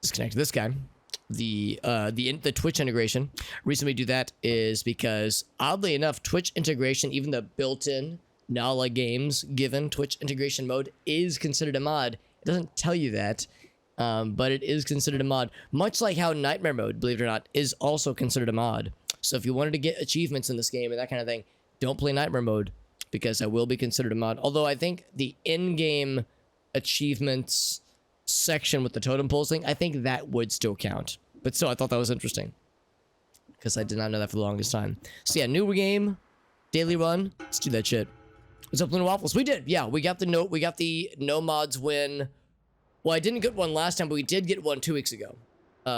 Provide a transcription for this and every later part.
disconnect this guy. The Twitch integration. Reason we do that is because, oddly enough, Twitch integration, even the built-in Nala games given Twitch integration mode, is considered a mod. It doesn't tell you that, but it is considered a mod. Much like how Nightmare mode, believe it or not, is also considered a mod. So if you wanted to get achievements in this game and that kind of thing, don't play Nightmare mode, because that will be considered a mod. Although I think the in-game achievements section with the totem poles thing, I think that would still count. But still, I thought that was interesting, because I did not know that for the longest time. So yeah, new game, daily run. Let's do that shit. What's up, Luna Waffles? We did. Yeah, we got the no mods win. Well, I didn't get one last time, but we did get one 2 weeks ago,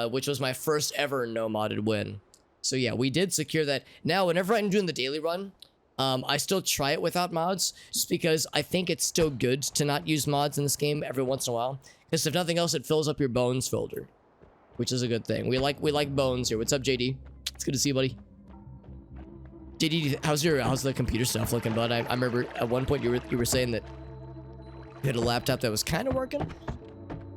which was my first ever no modded win. So yeah, we did secure that. Now, whenever I'm doing the daily run, I still try it without mods, just because I think it's still good to not use mods in this game every once in a while. Because if nothing else, it fills up your bones folder, which is a good thing. We like bones here. What's up, JD? It's good to see you, buddy. JD, how's the computer stuff looking, bud? I remember at one point you were saying that you had a laptop that was kind of working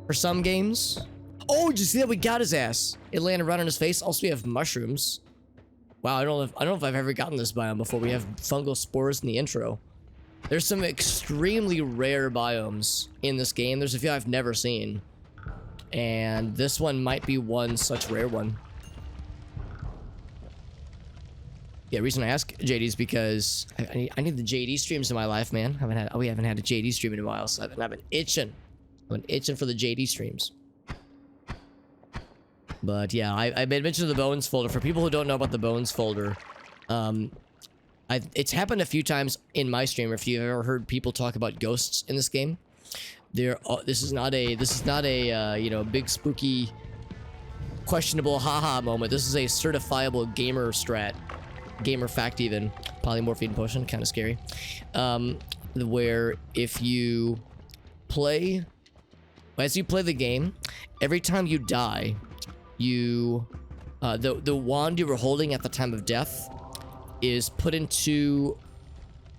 for some games. Oh, did you see that? We got his ass. It landed right on his face. Also, we have mushrooms. Wow, I don't know if I've ever gotten this biome before. We have fungal spores in the intro. There's some extremely rare biomes in this game. There's a few I've never seen, and this one might be one such rare one. Yeah, reason I ask JD is because I need the JD streams in my life, man. We haven't had a JD stream in a while, so I've been itching. I've been itching for the JD streams. But yeah, I made mention of the bones folder. For people who don't know about the bones folder, it's happened a few times in my stream. If you've ever heard people talk about ghosts in this game, this is not a you know, big spooky questionable haha moment. This is a certifiable gamer strat. Gamer fact even. Polymorphine potion, kind of scary. Where if you play... As you play the game, every time you die, you... the wand you were holding at the time of death is put into...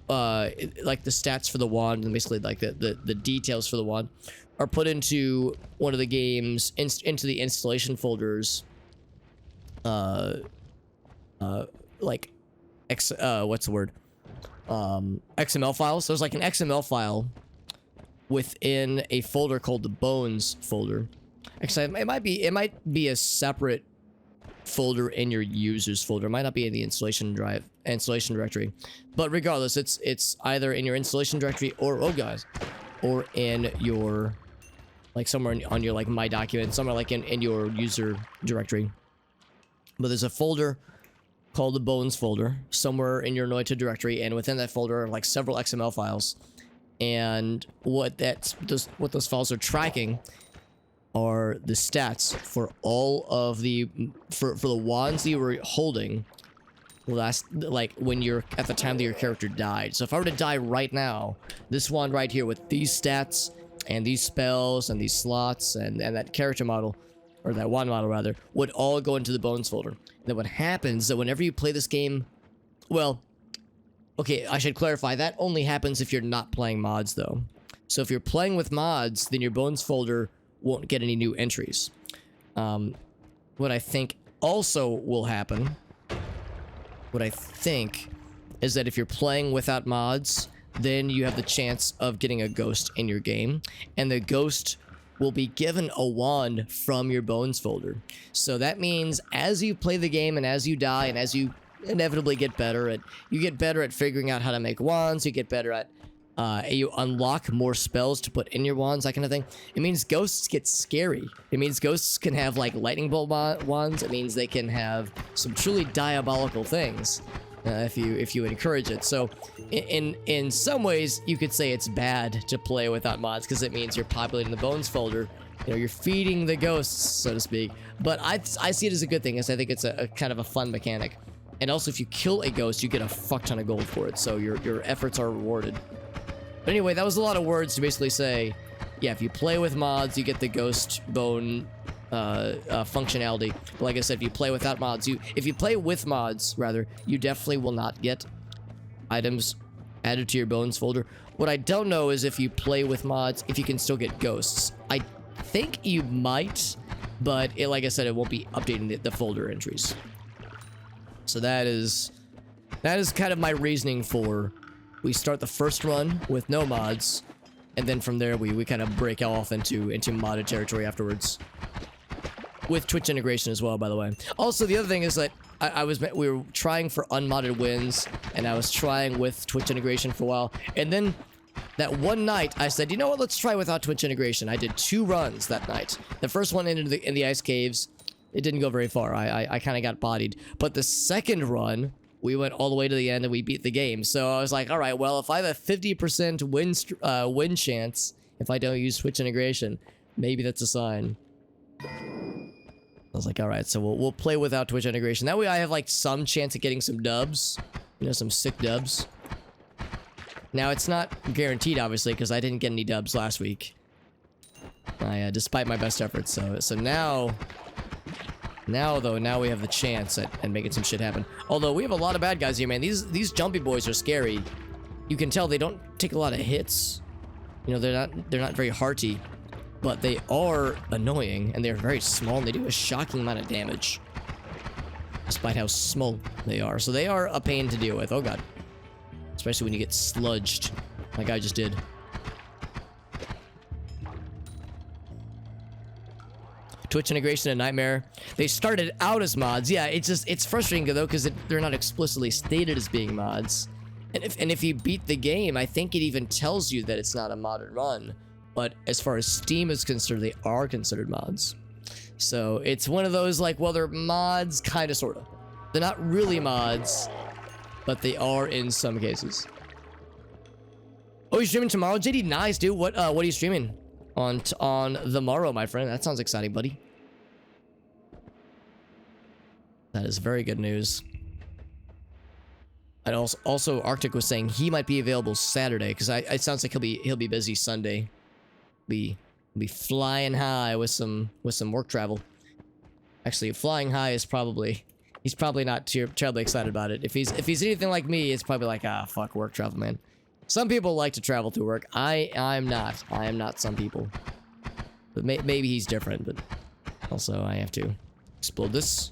like the stats for the wand, and basically like the details for the wand are put into one of the game's... into the installation folders. Like what's the word, XML files. So there's like an XML file within a folder called the bones folder. Actually, it might be a separate folder in your users folder. It might not be in the installation directory, but regardless, it's either in your installation directory or or in your, like, somewhere on your, like, my document, somewhere like in your user directory. But there's a folder called the bones folder somewhere in your Noita directory, and within that folder are like several XML files. And what those files are tracking are the stats for all of the for the wands you were holding last, like when you're at the time that your character died. So if I were to die right now, this wand right here with these stats and these spells and these slots and that character model, or that wand model rather, would all go into the bones folder. Then what happens is that whenever you play this game, well, okay, I should clarify, that only happens if you're not playing mods though. So if you're playing with mods, then your bones folder won't get any new entries. What I think also will happen, is that if you're playing without mods, then you have the chance of getting a ghost in your game, and the ghost will be given a wand from your bones folder. So that means as you play the game and as you die and as you inevitably get better at figuring out how to make wands, you get better at you unlock more spells to put in your wands, that kind of thing. It means ghosts get scary. It means ghosts can have like lightning bolt wands. It means they can have some truly diabolical things if you encourage it. So in some ways you could say it's bad to play without mods, because it means you're populating the bones folder. You know, you're feeding the ghosts, so to speak. But I see it as a good thing, because I think it's a kind of a fun mechanic. And also, if you kill a ghost, you get a fuck ton of gold for it, so your efforts are rewarded. But anyway, that was a lot of words to basically say, yeah, if you play with mods, you get the ghost bone functionality. But like I said, if you play without mods, if you play with mods, rather, you definitely will not get items added to your bones folder. What I don't know is if you play with mods, if you can still get ghosts. I think you might, but like I said, it won't be updating the folder entries. So that is kind of my reasoning for we start the first run with no mods, and then from there we kind of break off into modded territory afterwards. With Twitch integration as well, by the way. Also, the other thing is that we were trying for unmodded wins, and I was trying with Twitch integration for a while, and then that one night I said, you know what, let's try without Twitch integration. I did 2 runs that night. The first one ended in the ice caves. It didn't go very far. I kind of got bodied. But the second run, we went all the way to the end and we beat the game. So I was like, all right, well, if I have a 50% win chance if I don't use Twitch integration, maybe that's a sign. I was like, all right, so we'll play without Twitch integration. That way I have like some chance of getting some dubs. You know, some sick dubs. Now, it's not guaranteed, obviously, because I didn't get any dubs last week. Despite my best efforts. So now we have the chance at making some shit happen. Although, we have a lot of bad guys here, man. These jumpy boys are scary. You can tell they don't take a lot of hits. You know, they're not very hearty. But they are annoying, and they're very small, and they do a shocking amount of damage. Despite how small they are. So they are a pain to deal with. Oh, God. Especially when you get sludged, like I just did. Twitch integration, a nightmare. They started out as mods. Yeah, it's frustrating though, because they're not explicitly stated as being mods. And if you beat the game, I think it even tells you that it's not a modded run. But as far as Steam is concerned, they are considered mods. So it's one of those like, well, they're mods, kind of, sort of. They're not really mods, but they are in some cases. Oh, you're streaming tomorrow? JD, nice, dude. What are you streaming on the morrow, my friend? That sounds exciting, buddy. That is very good news. And also Arctic was saying he might be available Saturday, because it sounds like he'll be busy Sunday. Be flying high with some work travel. Actually, flying high is probably, he's probably not terribly excited about it. If he's anything like me, it's probably like, ah, fuck work travel, man. Some people like to travel through work. I'm not. I am not some people. But maybe he's different, but also I have to explode this.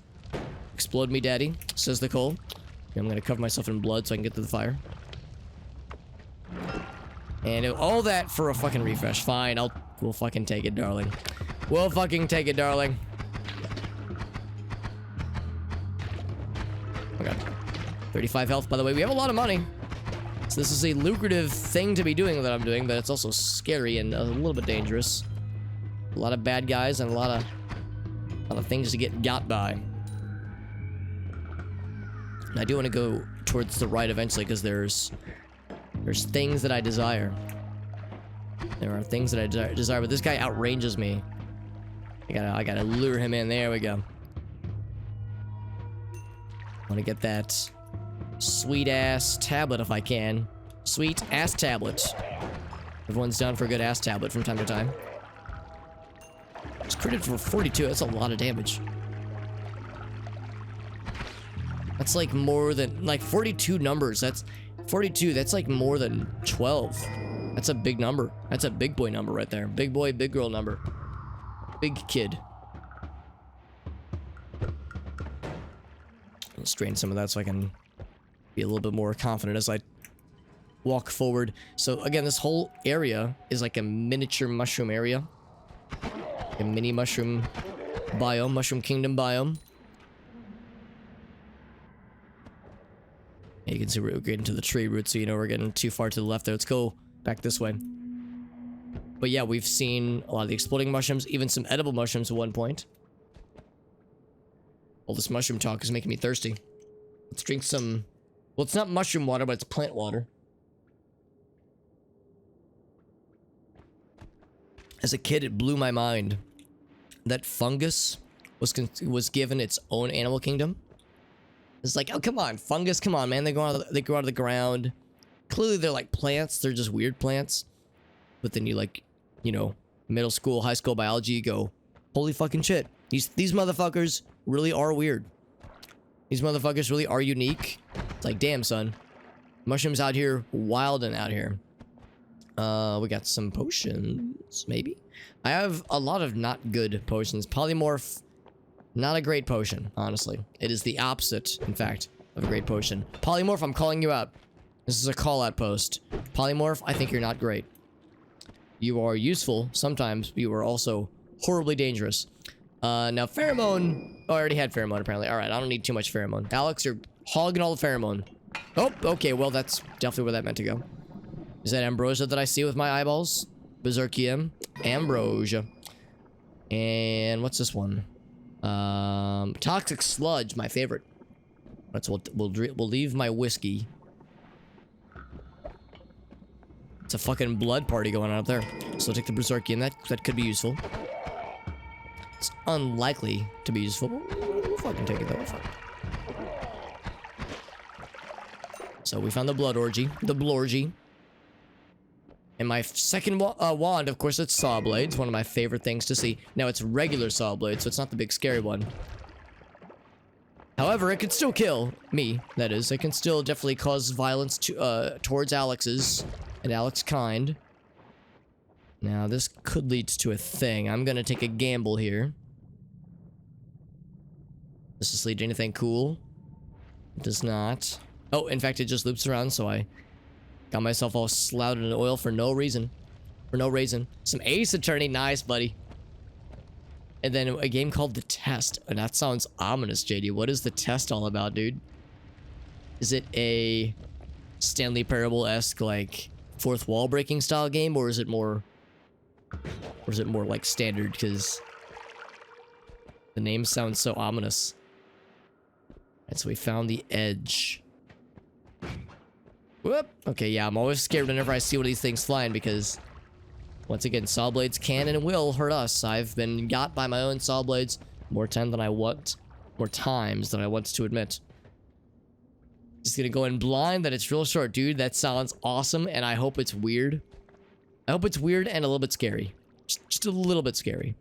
Explode me, daddy, says the coal. I'm gonna cover myself in blood so I can get to the fire. And all that for a fucking refresh. Fine, we'll fucking take it, darling. We'll fucking take it, darling. Okay. 35 health, by the way. We have a lot of money. So this is a lucrative thing to be doing that I'm doing, but it's also scary and a little bit dangerous. A lot of bad guys and a lot of things to get got by. And I do want to go towards the right eventually, because there's things that I desire. There are things that I desire, but this guy outranges me. I gotta lure him in. There we go. I want to get that sweet ass tablet if I can. Sweet ass tablet. Everyone's down for a good ass tablet from time to time. It's critted for 42. That's a lot of damage. That's like more than, like 42 numbers. That's 42. That's like more than 12. That's a big number. That's a big boy number right there. Big boy, big girl number. Big kid. I'll strain some of that so I can be a little bit more confident as I walk forward. So again, this whole area is like a miniature mushroom area. A mini mushroom biome, mushroom kingdom biome. You can see we're getting to the tree root, so you know we're getting too far to the left there. Let's go back this way. But yeah, we've seen a lot of the exploding mushrooms, even some edible mushrooms at one point. All this mushroom talk is making me thirsty. Let's drink some... Well, it's not mushroom water, but it's plant water. As a kid, it blew my mind that fungus was given its own animal kingdom. It's like, oh, come on, fungus, come on, man. They grow out of the ground. Clearly, they're like plants. They're just weird plants. But then you like, you know, middle school, high school biology, you go, holy fucking shit. These motherfuckers really are weird. These motherfuckers really are unique. It's like, damn, son. Mushrooms out here, wild and out here. We got some potions, maybe? I have a lot of not good potions. Polymorph, not a great potion, honestly. It is the opposite, in fact, of a great potion. Polymorph, I'm calling you out. This is a call-out post. Polymorph, I think you're not great. You are useful sometimes, but you are also horribly dangerous. Now pheromone... Oh, I already had pheromone, apparently. Alright, I don't need too much pheromone. Alex, you're hogging all the pheromone. Oh, okay, well, that's definitely where that meant to go. Is that ambrosia that I see with my eyeballs? Berserkium. Ambrosia. And what's this one? Toxic sludge, my favorite. Let's we'll leave my whiskey. It's a fucking blood party going on up there. So take the Berserkium. That could be useful. It's unlikely to be useful. We'll fucking take it though. So we found the blood orgy. The blorgy. And my second wand, of course, it's saw blades. One of my favorite things to see. Now it's regular saw blades, so it's not the big scary one. However, it can still kill me. That is, it can still definitely cause violence to towards Alex's and Alex kind. Now this could lead to a thing. I'm gonna take a gamble here. Does this lead to anything cool? It does not. Oh, in fact, it just loops around, so I got myself all slouted in oil for no reason. For no reason. Some Ace Attorney, nice, buddy. And then a game called The Test. And that sounds ominous, JD. What is The Test all about, dude? Is it a Stanley Parable-esque, like, fourth wall breaking style game? Or is it more... Or is it more, like, standard? Because the name sounds so ominous. And so we found the edge. Whoop. Okay, yeah, I'm always scared whenever I see one of these things flying because, once again, saw blades can and will hurt us. I've been got by my own saw blades more times than I want to admit. Just gonna go in blind that it's real short, dude. That sounds awesome, and I hope it's weird. I hope it's weird and a little bit scary. Just a little bit scary.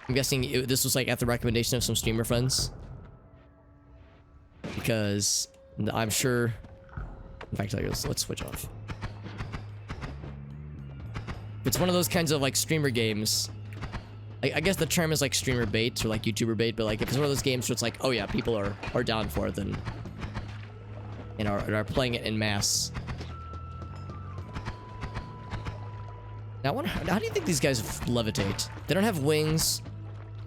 I'm guessing this was like at the recommendation of some streamer friends. Because I'm sure... In fact, let's switch off. It's one of those kinds of like streamer games. I guess the term is like streamer bait or like YouTuber bait, but like if it's one of those games where it's like, oh yeah, people are down for it, then... And are playing it en masse. Now, how do you think these guys levitate? They don't have wings.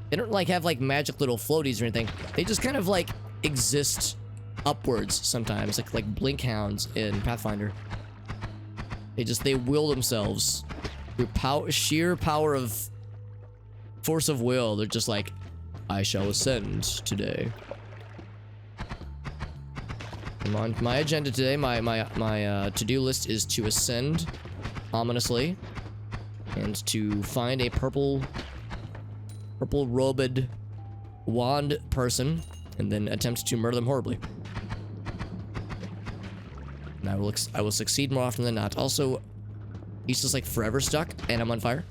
They don't like have like magic little floaties or anything. They just kind of like exist upwards sometimes, like blink hounds in Pathfinder. They will themselves through sheer power of force of will. They're just like, I shall ascend today. And on my agenda today, my to-do list is to ascend ominously and to find a purple robed wand person and then attempt to murder them horribly. And I will succeed more often than not. Also, he's just like forever stuck and I'm on fire.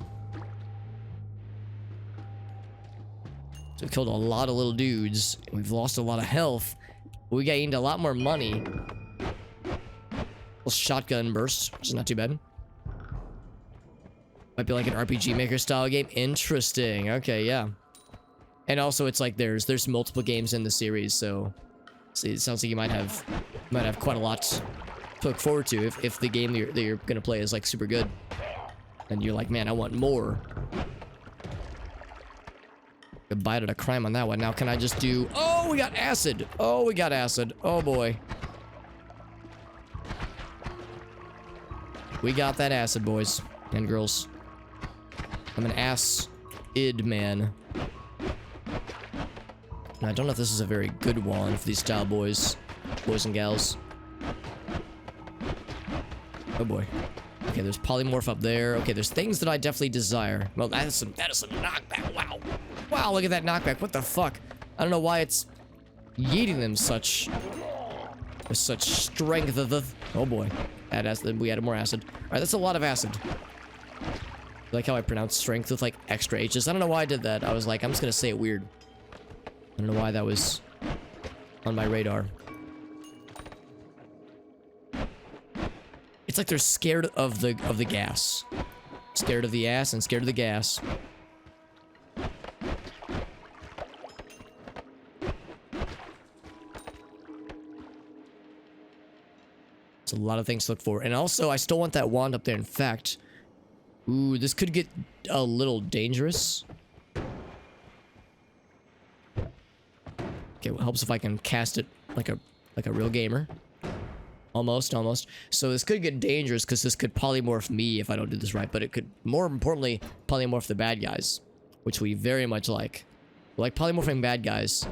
So we've killed a lot of little dudes. And we've lost a lot of health. But we gained a lot more money. Little shotgun burst, which is not too bad. Might be like an RPG Maker style game. Interesting. Okay, yeah. And also, it's like there's multiple games in the series, so it sounds like you might have quite a lot to look forward to if the game that you're gonna play is like super good, and you're like, man, I want more. A bite at a crime on that one. Now, can I just do? Oh, we got acid. Oh, we got acid. Oh boy. We got that acid, boys and girls. I'm an ass-id man. Now, I don't know if this is a very good wand for these style boys and gals. Oh boy. Okay, there's polymorph up there. Okay, there's things that I definitely desire. Well, that is some knockback. Wow. Wow, look at that knockback. What the fuck? I don't know why it's yeeting them with such strength of the... Oh boy. Add acid. We added more acid. Alright, that's a lot of acid. I like how I pronounce strength with like extra H's. I don't know why I did that. I was like, I'm just gonna say it weird. I don't know why that was on my radar. It's like they're scared of the gas. Scared of the ass and scared of the gas. It's a lot of things to look for. And also, I still want that wand up there. In fact, ooh, this could get a little dangerous. Okay, well, it helps if I can cast it like a real gamer. Almost. So this could get dangerous because this could polymorph me if I don't do this right. But it could, more importantly, polymorph the bad guys, which we very much like. We like polymorphing bad guys.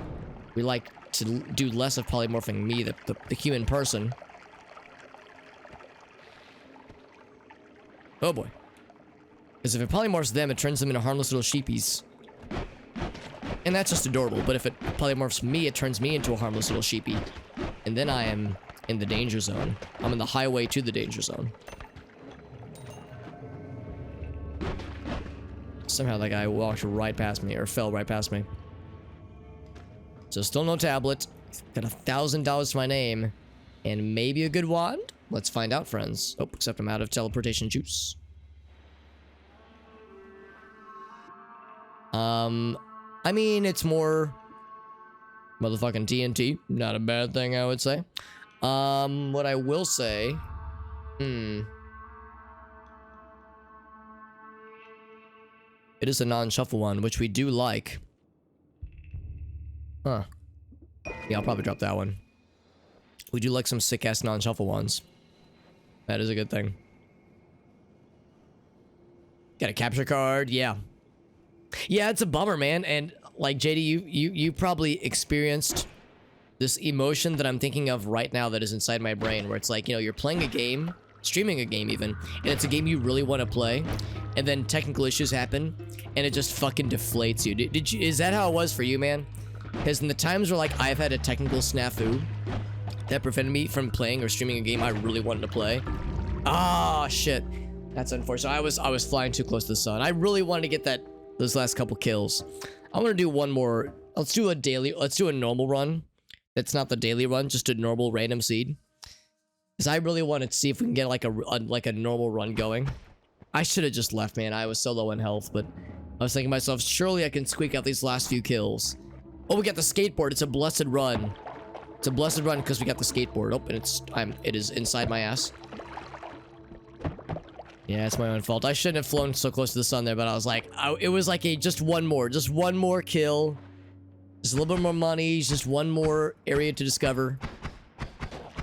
We like to do less of polymorphing me, the human person. Oh boy. Because if it polymorphs them, it turns them into harmless little sheepies. And that's just adorable. But if it polymorphs me, it turns me into a harmless little sheepy. And then I am in the danger zone. I'm in the highway to the danger zone. Somehow that guy walked right past me, or fell right past me. So still no tablet. Got $1,000 to my name. And maybe a good wand? Let's find out, friends. Oh, except I'm out of teleportation juice. I mean, it's more motherfucking TNT. Not a bad thing, I would say. What I will say... It is a non-shuffle one, which we do like. Huh. Yeah, I'll probably drop that one. We do like some sick-ass non-shuffle ones. That is a good thing. Got a capture card, yeah. Yeah, it's a bummer, man. And like JD, you probably experienced this emotion that I'm thinking of right now that is inside my brain, where it's like, you know, you're playing a game, streaming a game even, and it's a game you really want to play, and then technical issues happen, and it just fucking deflates you. Did you? Is that how it was for you, man? Because in the times where like I've had a technical snafu that prevented me from playing or streaming a game I really wanted to play. Ah, shit. That's unfortunate. I was flying too close to the sun. I really wanted to get those last couple kills. I'm gonna do one more. Let's do a normal run. That's not the daily run, just a normal random seed. Because I really wanted to see if we can get like a normal run going. I should have just left, man. I was so low in health, but I was thinking to myself, surely I can squeak out these last few kills. Oh, we got the skateboard. It's a blessed run. It's a blessed run because we got the skateboard. Oh, and it is inside my ass. Yeah, it's my own fault. I shouldn't have flown so close to the sun there, but I was like, it was like just one more kill. Just a little bit more money, just one more area to discover.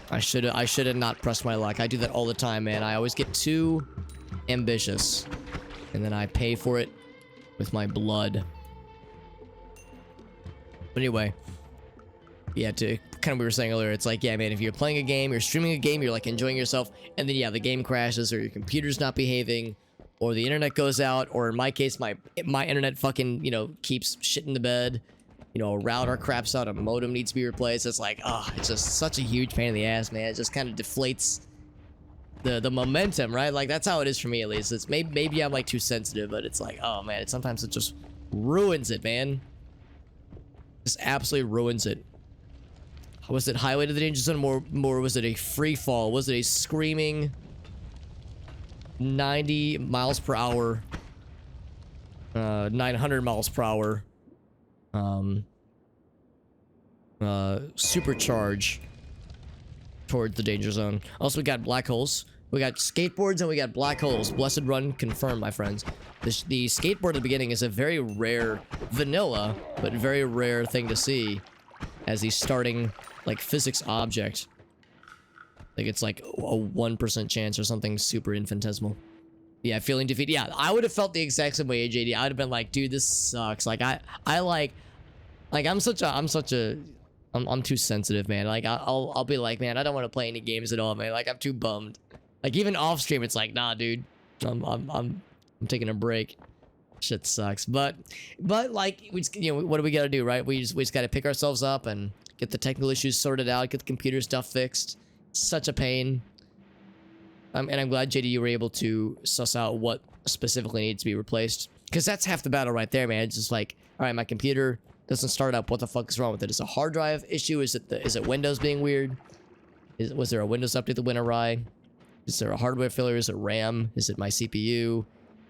I should have not pressed my luck. I do that all the time, man. I always get too ambitious. And then I pay for it with my blood. But anyway, yeah, to kind of what we were saying earlier, it's like, yeah, man, if you're playing a game, you're streaming a game, you're like enjoying yourself, and then yeah, the game crashes, or your computer's not behaving, or the internet goes out, or in my case, my internet fucking, you know, keeps shit in the bed, you know, a router craps out, a modem needs to be replaced. It's like, oh, it's just such a huge pain in the ass, man. It just kind of deflates the momentum, right? Like, that's how it is for me, at least. It's maybe I'm like too sensitive, but it's like, oh man, sometimes it just ruins it, man. Just absolutely ruins it. Was it highway to the danger zone? More was it a free fall? Was it a screaming 90 miles per hour, 900 miles per hour, supercharge towards the danger zone? Also, we got black holes. We got skateboards and we got black holes. Blessed run confirmed, my friends. The skateboard at the beginning is a very rare, vanilla, but very rare thing to see as the starting, like, physics object. Like, it's like a 1% chance or something super infinitesimal. Yeah, feeling defeated. Yeah, I would have felt the exact same way, JD. I would have been like, dude, this sucks. Like, I'm too sensitive, man. Like, I'll be like, man, I don't want to play any games at all, man. Like, I'm too bummed. Like, even off stream, it's like, nah, dude, I'm taking a break. Shit sucks. But like, we just, you know, what do we gotta do, right? We just gotta pick ourselves up and get the technical issues sorted out, get the computer stuff fixed. Such a pain. And I'm glad, JD, you were able to suss out what specifically needs to be replaced, because that's half the battle right there, man. It's just like, all right, my computer doesn't start up. What the fuck is wrong with it? Is it a hard drive issue? Is it Windows being weird? Was there a Windows update that went awry? Is there a hardware failure? Is it RAM? Is it my CPU?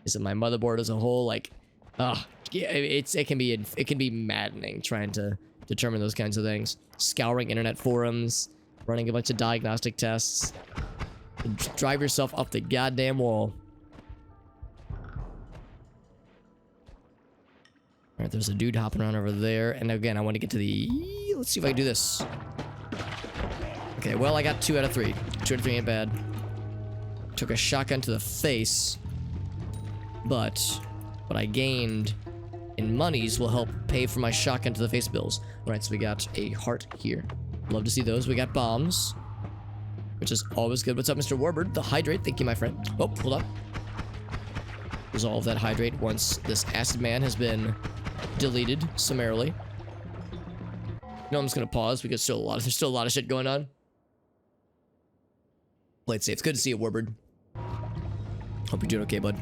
Is it my motherboard as a whole? Like, yeah, it can be maddening trying to determine those kinds of things. Scouring internet forums, running a bunch of diagnostic tests. Drive yourself up the goddamn wall. Alright, there's a dude hopping around over there. And again, I want to get to the... Let's see if I can do this. Okay, well, I got 2 out of 3. 2 out of 3 ain't bad. Took a shotgun to the face. But what I gained in monies will help pay for my shotgun to the face bills. Alright, so we got a heart here. Love to see those. We got bombs, which is always good. What's up, Mr. Warbird? The hydrate. Thank you, my friend. Oh, hold on. Resolve that hydrate once this acid man has been deleted summarily. No, I'm just gonna pause because there's still a lot of shit going on. Play it safe. It's good to see you, Warbird. Hope you're doing okay, bud.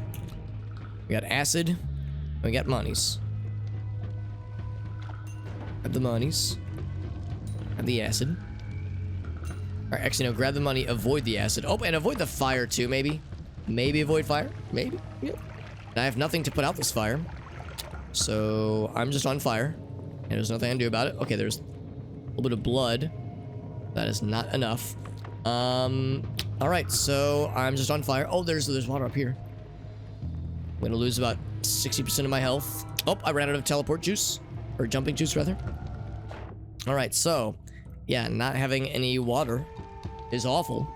We got acid. And we got monies. Grab the monies. Grab the acid. Alright, actually, no, grab the money, avoid the acid. Oh, and avoid the fire, too, maybe. Maybe avoid fire. Maybe. Yep. And I have nothing to put out this fire. So, I'm just on fire. And there's nothing I can do about it. Okay, there's a little bit of blood. That is not enough. Alright, so I'm just on fire. Oh, there's water up here. I'm gonna lose about 60% of my health. Oh, I ran out of teleport juice. Or jumping juice, rather. Alright, so... Yeah, not having any water is awful.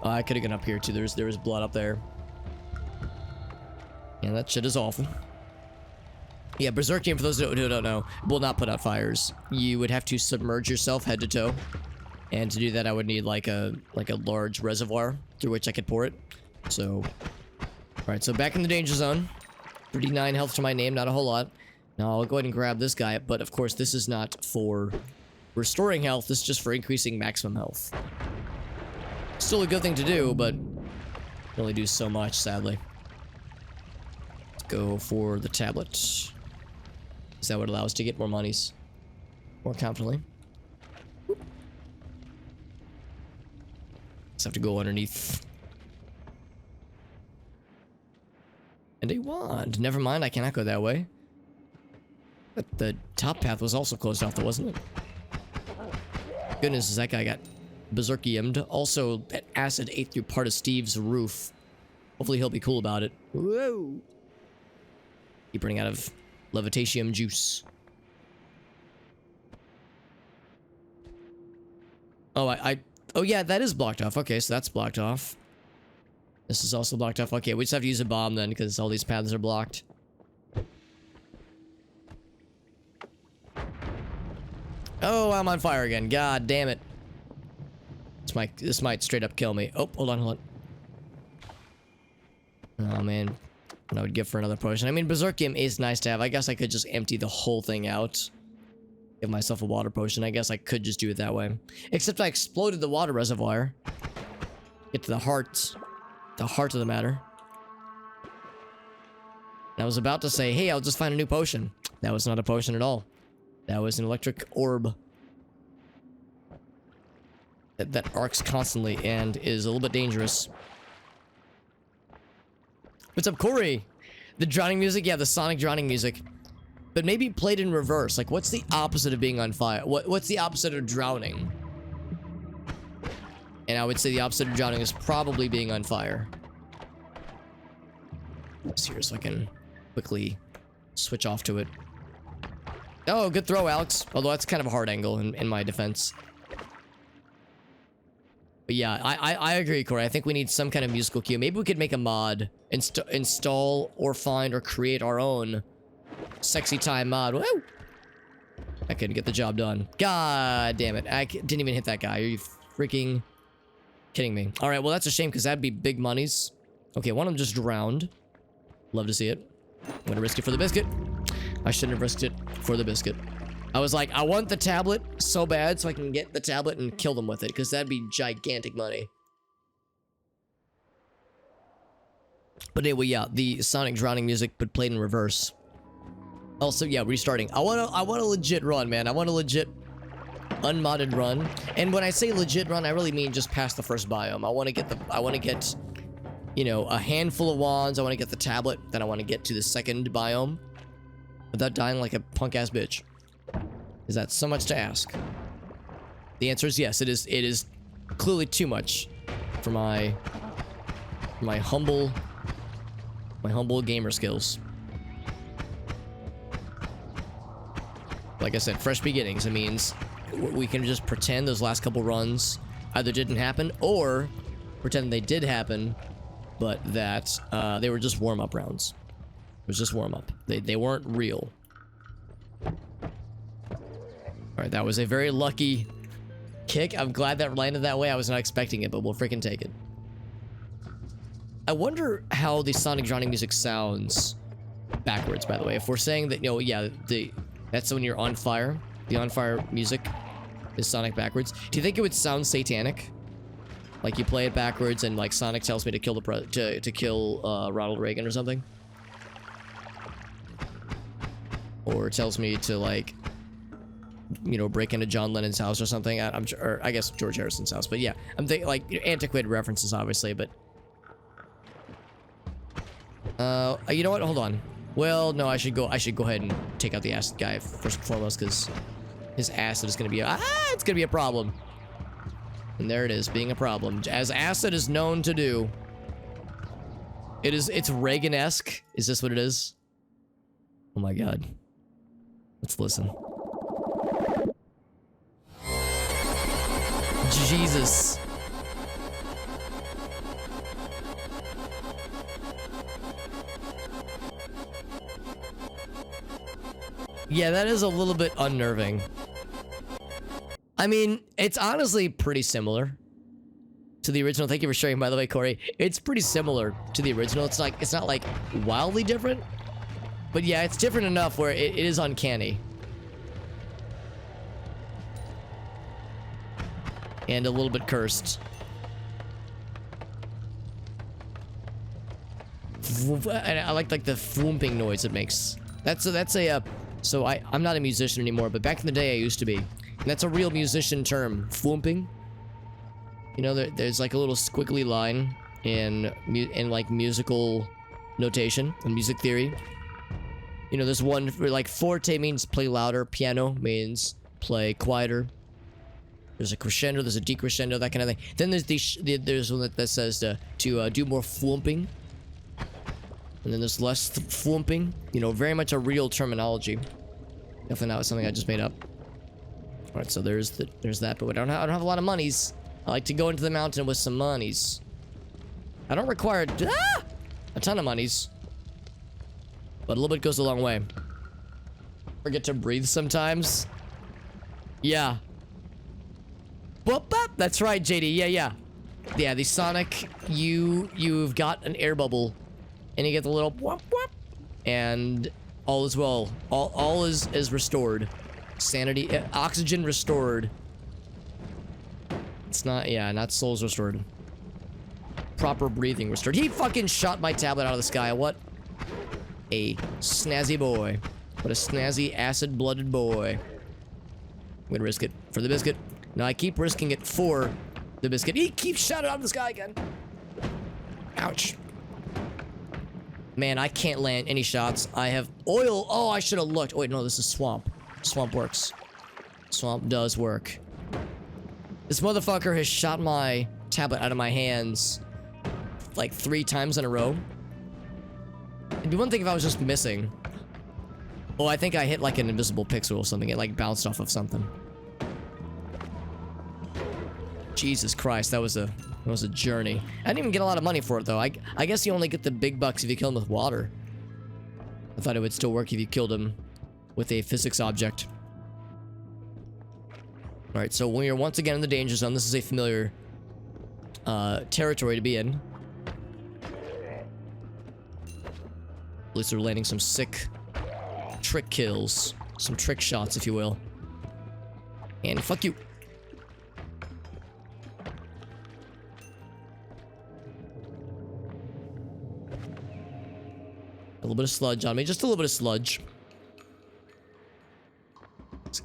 I could have gone up here, too. There was blood up there. Yeah, that shit is awful. Yeah, Berserkium, for those who don't know, will not put out fires. You would have to submerge yourself head to toe. And to do that, I would need like a large reservoir through which I could pour it. So... Alright, so back in the danger zone. 39 health to my name, not a whole lot. Now, I'll go ahead and grab this guy, but of course, this is not for restoring health. This is just for increasing maximum health. Still a good thing to do, but only do so much, sadly. Let's go for the tablet. Is that what allows us to get more monies? More confidently. Just have to go underneath. And a wand. Never mind, I cannot go that way. But the top path was also closed off, though, wasn't it? Goodness, that guy got berserkiumed. Also, that acid ate through part of Steve's roof. Hopefully he'll be cool about it. Whoa! Keep running out of levitatium juice. Oh, oh yeah, that is blocked off. Okay, so that's blocked off. This is also blocked off. Okay, we just have to use a bomb then, because all these paths are blocked. Oh, I'm on fire again. God damn it. This might straight up kill me. Oh, hold on. Oh, man. What I would give for another potion. I mean, Berserkium is nice to have. I guess I could just empty the whole thing out. Give myself a water potion. I guess I could just do it that way. Except I exploded the water reservoir. Get to the heart. The heart of the matter. And I was about to say, hey, I'll just find a new potion. That was not a potion at all. That was an electric orb. That arcs constantly and is a little bit dangerous. What's up, Corey? The drowning music? Yeah, the sonic drowning music. But maybe played in reverse. Like, what's the opposite of being on fire? What's the opposite of drowning? And I would say the opposite of drowning is probably being on fire. Just here so I can quickly switch off to it. Oh, good throw, Alex. Although that's kind of a hard angle in my defense. But yeah, I agree, Corey. I think we need some kind of musical cue. Maybe we could make a mod, install or find or create our own sexy time mod. Woo! I couldn't get the job done. God damn it. I didn't even hit that guy. Are you freaking kidding me? All right, well, that's a shame because that'd be big monies. Okay, one of them just drowned. Love to see it. I'm gonna risk it for the biscuit. I shouldn't have risked it for the biscuit. I was like, I want the tablet so bad so I can get the tablet and kill them with it, because that'd be gigantic money. But anyway, yeah, the sonic drowning music, but played in reverse. Also, yeah, restarting. I want a legit run, man. I want a legit unmodded run. And when I say legit run, I really mean just past the first biome. I want to get you know, a handful of wands. I want to get the tablet. Then I want to get to the second biome without dying like a punk-ass bitch. Is that so much to ask? The answer is yes. It is clearly too much for my humble gamer skills. Like I said, fresh beginnings. It means we can just pretend those last couple runs either didn't happen or pretend they did happen, but that they were just warm-up rounds. It was just warm-up. They weren't real. Alright, that was a very lucky kick. I'm glad that landed that way. I was not expecting it, but we'll freaking take it. I wonder how the Sonic drowning music sounds backwards, by the way. If we're saying that, you know, yeah, that's when you're on fire. The on fire music is Sonic backwards. Do you think it would sound satanic? Like you play it backwards and like Sonic tells me to kill to kill Ronald Reagan or something? Or tells me to, like, you know, break into John Lennon's house or something. I'm sure, or I guess George Harrison's house. But yeah, I'm thinking like antiquated references, obviously. But you know what? Hold on. Well, no, I should go ahead and take out the acid guy first and foremost, because his acid is gonna be it's gonna be a problem. And there it is, being a problem, as acid is known to do. It's Reagan-esque. Is this what it is? Oh my god. Let's listen. Jesus. Yeah, that is a little bit unnerving. I mean, it's honestly pretty similar to the original. Thank you for sharing, by the way, Corey. It's pretty similar to the original. It's not like wildly different, but yeah, it's different enough where it is uncanny. And a little bit cursed. And I like the thwoomping noise it makes. So I'm not a musician anymore, but back in the day I used to be. And that's a real musician term, thwoomping. You know, there's like a little squiggly line in like musical notation and music theory. You know, there's one for like forte means play louder, piano means play quieter. There's a crescendo, there's a decrescendo, that kind of thing. Then there's one that says to do more thwoomping. And then there's less thwoomping. You know, very much a real terminology. Definitely not something I just made up. Alright, so there's that, but I don't have a lot of monies. I like to go into the mountain with some monies. I don't require a ton of monies. But a little bit goes a long way. Forget to breathe sometimes. Yeah. Whoop, whoop. That's right, JD. Yeah. Yeah, the Sonic, you've got an air bubble. And you get the little whoop whoop. And all is well. All is restored. Sanity, oxygen restored. It's not, yeah, not souls restored. Proper breathing restored. He fucking shot my tablet out of the sky. What a snazzy boy. What a snazzy acid-blooded boy. I'm gonna risk it for the biscuit. Now I keep risking it for the biscuit. He keeps shooting out of the sky again. Ouch. Man, I can't land any shots. I have oil. Oh, I should have looked. Oh, wait, no, this is swamp. Swamp works. Swamp does work. This motherfucker has shot my tablet out of my hands like 3 times in a row. It'd be one thing if I was just missing. Oh, I think I hit like an invisible pixel or something. It like bounced off of something. Jesus Christ, that was a journey. I didn't even get a lot of money for it though. I guess you only get the big bucks if you kill him with water. I thought it would still work if you killed him with a physics object. Alright, so when you're once again in the danger zone, this is a familiar territory to be in. At least they're landing some sick trick kills. Some trick shots, if you will. And fuck you. A little bit of sludge on me. Just a little bit of sludge.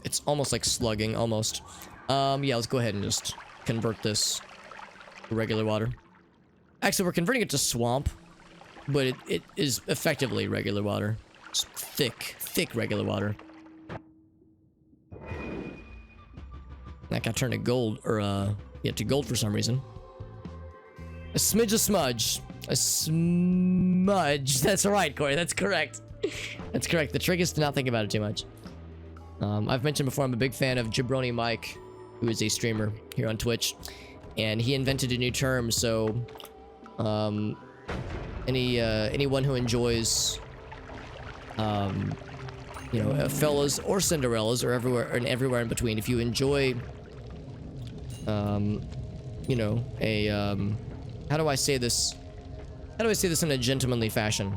It's almost like slugging, almost. Yeah, let's go ahead and just convert this to regular water. Actually, we're converting it to swamp, but it is effectively regular water. It's thick regular water. That got turned to gold, or yeah, to gold for some reason. A smidge of smudge. A smudge. That's right, Corey. That's correct. That's correct. The trick is to not think about it too much. I've mentioned before, I'm a big fan of Jabroni Mike, who is a streamer here on Twitch, and he invented a new term. So, anyone who enjoys, you know, fellas or Cinderellas or everywhere in between, if you enjoy, you know, a how do I say this? How do I say this in a gentlemanly fashion?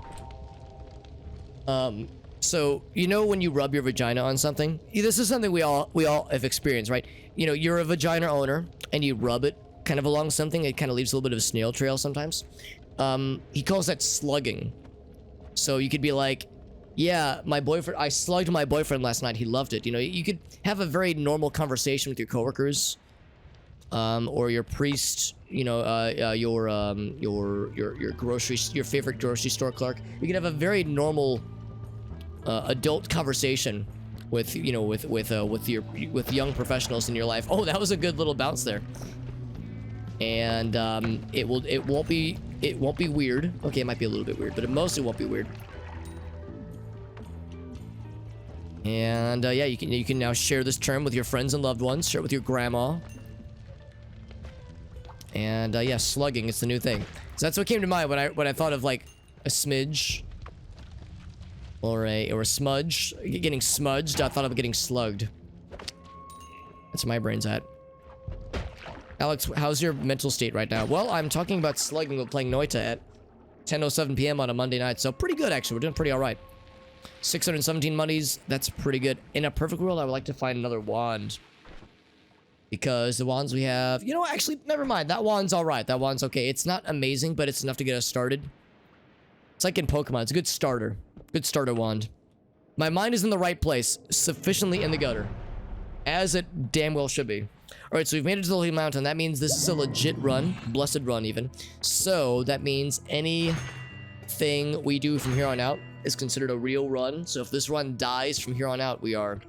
So, you know when you rub your vagina on something? This is something we all have experienced, right? You know, you're a vagina owner, and you rub it kind of along something. It kind of leaves a little bit of a snail trail sometimes. He calls that slugging. So you could be like, yeah, I slugged my boyfriend last night. He loved it. You know, you could have a very normal conversation with your coworkers, or your priest, you know, your favorite grocery store clerk. You could have a very normal adult conversation with, you know, with young professionals in your life. Oh, that was a good little bounce there. And it won't be weird. Okay, it might be a little bit weird, but it mostly won't be weird. And yeah, you can now share this term with your friends and loved ones. Share it with your grandma. And yeah, slugging, it's the new thing. So that's what came to mind when I thought of like a smidge or a smudge. Getting smudged, I thought of getting slugged. That's where my brain's at. Alex, how's your mental state right now? Well, I'm talking about slugging while playing Noita at 10:07 p.m. on a Monday night, so pretty good actually. We're doing pretty all right. 617 monies, that's pretty good. In a perfect world, I would like to find another wand, because the wands we have, you know, actually, never mind. That wand's all right. That wand's okay. It's not amazing, but it's enough to get us started. It's like in Pokemon. It's a good starter. Good starter wand. My mind is in the right place, sufficiently in the gutter, as it damn well should be. All right, so we've made it to the Holy Mountain. That means this is a legit run, blessed run even. So that means anything we do from here on out is considered a real run. So if this run dies from here on out, we're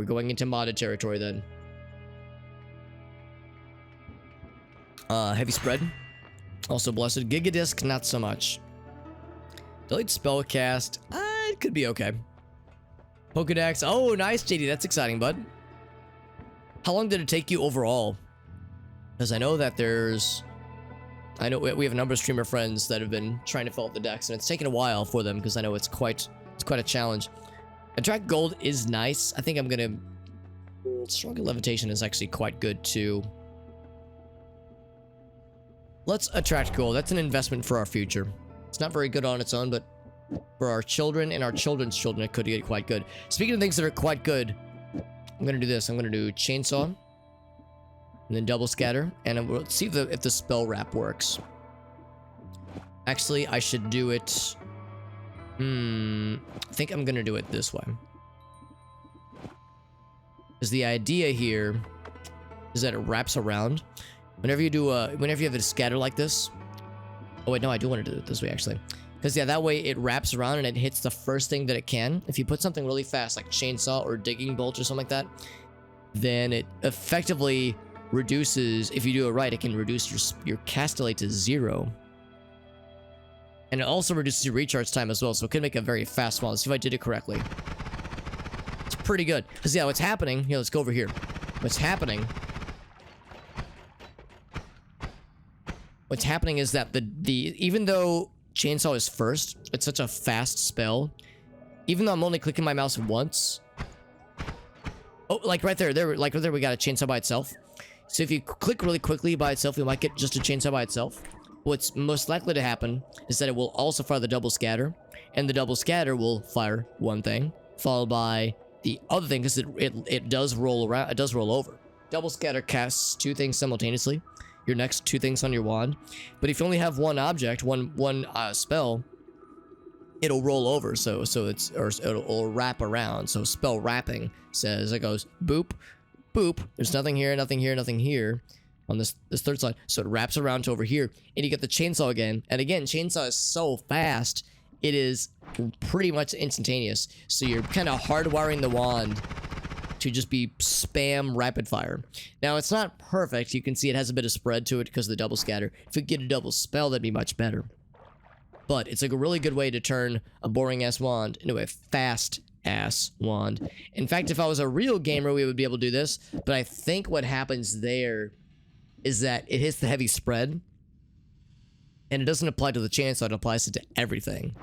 going into modded territory then. Heavy spread, also blessed. Gigadisc, not so much. Delete spellcast, it could be okay. Pokedex, oh nice, JD, that's exciting, bud. How long did it take you overall? Because I know that we have a number of streamer friends that have been trying to fill up the decks, and it's taken a while for them because I know it's quite a challenge. Attract gold is nice. I think I'm gonna. Stronger levitation is actually quite good too. Let's attract gold. That's an investment for our future. It's not very good on its own, but for our children and our children's children, it could get quite good. Speaking of things that are quite good, I'm gonna do this. I'm gonna do chainsaw, and then double scatter, and we'll see if the spell wrap works. Actually, I should do it. I think I'm gonna do it this way. Because the idea here is that it wraps around. Whenever you have a scatter like this. Oh wait, no, I do want to do it this way actually. Because yeah, that way it wraps around and it hits the first thing that it can. If you put something really fast, like chainsaw or digging bolt or something like that, then it effectively reduces, if you do it right, it can reduce your cast delay to 0. And it also reduces your recharge time as well, so it can make a very fast one. Let's see if I did it correctly. It's pretty good. Because yeah, what's happening, here, let's go over here. What's happening is that even though chainsaw is first, it's such a fast spell. Even though I'm only clicking my mouse once. Oh, like right there, like right there, we got a chainsaw by itself. So if you click really quickly by itself, you might get just a chainsaw by itself. What's most likely to happen is that it will also fire the double scatter, and the double scatter will fire one thing, followed by the other thing, because it does roll around, it does roll over. Double scatter casts 2 things simultaneously. Your next 2 things on your wand. But if you only have one object, one spell, it'll roll over. So it'll wrap around. So spell wrapping says, it goes boop, boop. There's nothing here, nothing here, nothing here. on this third side. So it wraps around to over here, and you get the chainsaw again. And again, chainsaw is so fast, it is pretty much instantaneous. So you're kind of hardwiring the wand to just be spam rapid fire. Now, it's not perfect. You can see it has a bit of spread to it because of the double scatter. If we could get a double spell, that'd be much better. But it's like a really good way to turn a boring-ass wand into a fast-ass wand. In fact, if I was a real gamer, we would be able to do this. But I think what happens there is that it hits the heavy spread, and it doesn't apply to the chainsaw, it applies it to everything.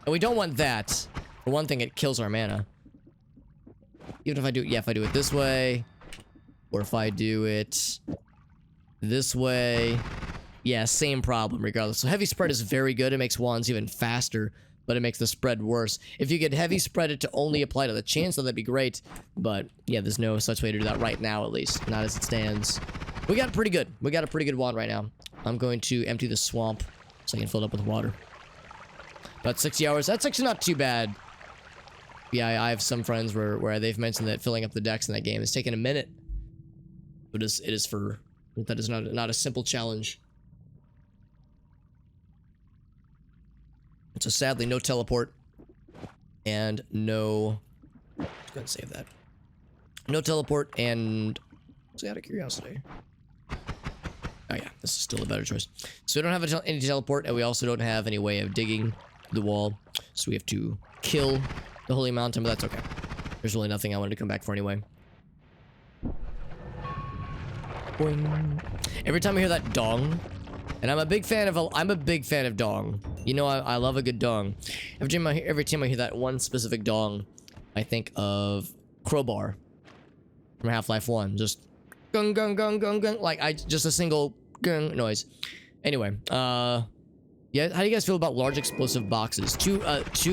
And we don't want that. For one thing, it kills our mana. Even if I do, yeah, if I do it this way, or if I do it this way, yeah, same problem regardless. So heavy spread is very good. It makes wands even faster, but it makes the spread worse. If you could heavy spread it to only apply to the chainsaw, that'd be great. But yeah, there's no such way to do that right now, at least. Not as it stands. We got pretty good. We got a pretty good wand right now. I'm going to empty the swamp so I can fill it up with water. About 60 hours. That's actually not too bad. Yeah, I have some friends where they've mentioned that filling up the decks in that game is taking a minute. But it is for... That is not a simple challenge. So sadly, no teleport. And no... I'm just gonna save that. No teleport and... Just out of curiosity. Oh yeah, this is still a better choice. So we don't have any teleport, and we also don't have any way of digging the wall. So we have to kill the Holy Mountain, but that's okay. There's really nothing I wanted to come back for anyway. Boing. Every time I hear that dong, and I'm a big fan of dong. You know, I love a good dong. Every time I hear that one specific dong, I think of Crowbar from Half-Life 1. Just gung gung gung gung gung, like just a single gung noise. Anyway, yeah, how do you guys feel about large explosive boxes? Too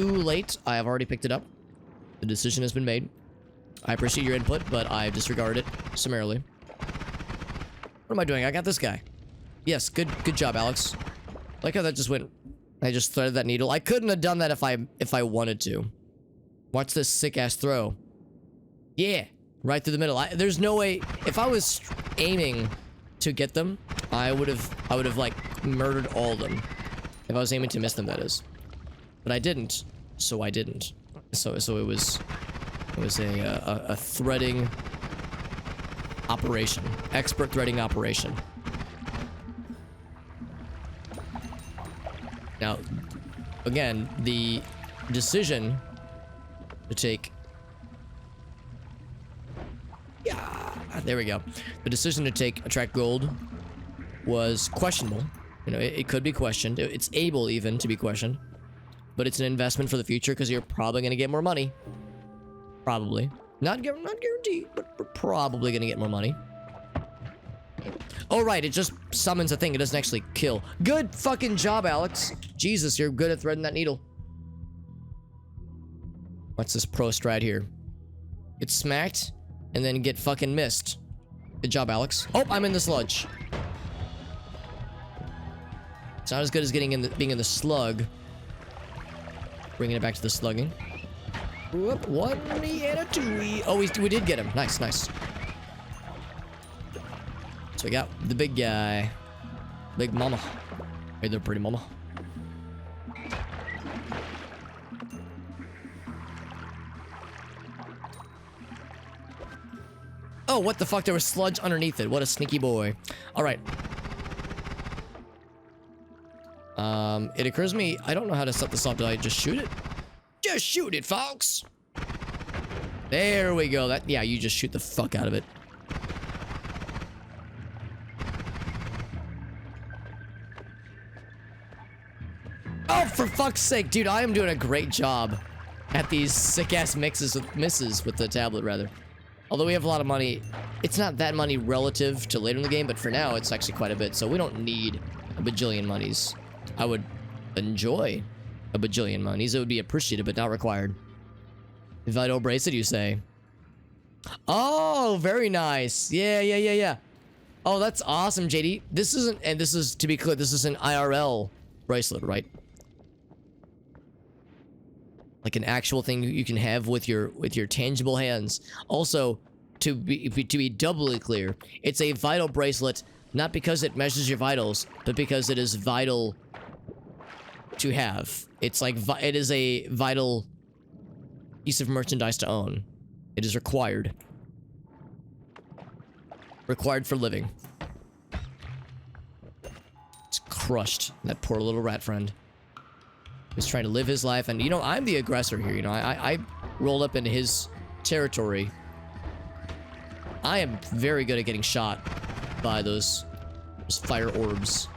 late. I have already picked it up. The decision has been made. I appreciate your input, but I disregarded it summarily. What am I doing? I got this guy. Yes, good job, Alex. Like how that just went. I just threaded that needle. I couldn't have done that if I wanted to. Watch this sick ass throw. Yeah, right through the middle. There's no way. If I was aiming to get them, I would have like murdered all of them. If I was aiming to miss them, that is. But I didn't, so I didn't. So it was a threading operation, expert threading operation. Now, again, the decision to take... Yeah, there we go. The decision to attract gold was questionable. You know, it could be questioned. It's able even to be questioned. But it's an investment for the future because you're probably going to get more money. Probably. Not guaranteed, but we're probably going to get more money. Oh, right. It just summons a thing. It doesn't actually kill. Good fucking job, Alex. Jesus, you're good at threading that needle. What's this pro strat here? Get smacked and then get fucking missed. Good job, Alex. Oh, I'm in the sludge. It's not as good as being in the slug. Bringing it back to the slugging. Whoop, 1-y and a 2-y. Oh, we did get him. Nice, nice. So we got the big guy. Big mama. Hey there, pretty mama. Oh, what the fuck? There was sludge underneath it. What a sneaky boy. All right. It occurs to me, I don't know how to set this up. Did I just shoot it? Just shoot it, folks. There we go. Yeah, you just shoot the fuck out of it. Oh, for fuck's sake, dude, I am doing a great job at these sick-ass misses with the tablet, rather. Although we have a lot of money. It's not that money relative to later in the game, but for now, it's actually quite a bit, so we don't need a bajillion monies. I would enjoy a bajillion monies. It would be appreciated, but not required. Vital bracelet, you say? Oh, very nice. Yeah. Oh, that's awesome, JD. This isn't, and this is, to be clear, this is an IRL bracelet, right? Like an actual thing you can have with your tangible hands. Also, to be doubly clear, it's a vital bracelet, not because it measures your vitals, but because it is vital to have. It's like it is a vital piece of merchandise to own. It is required. Required for living. It's crushed. That poor little rat friend. He's trying to live his life, and you know, I'm the aggressor here. You know, I rolled up into his territory. I am very good at getting shot by those fire orbs.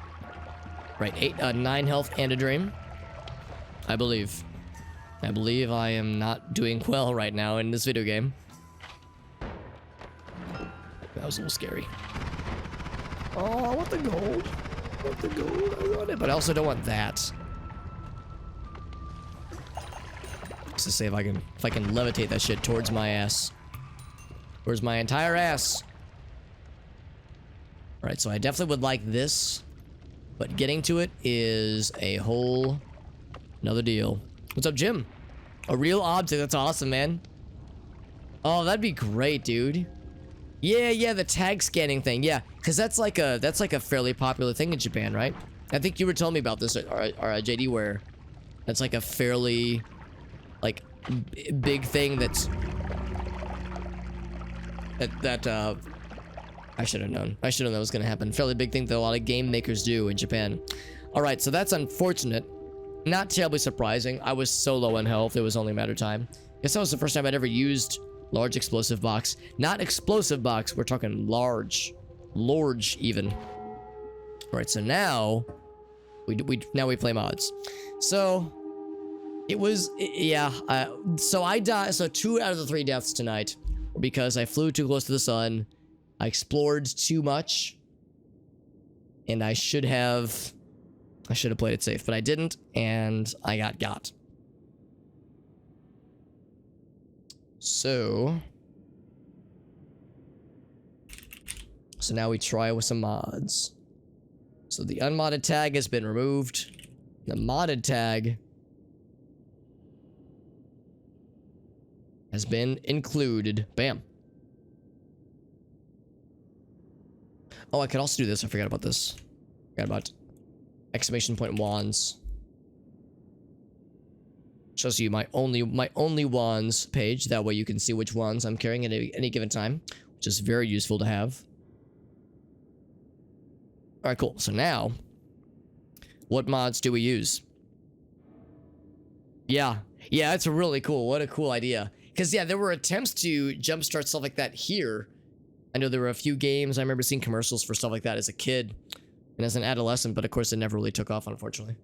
Right, 9 health and a dream. I believe I am not doing well right now in this video game. That was a little scary. Oh, I want the gold. I want the gold. I want it, but I also don't want that. Just to say if I can levitate that shit towards my ass. Towards my entire ass. Alright, so I definitely would like this. But getting to it is a whole another deal. What's up, Jim? A real object. That's awesome, man. Oh, that'd be great, dude. Yeah, the tag scanning thing. Yeah, because that's like a fairly popular thing in Japan, right? I think you were telling me about this, or JD, where that's like a fairly like big thing that's that I should have known. I should have known that was gonna happen. Fairly big thing that a lot of game makers do in Japan. All right, so that's unfortunate. Not terribly surprising. I was so low in health, it was only a matter of time. Guess that was the first time I'd ever used large explosive box. Not explosive box, we're talking large. Large, even. Alright, so now we play mods. So it was, yeah, so I died. So 2 out of the 3 deaths tonight were because I flew too close to the sun, I explored too much, and I should have played it safe, but I didn't, and I got. So now we try with some mods. So the unmodded tag has been removed. The modded tag has been included. Bam. Oh, I could also do this. I forgot about this. Forgot about exclamation point wands. Shows you my only wands page. That way you can see which wands I'm carrying at any given time, which is very useful to have. All right, cool. So now, what mods do we use? Yeah, that's really cool. What a cool idea. Because yeah, there were attempts to jumpstart stuff like that here. I know there were a few games. I remember seeing commercials for stuff like that as a kid and as an adolescent, but of course it never really took off, unfortunately.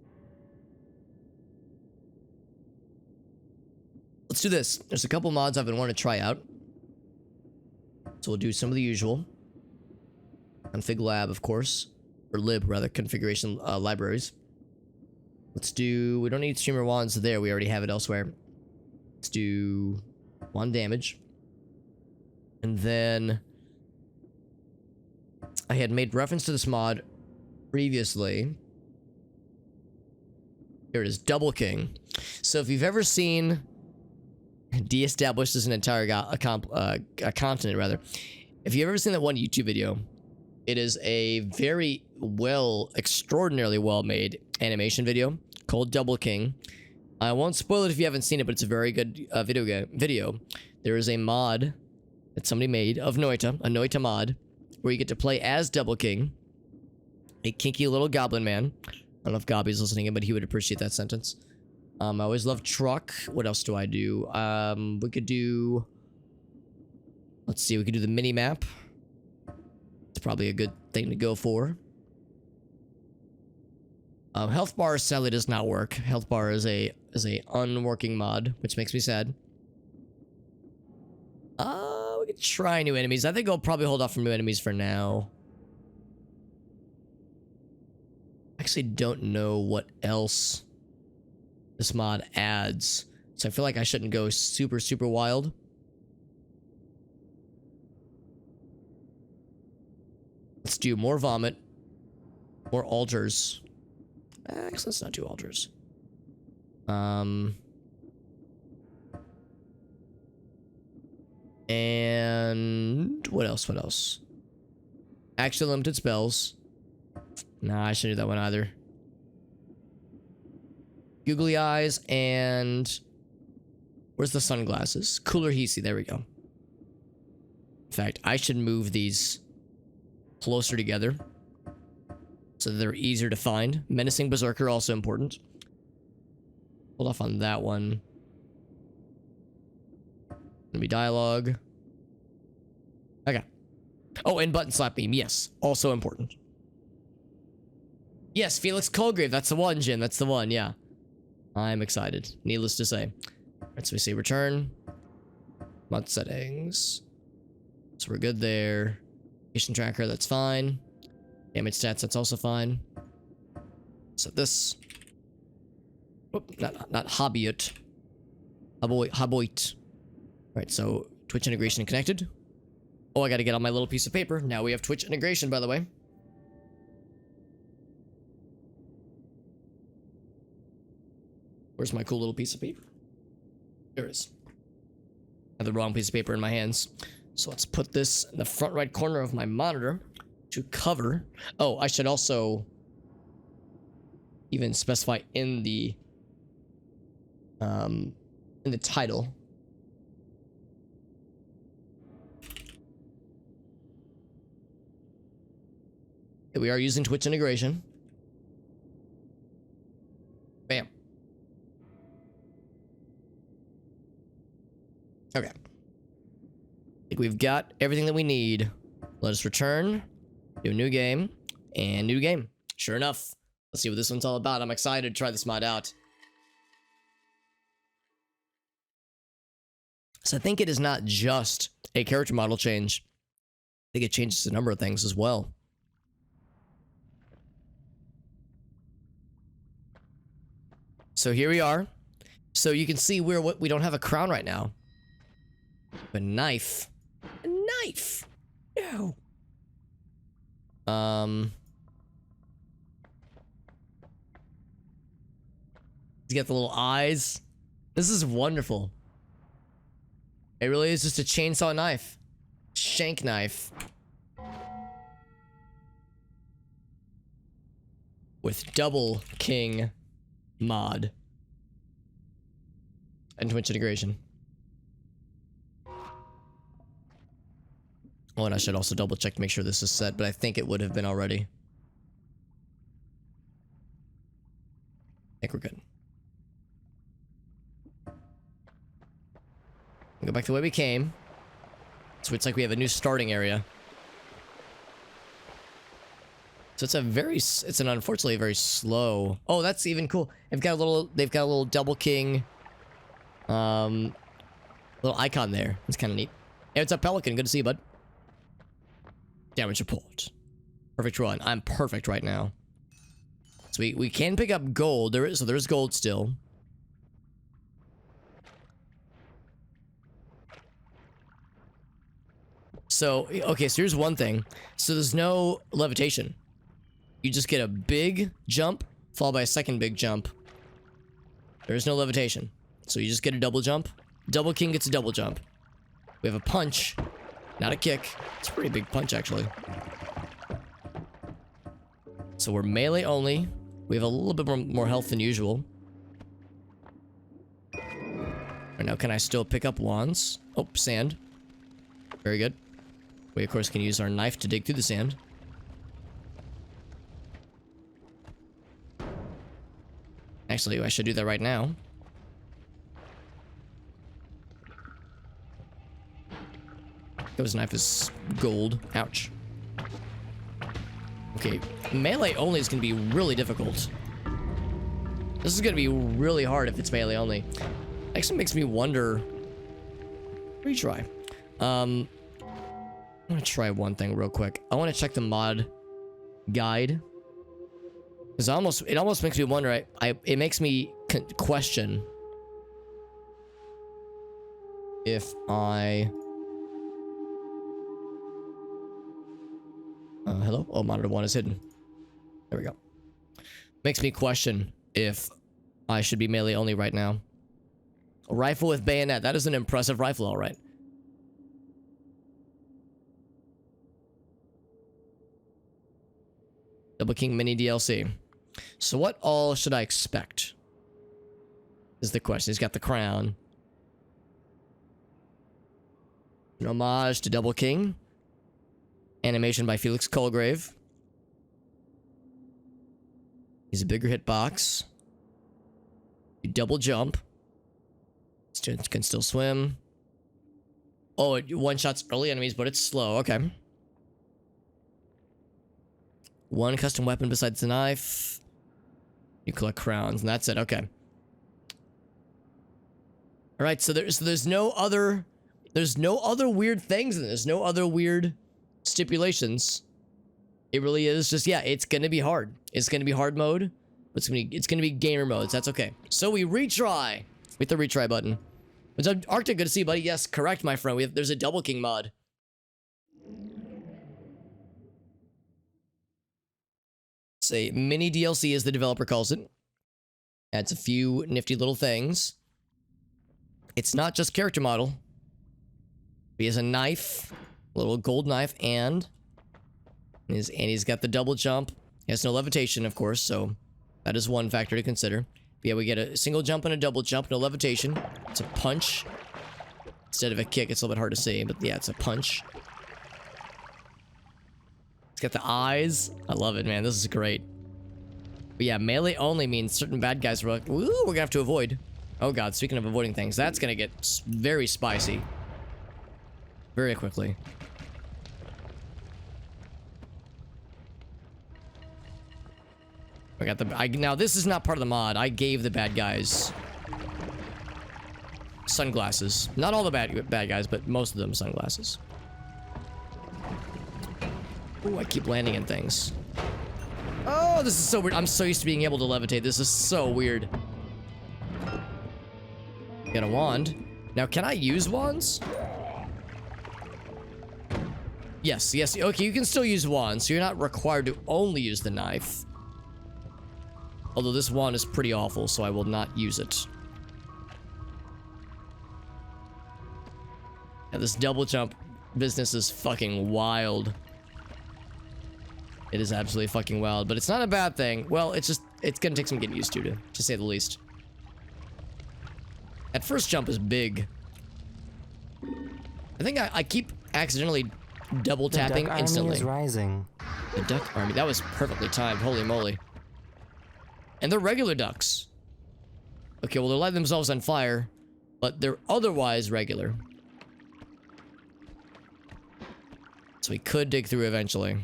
Let's do this. There's a couple mods I've been wanting to try out. So we'll do some of the usual. Config lab, of course. Or lib, rather. Configuration libraries. Let's do... We don't need streamer wands there. We already have it elsewhere. Let's do 1 damage. And then... I had made reference to this mod previously. Here it is. Double King. So if you've ever seen... De-established as an entire a continent, rather. If you've ever seen that one YouTube video, it is a very extraordinarily well-made animation video called Double King. I won't spoil it if you haven't seen it, but it's a very good video. There is a mod that somebody made of Noita, a Noita mod, where you get to play as Double King, a kinky little goblin man. I don't know if Gobby's listening in, but he would appreciate that sentence. I always love truck. What else do I do? We could do... Let's see, we could do the mini-map. It's probably a good thing to go for. Health bar sadly does not work. Health bar is a unworking mod, which makes me sad. We could try new enemies. I think I'll probably hold off from new enemies for now. I actually don't know what else this mod adds, so I feel like I shouldn't go super wild. Let's do more vomit, more altars. Actually, let's not do altars. And what else? What else? Action limited spells. Nah, I shouldn't do that one either. Googly eyes and where's the sunglasses? Cooler Hisi, there we go. In fact, I should move these closer together so that they're easier to find. Menacing Berserker, also important. Hold off on that one. Gonna be dialogue. Okay. Oh, and button slap beam. Yes, also important. Yes, Felix Colgrave. That's the one, Jin. That's the one. Yeah. I'm excited. Needless to say. Alright, so we say return. Mod settings. So we're good there. Patient tracker, that's fine. Damage stats, that's also fine. So this. Whoop, not Hobbyit. Hobbyit. Alright, so Twitch integration connected. Oh, I gotta get on my little piece of paper. Now we have Twitch integration, by the way. Where's my cool little piece of paper? There it is. I have the wrong piece of paper in my hands. So let's put this in the front right corner of my monitor to cover. Oh, I should also even specify in the title. That we are using Twitch integration. Bam. Okay. I think we've got everything that we need. Let us return, do a new game, and new game. Sure enough. Let's see what this one's all about. I'm excited to try this mod out. So I think it is not just a character model change. I think it changes a number of things as well. So here we are. So you can see we don't have a crown right now. A knife. A knife. No. He's got the little eyes. This is wonderful. It really is just a chainsaw knife. Shank knife. With double king mod. And Twitch integration. Oh, and I should also double check to make sure this is set, but I think it would have been already. I think we're good. Go back the way we came. So it's like we have a new starting area. So it's an unfortunately very slow. Oh, that's even cool. They've got a little double king little icon there. It's kind of neat. Hey, what's up, Pelican? Good to see you, bud. Damage report. Perfect run. I'm perfect right now. So we can pick up gold. There's gold still. So, okay, so here's one thing. So there's no levitation. You just get a big jump, followed by a second big jump. There's no levitation. So you just get a double jump. Double king gets a double jump. We have a punch, not a kick. It's a pretty big punch, actually. So we're melee only. We have a little bit more health than usual. Right now, can I still pick up wands? Oh, sand. Very good. We, of course, can use our knife to dig through the sand. Actually, I should do that right now. Those knife is gold. Ouch. Okay, melee only is going to be really difficult. This is going to be really hard if it's melee only. Actually makes me wonder... Retry. I'm going to try one thing real quick. I want to check the mod guide. Because it almost makes me wonder. It makes me question if I... hello? Oh, monitor 1 is hidden. There we go. Makes me question if I should be melee only right now. A rifle with bayonet. That is an impressive rifle, alright. Double King mini DLC. So what all should I expect? Is the question. He's got the crown. An homage to Double King. Animation by Felix Colgrave. He's a bigger hitbox. You double jump. Can still swim. Oh, it one-shots early enemies, but it's slow. Okay. One custom weapon besides the knife. You collect crowns, and that's it. Okay. All right, so there's no other weird things in this. No other weird stipulations. It really is just, yeah, it's gonna be hard. It's gonna be hard mode. But it's gonna be gamer modes. That's okay. So we retry. Hit the retry button. What's up, Arctic? Good to see you, buddy. Yes, correct, my friend. There's a Double King mod. Say mini DLC, as the developer calls it. Adds a few nifty little things. It's not just character model. He has a knife, a little gold knife, and he's got the double jump. He has no levitation, of course, so that is one factor to consider. But yeah, we get a single jump and a double jump, no levitation. It's a punch instead of a kick. It's a little bit hard to say, but yeah, it's a punch. It's got the eyes. I love it, man. This is great. But yeah, melee only means certain bad guys are like, ooh, we're gonna have to avoid. Oh god, speaking of avoiding things, that's gonna get very spicy. Very quickly. I got now this is not part of the mod. I gave the bad guys sunglasses. Not all the bad guys, but most of them sunglasses. Ooh, I keep landing in things. Oh, this is so weird. I'm so used to being able to levitate. This is so weird. Got a wand. Now, can I use wands? Yes, yes. Okay, you can still use wands, so you're not required to only use the knife. Although this wand is pretty awful, so I will not use it. Yeah, this double jump business is fucking wild. It is absolutely fucking wild, but it's not a bad thing. Well, it's gonna take some getting used to say the least. That first jump is big. I think I keep accidentally double tapping the duck instantly. Army is rising. The duck army. That was perfectly timed. Holy moly. And they're regular ducks. Okay, well, they're lighting themselves on fire, but they're otherwise regular. So we could dig through eventually.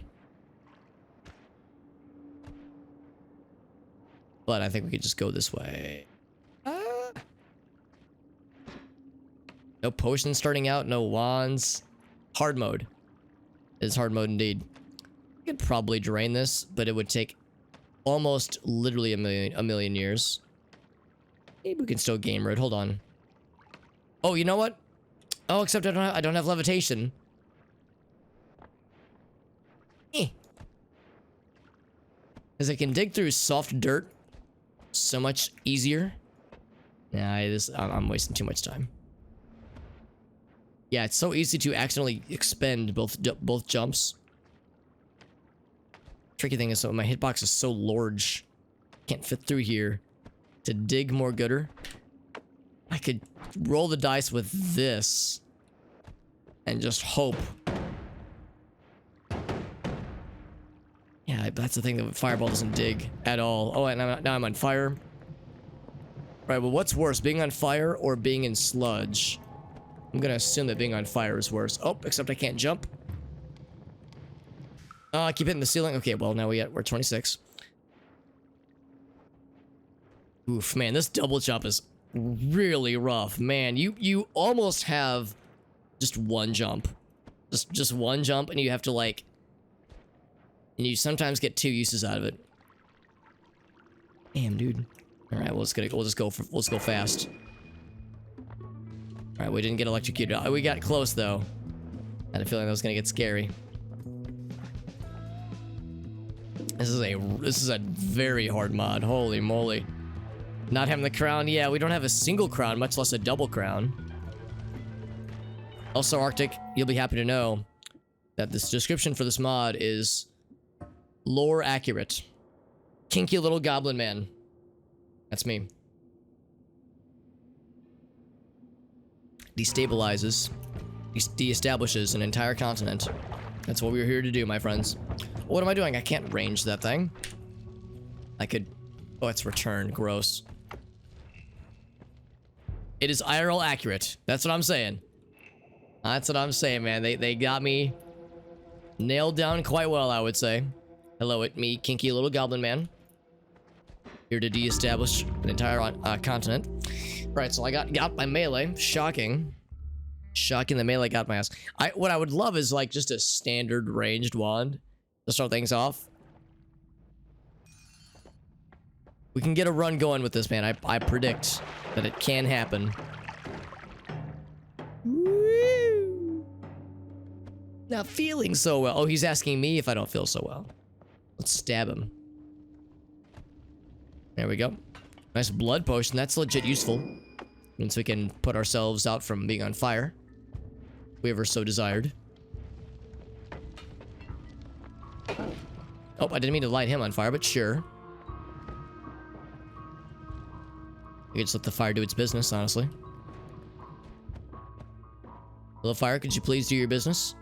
But I think we could just go this way. No potions starting out, no wands. Hard mode. It is hard mode indeed. I could probably drain this, but it would take almost literally a million years. Maybe we can still game mode. Hold on. Oh, you know what? Oh, except I don't have levitation. Because I can dig through soft dirt so much easier. Nah, I'm wasting too much time. Yeah, it's so easy to accidentally expend both jumps. Tricky thing is, so my hitbox is so large, can't fit through here. To dig more gooder, I could roll the dice with this and just hope. Yeah, that's the thing, that fireball doesn't dig at all. Oh, and now I'm on fire. Right, well, what's worse, being on fire or being in sludge? I'm gonna assume that being on fire is worse. Oh, except I can't jump. Oh, I keep hitting the ceiling. Okay, well, now we're 26. Oof, man, this double jump is really rough. Man, you almost have just one jump. Just one jump, and you have to, like... And you sometimes get two uses out of it. Damn, dude. Alright, we'll just go fast. Alright, we didn't get electrocuted. We got close, though. I had a feeling that was gonna get scary. This is a very hard mod. Holy moly. Not having the crown. Yeah, we don't have a single crown, much less a double crown. Also, Arctic, you'll be happy to know that this description for this mod is Lore accurate. Kinky little goblin man. That's me. Destabilizes. De-establishes an entire continent. That's what we're here to do, my friends. What am I doing? I can't range that thing. I could... Oh, it's return. Gross. It is IRL accurate. That's what I'm saying. That's what I'm saying, man. They got me nailed down quite well, I would say. Hello, it me, kinky little goblin man. Here to de-establish an entire continent. Right, so I got my melee. Shocking. Shocking, the melee got my ass. What I would love is like just a standard ranged wand to start things off. We can get a run going with this, man. I predict that it can happen. Woo! Not feeling so well. Oh, he's asking me if I don't feel so well. Let's stab him. There we go. Nice blood potion. That's legit useful. Means we can put ourselves out from being on fire. If we ever so desired. Oh, I didn't mean to light him on fire, but sure. We could just let the fire do its business, honestly. Hello, fire, could you please do your business?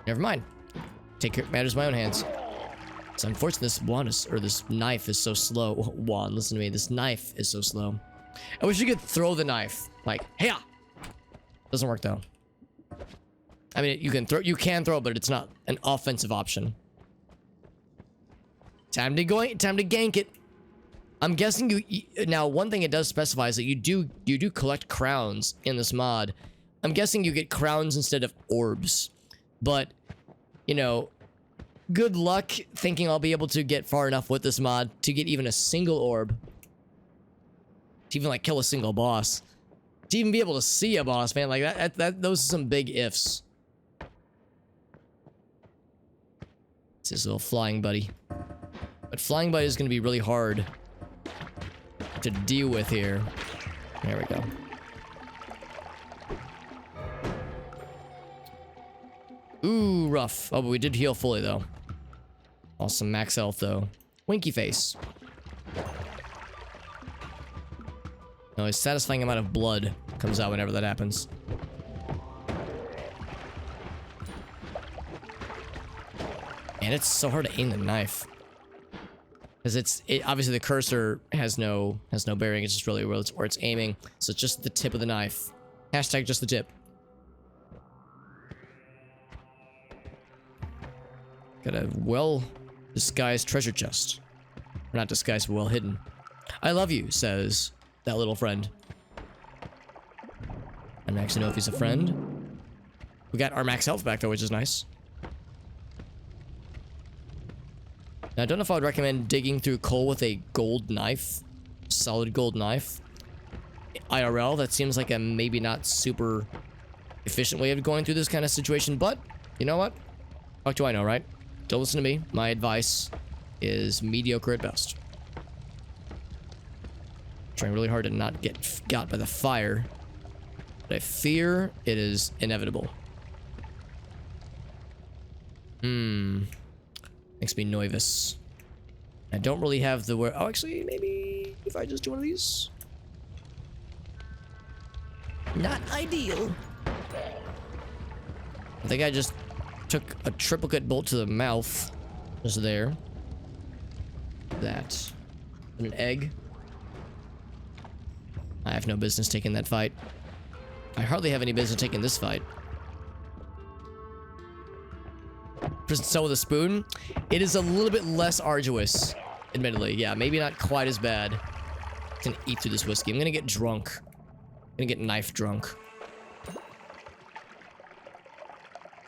Never mind. Take matters in my own hands. It's unfortunate this wand is, or this knife is so slow. Wand, listen to me. This knife is so slow. I wish you could throw the knife. Like, hey-ya! Doesn't work, though. I mean, you can throw it, but it's not an offensive option. Time to gank it. I'm guessing now one thing it does specify is that you do collect crowns in this mod. I'm guessing you get crowns instead of orbs. But, you know, good luck thinking I'll be able to get far enough with this mod to get even a single orb. To even like kill a single boss. To even be able to see a boss, man, like those are some big ifs. It's this little flying buddy. But flying buddy is going to be really hard to deal with here. There we go. Ooh, rough. Oh, but we did heal fully, though. Awesome max health, though. Winky face. No, a satisfying amount of blood comes out whenever that happens. And it's so hard to aim the knife. Because obviously the cursor has no bearing. It's just really where it's aiming. So it's just the tip of the knife. Hashtag just the tip. Got a well-disguised treasure chest. Or not disguised, but well hidden. I love you, says that little friend. I don't actually know if he's a friend. We got our max health back though, which is nice. Now, I don't know if I would recommend digging through coal with a gold knife. Solid gold knife. IRL, that seems like a maybe not super efficient way of going through this kind of situation, but you know what? What do I know, right? Don't listen to me. My advice is mediocre at best. Trying really hard to not get got by the fire. But I fear it is inevitable. Makes me nervous. I don't really have the word. Oh, actually, maybe if I just do one of these. Not ideal. I think I just took a triplicate bolt to the mouth. Just there. That. An egg. I have no business taking that fight. I hardly have any business taking this fight. So with a spoon, it is a little bit less arduous, admittedly. Yeah, maybe not quite as bad. I can eat through this whiskey. I'm gonna get drunk. I'm gonna get knife drunk.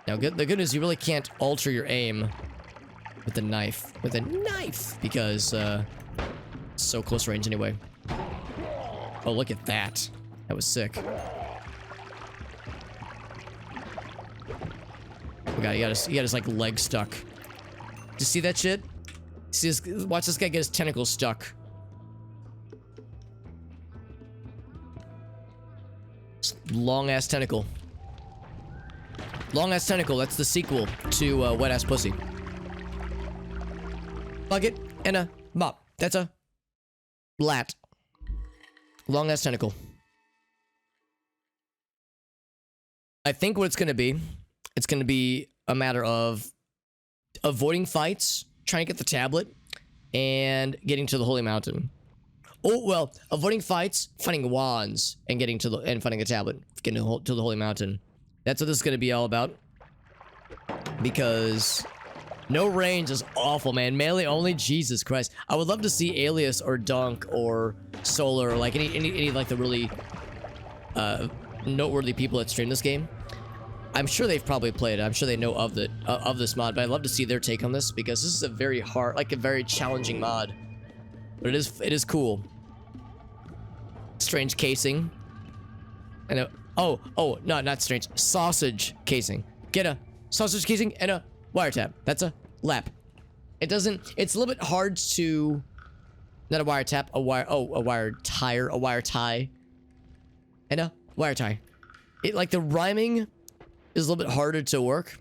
Now, the good news, you really can't alter your aim with the knife. Because, it's so close range anyway. Oh, look at that. That was sick. Oh god, he got his like leg stuck. Did you see that shit? See this, watch this guy get his tentacles stuck. Long ass tentacle. Long ass tentacle. That's the sequel to Wet Ass Pussy. bucket, and a mop. That's a lat. Long ass tentacle. I think what it's gonna be a matter of avoiding fights, trying to get the tablet, and getting to the Holy Mountain. Oh, well, avoiding fights, finding wands, and getting to the, and finding a tablet, getting to the Holy Mountain. That's what this is gonna be all about. Because no range is awful, man. Melee only, Jesus Christ. I would love to see Alias or Dunk or Solar, or like any like the really noteworthy people that stream this game. I'm sure they've probably played it. I'm sure they know of this mod, but I'd love to see their take on this because this is a very hard, like a very challenging mod. But it is cool. Strange casing. And oh, no, not strange. Sausage casing. Get a sausage casing and a wiretap. That's a lap. It doesn't, it's a little bit hard to, not a wiretap, a wire tie. And a wire tie. It, like, the rhyming is a little bit harder to work.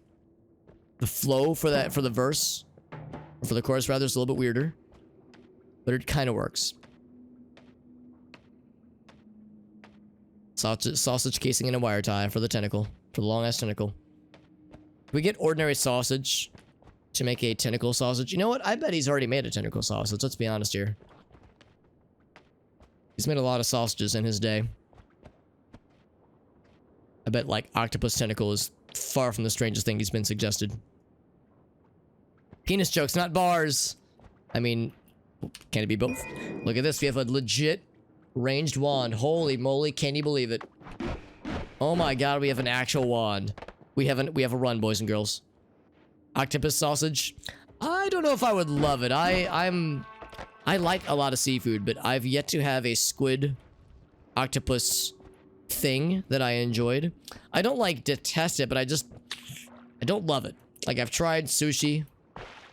The flow for that, for the verse, or for the chorus rather, is a little bit weirder. But it kind of works. Sausage casing and a wire tie for the tentacle. For the long ass tentacle. We get ordinary sausage to make a tentacle sausage. You know what? I bet he's already made a tentacle sausage. Let's be honest here. He's made a lot of sausages in his day. I bet, like, octopus tentacle is far from the strangest thing he's been suggested. Penis jokes, not bars. I mean, can it be both? Look at this. We have a legit ranged wand. Holy moly, can you believe it? Oh my god, we have an actual wand. We have a run, boys and girls. Octopus sausage. I don't know if I would love it. I like a lot of seafood, but I've yet to have a squid octopus thing that I enjoyed. I don't like detest it, but I don't love it. Like, I've tried sushi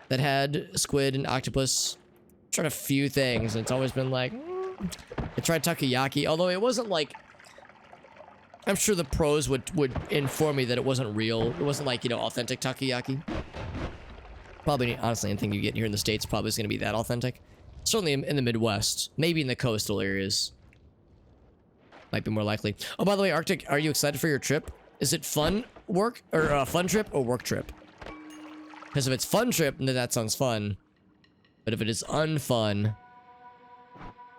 that had squid and octopus. I've tried a few things, and it's always been like, I tried takoyaki, although it wasn't like, I'm sure the pros would inform me that it wasn't real. It wasn't like, you know, authentic takoyaki. Probably, honestly, anything you get here in the States probably is going to be that authentic. Certainly in the Midwest. Maybe in the coastal areas. Might be more likely. Oh, by the way, Arctic, are you excited for your trip? Is it fun work, or fun trip, or work trip? Because if it's fun trip, then that sounds fun. But if it is unfun,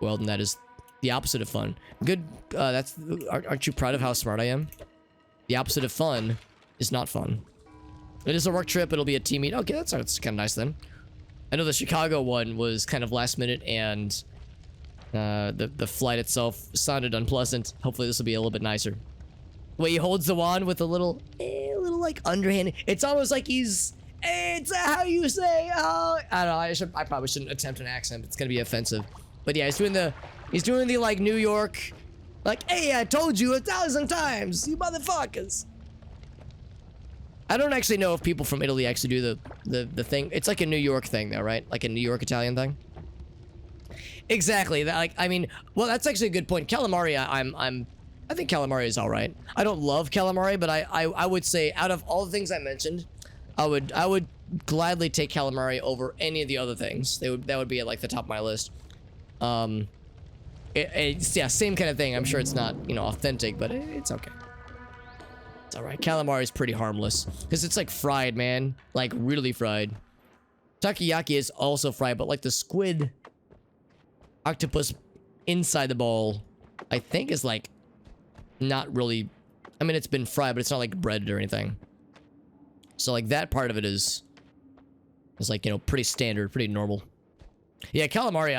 well, then that is the opposite of fun. Good, aren't you proud of how smart I am? The opposite of fun is not fun. It is a work trip, it'll be a team meet. Okay, that's kind of nice then. I know the Chicago one was kind of last minute, and the flight itself sounded unpleasant. Hopefully this will be a little bit nicer. Wait, he holds the wand with a little like underhanded. It's almost like he's, it's how you say, oh, I don't know, I probably shouldn't attempt an accent. It's gonna be offensive. But yeah, he's doing the like New York, like, hey, I told you 1,000 times, you motherfuckers. I don't actually know if people from Italy actually do the thing. It's like a New York thing though, right? Like a New York Italian thing. Exactly. That, like, I mean, well, that's actually a good point. Calamari, I think calamari is all right. I don't love calamari, but I would say out of all the things I mentioned, I would gladly take calamari over any of the other things. That would be at like the top of my list. It's, yeah, same kind of thing. I'm sure it's not, you know, authentic, but it's okay. It's all right. Calamari is pretty harmless because it's like fried, man, like really fried. Takoyaki is also fried, but like the squid octopus inside the ball, I think is like not really, I mean, it's been fried, but it's not like breaded or anything. So like that part of it is like, you know, pretty standard, pretty normal. Yeah, calamari,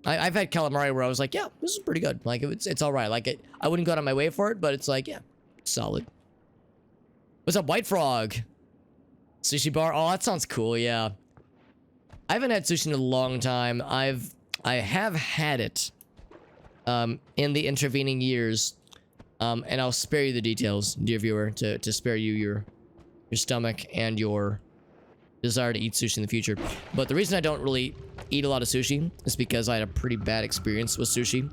I've had calamari where I was like, yeah, this is pretty good. Like, it's all right. Like, I wouldn't go out of my way for it, but it's like, yeah, solid. What's up, White Frog? Sushi bar? Oh, that sounds cool, yeah. I haven't had sushi in a long time. I have had it in the intervening years. And I'll spare you the details, dear viewer, to spare you your stomach and your desire to eat sushi in the future. But the reason I don't really eat a lot of sushi is because I had a pretty bad experience with sushi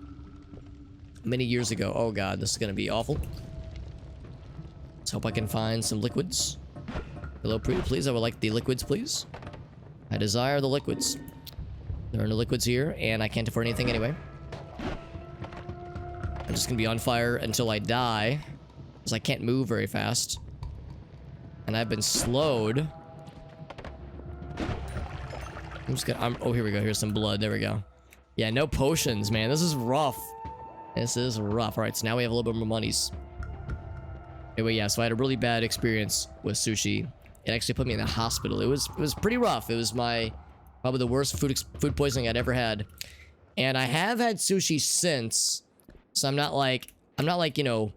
many years ago. Oh god, this is gonna be awful. Let's hope I can find some liquids. Hello, pretty please. I would like the liquids, please. I I desire the liquids. There are no liquids here, and I can't afford anything anyway. I'm just gonna be on fire until I die, because I can't move very fast. And I've been slowed. I'm just gonna, oh, here we go. Here's some blood. There we go. Yeah, no potions, man. This is rough. This is rough. All right, so now we have a little bit more monies. Anyway, yeah, so I had a really bad experience with sushi. It actually put me in the hospital. It was pretty rough. It was probably the worst food poisoning I'd ever had. And I have had sushi since, so I'm not like, you know,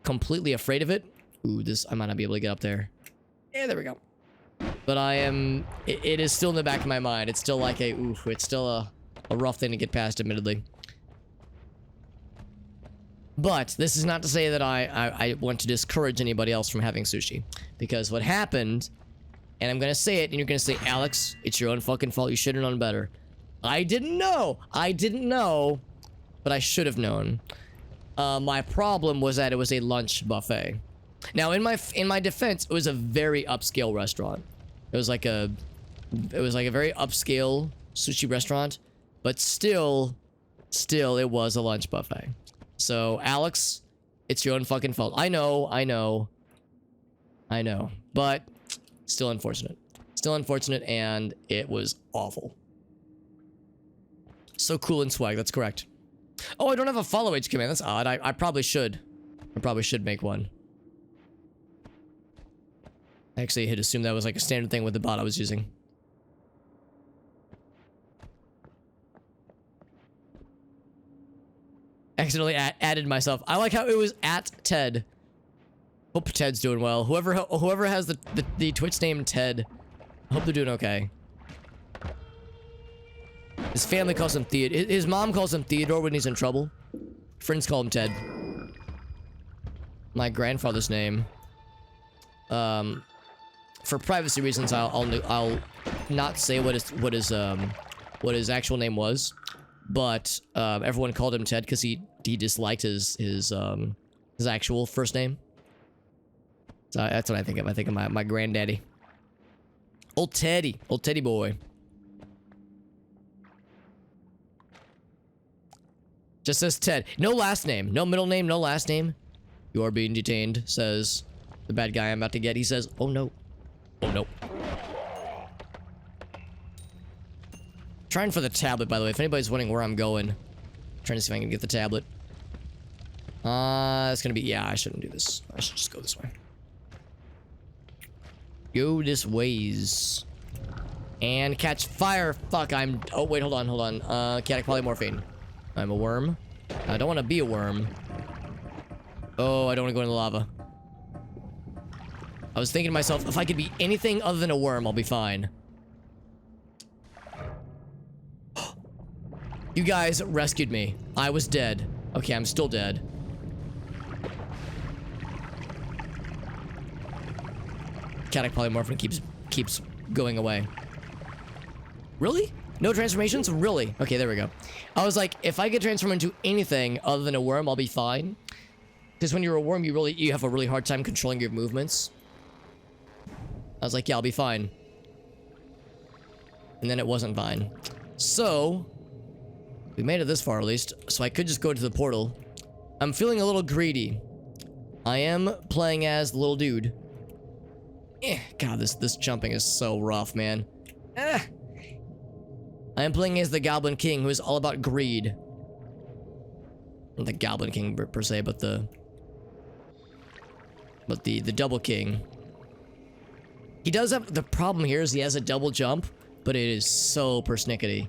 completely afraid of it. Ooh, I might not be able to get up there. Yeah, there we go. But I am, it is still in the back of my mind. It's still like it's still a rough thing to get past, admittedly. But this is not to say that I want to discourage anybody else from having sushi. Because what happened, and I'm going to say it, and you're going to say, Alex, it's your own fucking fault. You should have known better. I didn't know. I didn't know, but I should have known. My problem was that it was a lunch buffet. Now, in my defense, it was a very upscale restaurant. It was like a very upscale sushi restaurant, but still it was a lunch buffet. So, Alex, it's your own fucking fault. I know, but still unfortunate. Still unfortunate, and it was awful. So cool and swag, that's correct. Oh, I don't have a follow H command. That's odd. I probably should. I probably should make one. Actually, I had assumed that was like a standard thing with the bot I was using. Accidentally added myself. I like how it was at Ted. Hope Ted's doing well. Whoever has the Twitch name Ted, I hope they're doing okay. His family calls him Theodore. His mom calls him Theodore when he's in trouble. Friends call him Ted. My grandfather's name. For privacy reasons, I'll not say what his actual name was, but everyone called him Ted because he disliked his actual first name. So that's what I think of. I think of my granddaddy. Old Teddy boy. Just says Ted. No last name. No middle name, no last name. You are being detained, says the bad guy I'm about to get. He says, oh no. Oh no. Trying for the tablet, by the way. If anybody's wondering where I'm going. Trying to see if I can get the tablet. It's gonna be, yeah, I shouldn't do this. I should just go this way. Go this ways. And catch fire. Fuck, oh wait, hold on. Catac polymorphine. I'm a worm. I don't want to be a worm. Oh, I don't want to go in the lava. I was thinking to myself, if I could be anything other than a worm, I'll be fine. You guys rescued me. I was dead. Okay, I'm still dead. Catac polymorphin keeps going away. Really? No transformations? Really? Okay, there we go. I was like, if I could transform into anything other than a worm, I'll be fine. Because when you're a worm, you have a really hard time controlling your movements. I was like, yeah, I'll be fine. And then it wasn't fine. So, we made it this far at least. So I could just go to the portal. I'm feeling a little greedy. I am playing as the little dude. God, this jumping is so rough, man. I am playing as the Goblin King, who is all about greed. Not the Goblin King per se, but the Double King. He does have, the problem here is he has a double jump, but it is so persnickety.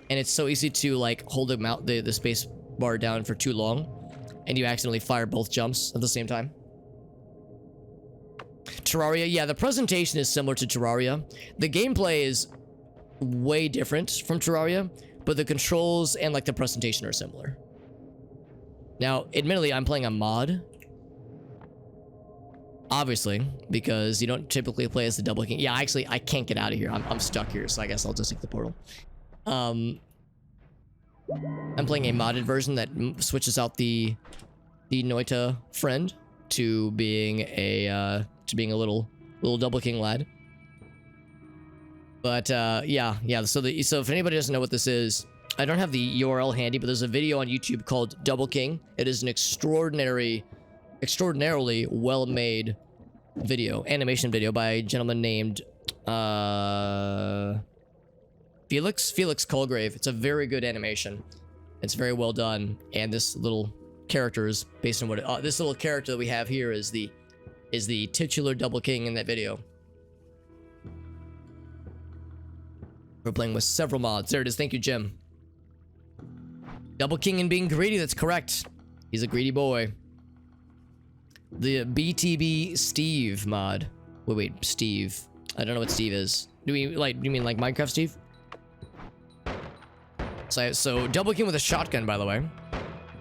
And it's so easy to like hold him out the space bar down for too long, and you accidentally fire both jumps at the same time. Terraria, yeah, the presentation is similar to Terraria. The gameplay is way different from Terraria, but the controls and like the presentation are similar. Now, admittedly, I'm playing a mod. Obviously, because you don't typically play as the Double King. Yeah, actually, I can't get out of here. I'm stuck here, so I guess I'll just take the portal. I'm playing a modded version that switches out the Noita friend to being a little Double King lad. But yeah. So if anybody doesn't know what this is, I don't have the URL handy, but there's a video on YouTube called Double King. It is an extraordinarily well-made animation video by a gentleman named Felix Colgrave. It's a very good animation. It's very well done, and this little character is based on what this little character that we have here is the titular Double King in that video. We're playing with several mods. There it is. Thank you, Jim. Double King and being greedy. That's correct. He's a greedy boy. The BTB Steve mod. Wait, Steve. I don't know what Steve is. Do you mean like Minecraft Steve? So Double King with a shotgun, by the way.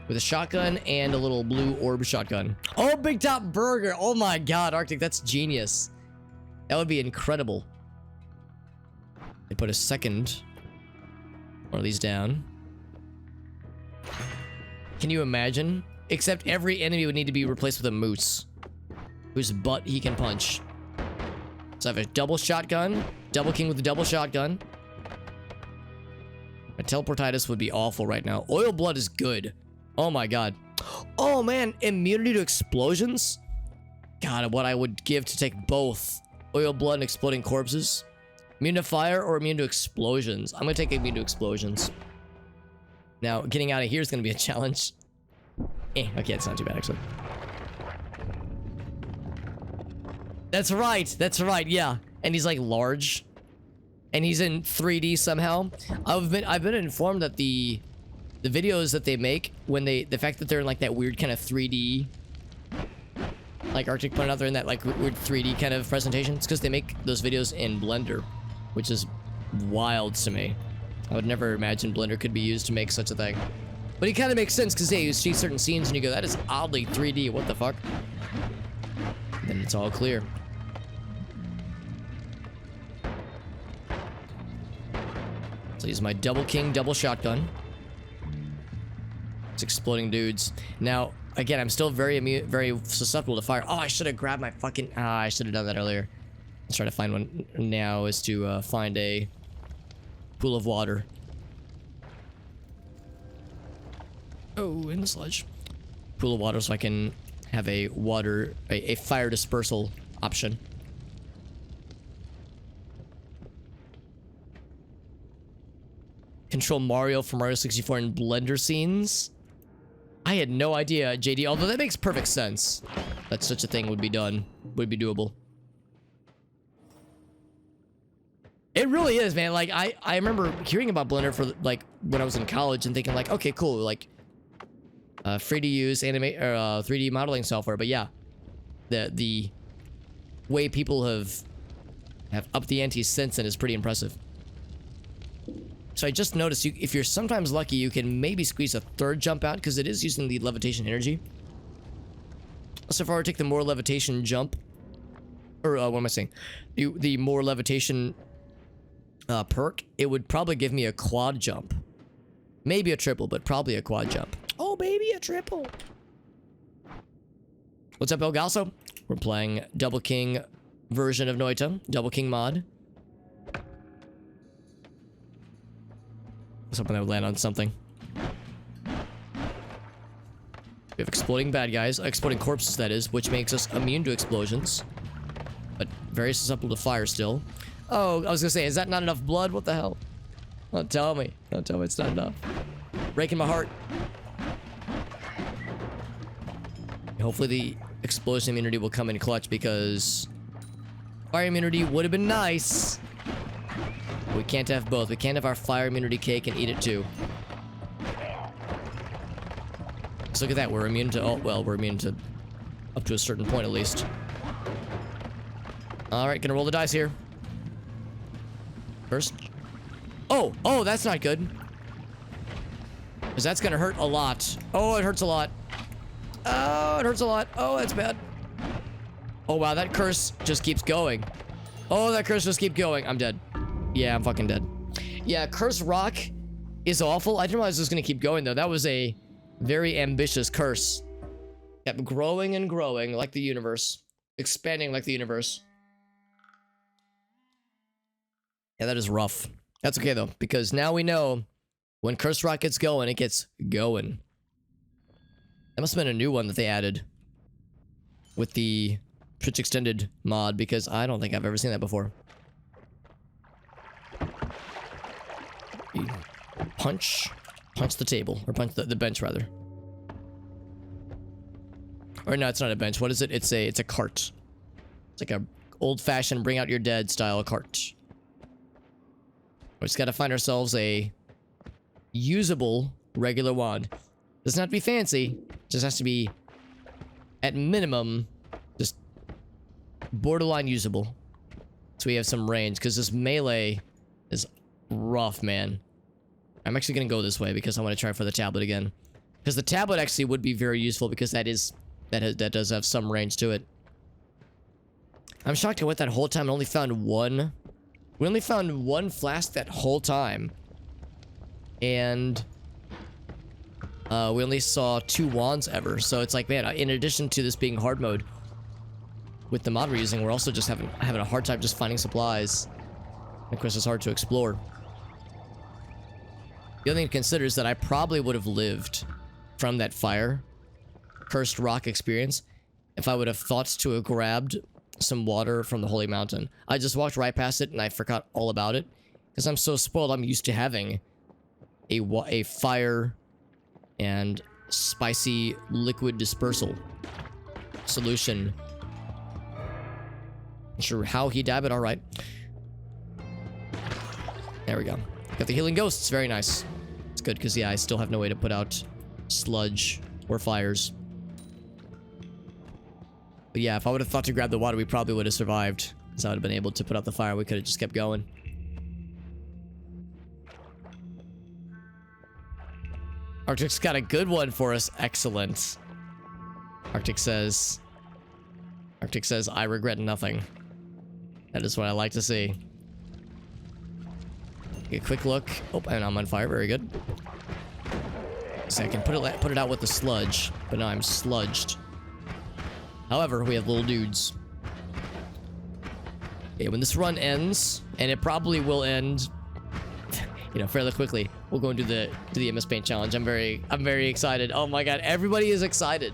With a shotgun and a little blue orb shotgun. Oh, Big Top Burger. Oh my god, Arctic, that's genius. That would be incredible. They put a second one of these down. Can you imagine? Except every enemy would need to be replaced with a moose whose butt he can punch. So I have a double shotgun. Double King with a double shotgun. A teleportitis would be awful right now. Oil blood is good. Oh my god. Oh man, immunity to explosions? God, what I would give to take both. Oil blood and exploding corpses. Immune to fire or immune to explosions? I'm gonna take immune to explosions. Now, getting out of here is gonna be a challenge. Okay, it's not too bad actually. That's right, yeah. And he's like large. And he's in 3D somehow. I've been informed that the videos that they make when the fact that they're in like that weird kind of 3D, like Arctic pointed out, they're in that like weird 3D kind of presentation. It's because they make those videos in Blender, which is wild to me. I would never imagine Blender could be used to make such a thing. But it kind of makes sense because you see certain scenes and you go, that is oddly 3D. What the fuck? And then it's all clear. So use my Double King double shotgun. It's exploding dudes. Now, again, I'm still very susceptible to fire. Oh, I should have grabbed my fucking... I should have done that earlier. Let's try to find one now, is to find a pool of water. Oh, in the sludge. Pool of water so I can have a fire dispersal option. Control Mario from Mario 64 in Blender scenes? I had no idea, JD, although that makes perfect sense that such a thing would be doable. It really is, man. Like, I remember hearing about Blender for, like, when I was in college and thinking, like, okay, cool, like, free to use 3D modeling software, but yeah, the way people have upped the ante since then is pretty impressive. So I just noticed if you're sometimes lucky, you can maybe squeeze a third jump out because it is using the levitation energy. So if I were to take the more levitation jump, or what am I saying? The more levitation perk, it would probably give me a quad jump. Maybe a triple, but probably a quad jump. Oh, baby, a triple. What's up, El Galso? We're playing Double King version of Noita. Double King mod. I was hoping I would land on something. We have exploding bad guys, exploding corpses that is, which makes us immune to explosions. But very susceptible to fire still. Oh, I was gonna say, is that not enough blood? What the hell? Don't tell me. Don't tell me it's not enough. Breaking my heart. Hopefully the explosion immunity will come in clutch because fire immunity would have been nice. We can't have both. We can't have our fire immunity cake and eat it too. So look at that. We're immune to... Oh, well, we're immune to... up to a certain point, at least. Alright, gonna roll the dice here. First. Oh! Oh, that's not good. Because that's gonna hurt a lot. Oh, it hurts a lot. Oh, it hurts a lot. Oh, that's bad. Oh, wow, that curse just keeps going. Oh, that curse just keeps going. I'm dead. Yeah, I'm fucking dead. Yeah, Curse Rock is awful. I didn't realize it was gonna keep going, though. That was a very ambitious curse. Kept growing and growing like the universe. Expanding like the universe. Yeah, that is rough. That's okay though, because now we know when Cursed Rock gets going, it gets going. That must have been a new one that they added with the Twitch Extended mod, because I don't think I've ever seen that before. Punch the table, or punch the bench rather. Or no, it's not a bench. What is it? It's a cart. It's like a old-fashioned bring out your dead style cart. We just gotta find ourselves a usable regular wand. Doesn't have to be fancy. Just has to be, at minimum, just borderline usable. So we have some range, because this melee is rough, man. I'm actually gonna go this way because I want to try for the tablet again. Because the tablet actually would be very useful, because that does have some range to it. I'm shocked I went that whole time and only found one. We only found one flask that whole time. And we only saw 2 wands ever. So it's like, man, in addition to this being hard mode, with the mod we're using, we're also just having a hard time just finding supplies. And of course, it's hard to explore. The other thing to consider is that I probably would have lived from that fire Cursed Rock experience if I would have thought to have grabbed some water from the Holy Mountain. I just walked right past it and I forgot all about it because I'm so spoiled. I'm used to having a fire and spicy liquid dispersal solution. Not sure how he died, but all right. There we go. Got the healing ghosts. Very nice. It's good because, yeah, I still have no way to put out sludge or fires. But yeah, if I would have thought to grab the water, we probably would have survived. Because I would have been able to put out the fire. We could have just kept going. Arctic's got a good one for us. Excellent. Arctic says, I regret nothing. That is what I like to see. A quick look. Oh, and I'm on fire. Very good. So I can put it out with the sludge, but now I'm sludged. However, we have little dudes. Okay, when this run ends, and it probably will end, you know, fairly quickly, we'll go and do the MS Paint challenge. I'm very excited. Oh my god, everybody is excited.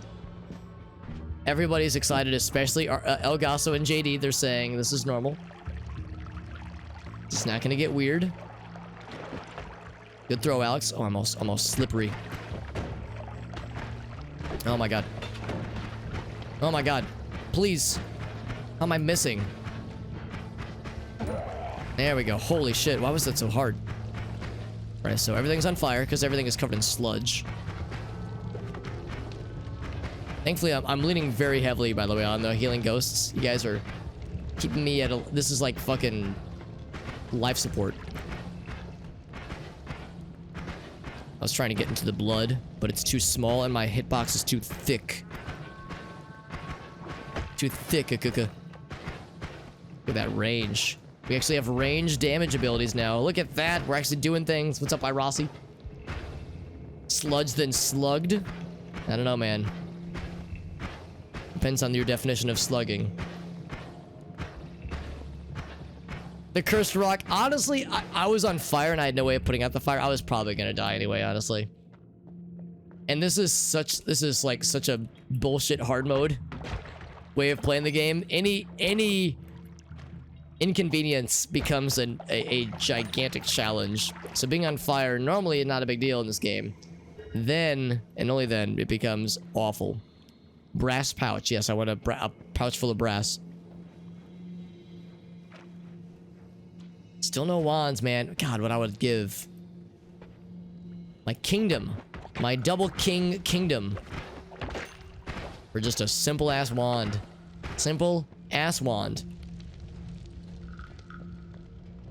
Everybody's excited, especially El Gaso and JD. They're saying this is normal. It's not gonna get weird. Good throw, Alex. Oh, I'm almost slippery. Oh my god. Oh my god. Please. How am I missing? There we go. Holy shit. Why was that so hard? Right, so everything's on fire because everything is covered in sludge. Thankfully, I'm leaning very heavily, by the way, on the healing ghosts. You guys are keeping me at a... This is like fucking life support. I was trying to get into the blood, but it's too small and my hitbox is too thick. Too thick. Look at that range. We actually have range damage abilities now. Look at that. We're actually doing things. What's up, Irossi? Sludged then slugged? I don't know, man. Depends on your definition of slugging. The Cursed Rock. Honestly, I was on fire and I had no way of putting out the fire. I was probably gonna die anyway, honestly. And this is like such a bullshit hard mode way of playing the game. Any inconvenience becomes a gigantic challenge. So being on fire, normally not a big deal in this game. Then, and only then, it becomes awful. Brass pouch. Yes, I want a pouch full of brass. Still no wands, man. God, what I would give. My kingdom. My double king kingdom. For just a simple ass wand. Simple ass wand.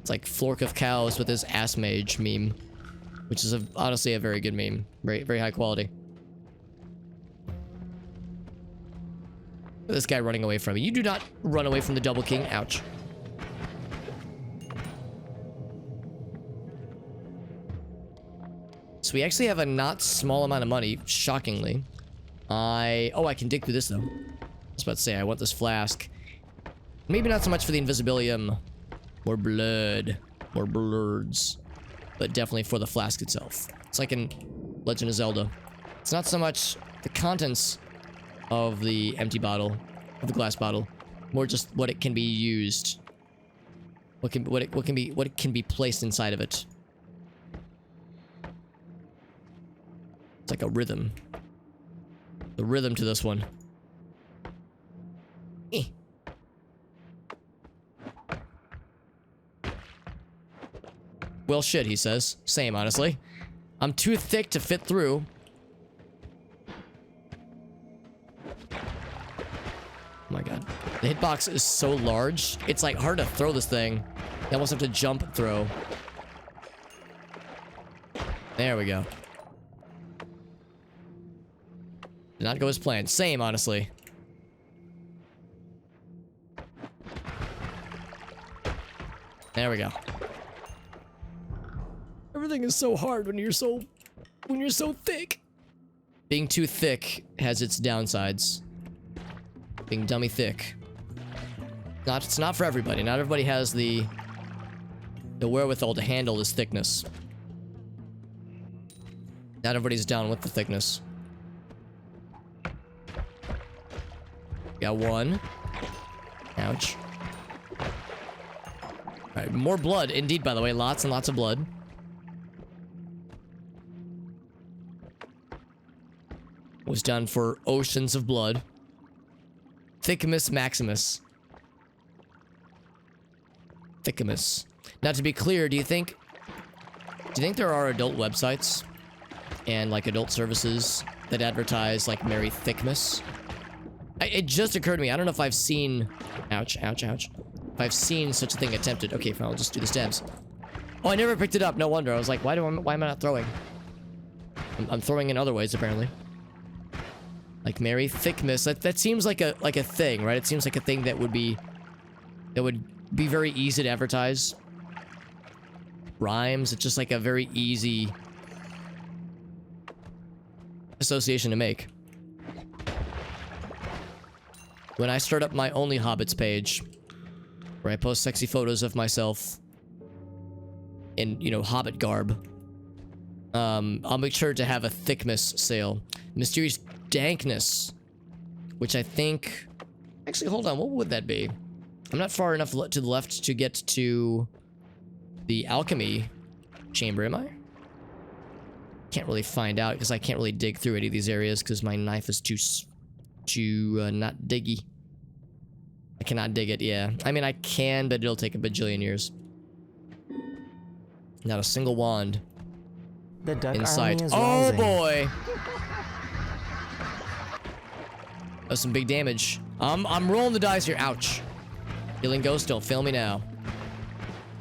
It's like Flork of Cows with his ass mage meme. Which is honestly a very good meme. Very, very high quality. Look at this guy running away from me. You do not run away from the double king. Ouch. So we actually have a not small amount of money, shockingly. Oh, I can dig through this, though. I was about to say, I want this flask. Maybe not so much for the invisibilium. More blood. more blurs, but definitely for the flask itself. It's like in Legend of Zelda. It's not so much the contents of the empty bottle, of the glass bottle, more just what it can be used. What can be placed inside of it. It's like a rhythm. The rhythm to this one. Eh. Well, shit, he says. Same, honestly. I'm too thick to fit through. Oh my god. The hitbox is so large. It's like hard to throw this thing. You almost have to jump throw. There we go. Did not go as planned. Same, honestly. There we go. Everything is so hard when you're so thick. Being too thick has its downsides. Being dummy thick. It's not for everybody. Not everybody has the wherewithal to handle this thickness. Not everybody's down with the thickness. Got one. Ouch. Alright, more blood. Indeed, by the way. Lots and lots of blood. Was done for oceans of blood. Thickimus Maximus. Thickimus. Now, to be clear, do you think there are adult websites and like adult services that advertise like Merry Thickmas? It just occurred to me. I don't know if I've seen... Ouch, ouch, ouch. If I've seen such a thing attempted. Okay, fine, I'll just do the stems. Oh, I never picked it up. No wonder. I was like, why am I not throwing? I'm throwing in other ways, apparently. Like Merry Thickmas. That seems like a thing, right? It seems like a thing that would be very easy to advertise. Rhymes. It's just like a very easy association to make. When I start up my Only Hobbits page, where I post sexy photos of myself in, you know, Hobbit garb, I'll make sure to have a Thickmas sale. Mysterious Dankness, which I think... Actually, hold on. What would that be? I'm not far enough to the left to get to the alchemy chamber, am I? Can't really find out because I can't really dig through any of these areas because my knife is too not diggy. I cannot dig it, yeah. I mean, I can, but it'll take a bajillion years. Not a single wand. The duck in sight. army is Oh rising. boy! That's some big damage. I'm rolling the dice here. Ouch. Healing Ghost, don't fail me now.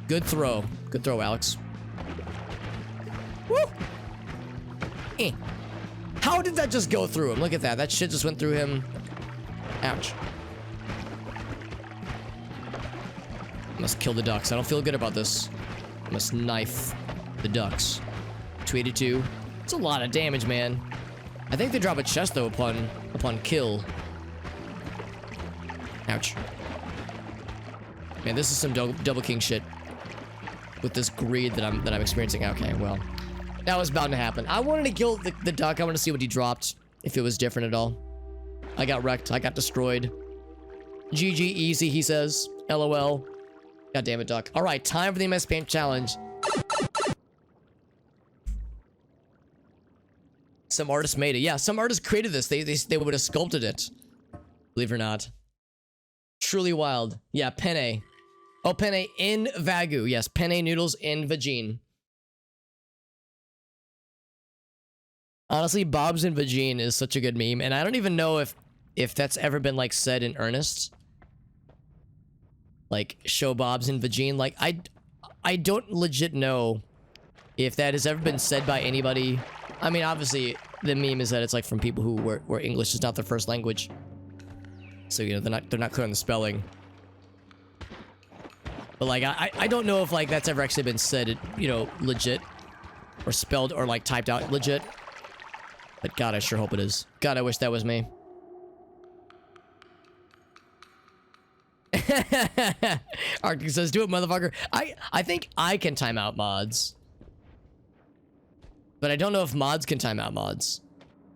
Good throw. Good throw, Alex. Woo! Eh. How did that just go through him? Look at that. That shit just went through him. Ouch. Must kill the ducks. I don't feel good about this. Must knife the ducks. 282. It's a lot of damage, man. I think they drop a chest though upon kill. Ouch. Man, this is some double king shit. With this greed that I'm experiencing. Okay, well. That was bound to happen. I wanted to kill the duck. I wanted to see what he dropped. If it was different at all. I got wrecked. I got destroyed. GG easy, he says. LOL. God damn it, duck. Alright, time for the MS Paint Challenge. Some artist made it. Yeah, some artist created this. They would have sculpted it. Believe it or not. Truly wild. Yeah, penne. Oh, penne in Vagu. Yes, penne noodles in vagine. Honestly, Bob's in vagine is such a good meme, and I don't even know if that's ever been like said in earnest. Like show Bob's in vagine. Like I don't legit know if that has ever been said by anybody. I mean, obviously the meme is that it's like from people who where English is not their first language. So you know they're not clear on the spelling. But like I don't know if like that's ever actually been said, you know, legit or spelled or like typed out legit. But God, I sure hope it is. God, I wish that was me. Arctic says, do it, motherfucker. I think I can time out mods. But I don't know if mods can time out mods.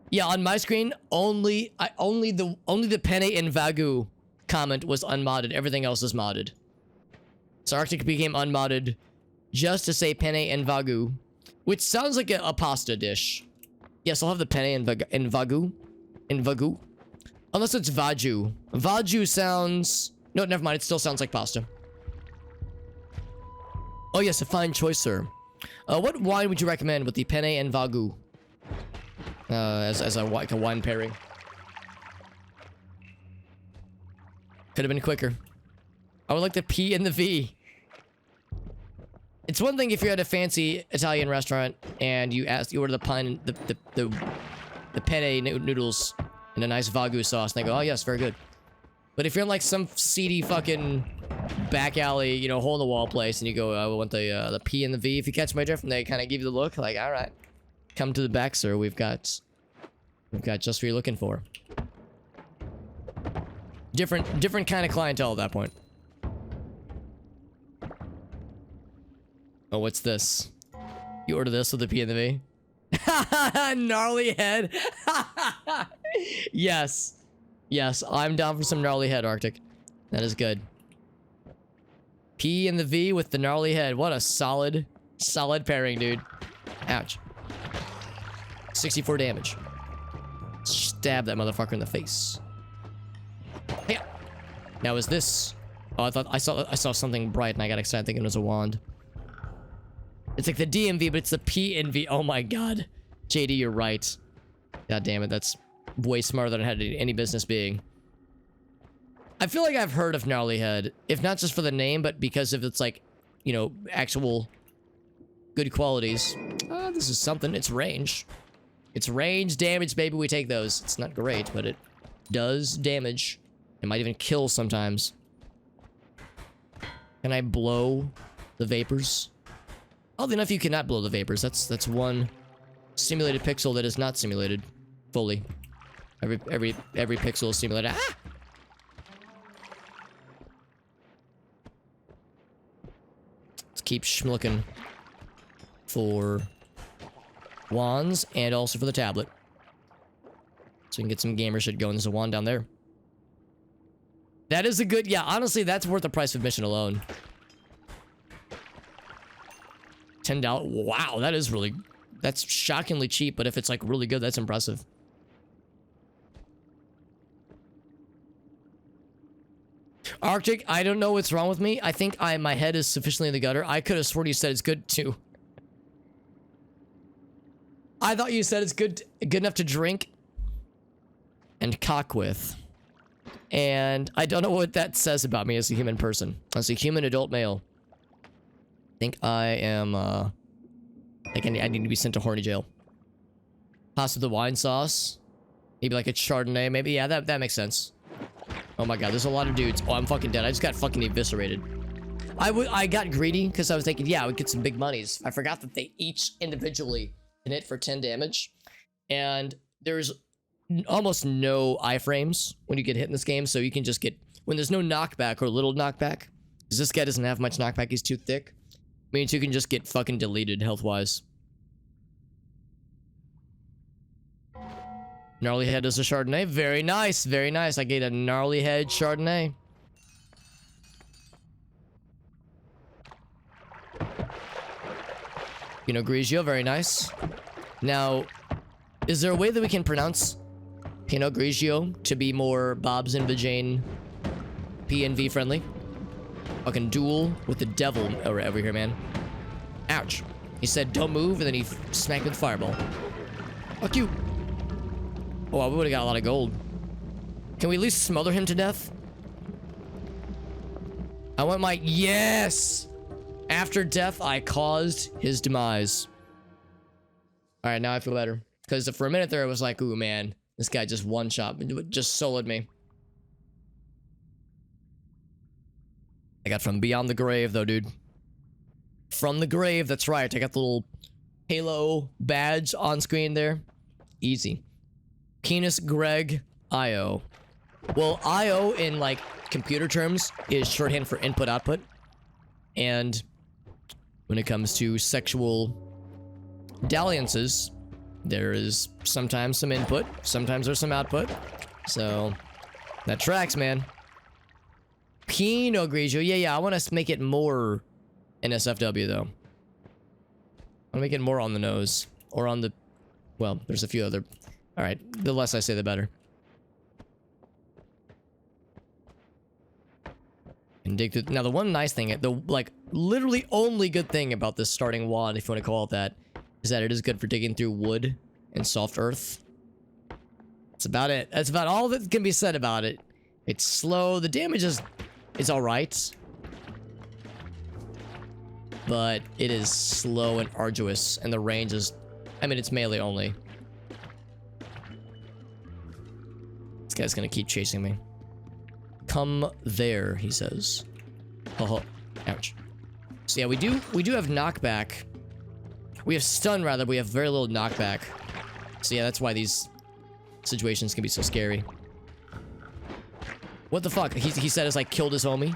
Yeah, on my screen, only the Penne and Vagu comment was unmodded. Everything else is modded. So Arctic became unmodded just to say Penne and Vagu, which sounds like a pasta dish. Yes, I'll have the Penne and Vagu. Unless it's Vaju. Vaju sounds... No, never mind. It still sounds like pasta. Oh yes, a fine choice, sir. What wine would you recommend with the Penne and Vagu? As a wine pairing. Could have been quicker. I would like the P and the V. It's one thing if you're at a fancy Italian restaurant and you order the penne noodles and a nice Vagu sauce, and they go, oh yes, very good. But if you're in like some seedy fucking back alley, you know, hole in the wall place, and you go, I want the P and the V, if you catch my drift, and they kind of give you the look, like, all right, come to the back, sir. We've got just what you're looking for. Different kind of clientele at that point. Oh, what's this? You order this with the P and the V? Gnarly head. Yes. Yes, I'm down for some gnarly head, Arctic. That is good. P and the V with the gnarly head. What a solid pairing, dude. Ouch. 64 damage. Stab that motherfucker in the face. Yeah. Now is this? Oh, I thought I saw something bright and I got excited thinking it was a wand. It's like the DMV, but it's the P and V. Oh my god. JD, you're right. God damn it, that's way smarter than I had any business being. I feel like I've heard of Gnarly Head, if not just for the name, but because of its, like, you know, actual good qualities. This is something. It's range. It's range damage, baby. We take those. It's not great, but it does damage. It might even kill sometimes. Can I blow the vapors? Oddly enough, you cannot blow the vapors. That's one simulated pixel that is not simulated fully. Every pixel is simulated. Ah! Let's keep schmlooking for wands and also for the tablet. So we can get some gamer shit going. There's a wand down there. That is a good... Yeah, honestly, that's worth the price of admission alone. $10. Wow, that is really... That's shockingly cheap, but if it's, like, really good, that's impressive. Arctic, I don't know what's wrong with me. I think my head is sufficiently in the gutter. I could have sworn you said it's good, too. I thought you said it's good enough to drink and cock with. And I don't know what that says about me as a human person. As a human adult male. I think I am, I think I need to be sent to horny jail. Pasta with the wine sauce. Maybe like a Chardonnay, maybe. Yeah, that makes sense. Oh my god, there's a lot of dudes. Oh, I'm fucking dead. I just got fucking eviscerated. I got greedy because I was thinking, yeah, I would get some big monies. I forgot that they each individually can hit for 10 damage. And there's almost no iframes when you get hit in this game, so you can just get... When there's no knockback or little knockback, because this guy doesn't have much knockback, he's too thick, means you can just get fucking deleted health-wise. Gnarly Head is a Chardonnay. Very nice, very nice. I get a Gnarly Head Chardonnay. Pinot Grigio, very nice. Now, is there a way that we can pronounce Pinot Grigio to be more Bob's and Vajane PNV friendly? Fucking duel with the devil over here, man. Ouch. He said, don't move, and then he smacked me with a fireball. Fuck you. Oh, we would've got a lot of gold. Can we at least smother him to death? I want my... Yes! After death, I caused his demise. Alright, now I feel better. Because for a minute there, it was like, ooh, man. This guy just one-shot, just soloed me. I got from beyond the grave, though, dude. From the grave, that's right. I got the little Halo badge on screen there. Easy. Penis Greg IO. Well, IO in like computer terms is shorthand for input output. And when it comes to sexual dalliances, there is sometimes some input, sometimes there's some output. So that tracks, man. Pinot Grigio. Yeah, I want to make it more NSFW though. I want to make it more on the nose or on the, well, there's a few other. All right, the less I say, the better. And dig through. Now, the one nice thing, the like literally only good thing about this starting wand, if you want to call it that, is that it is good for digging through wood and soft earth. That's about it. That's about all that can be said about it. It's slow. The damage is all right, but it is slow and arduous, and the range is, I mean, it's melee only. This guy's gonna keep chasing me. Come there, he says. Oh, ouch. So yeah, we do have knockback. We have stun, rather. We have very little knockback. So yeah, that's why these situations can be so scary. What the fuck? He said it's like killed his homie.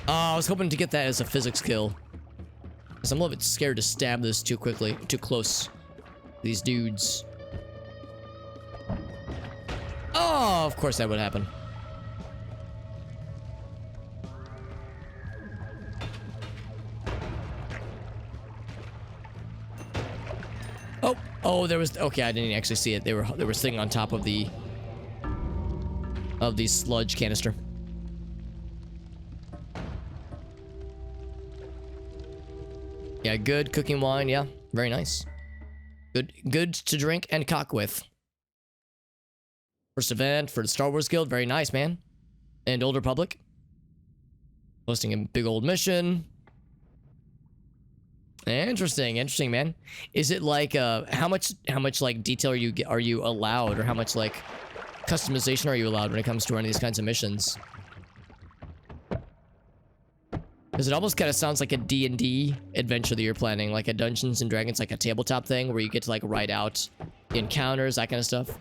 Oh, I was hoping to get that as a physics kill. Because I'm a little bit scared to stab this too quickly, too close. These dudes. Oh, of course that would happen. Oh, there was, okay, I didn't actually see it. They were sitting on top of the sludge canister. Yeah, good cooking wine. Yeah, very nice. Good to drink and cock with. First event for the Star Wars Guild. Very nice, man. And Old Republic. Hosting a big old mission. Interesting, man. Is it like how much like detail are you allowed, or how much like customization are you allowed when it comes to any of these kinds of missions? Because it almost kind of sounds like a D&D adventure that you're planning, like a Dungeons and Dragons, like a tabletop thing where you get to like write out the encounters, that kind of stuff.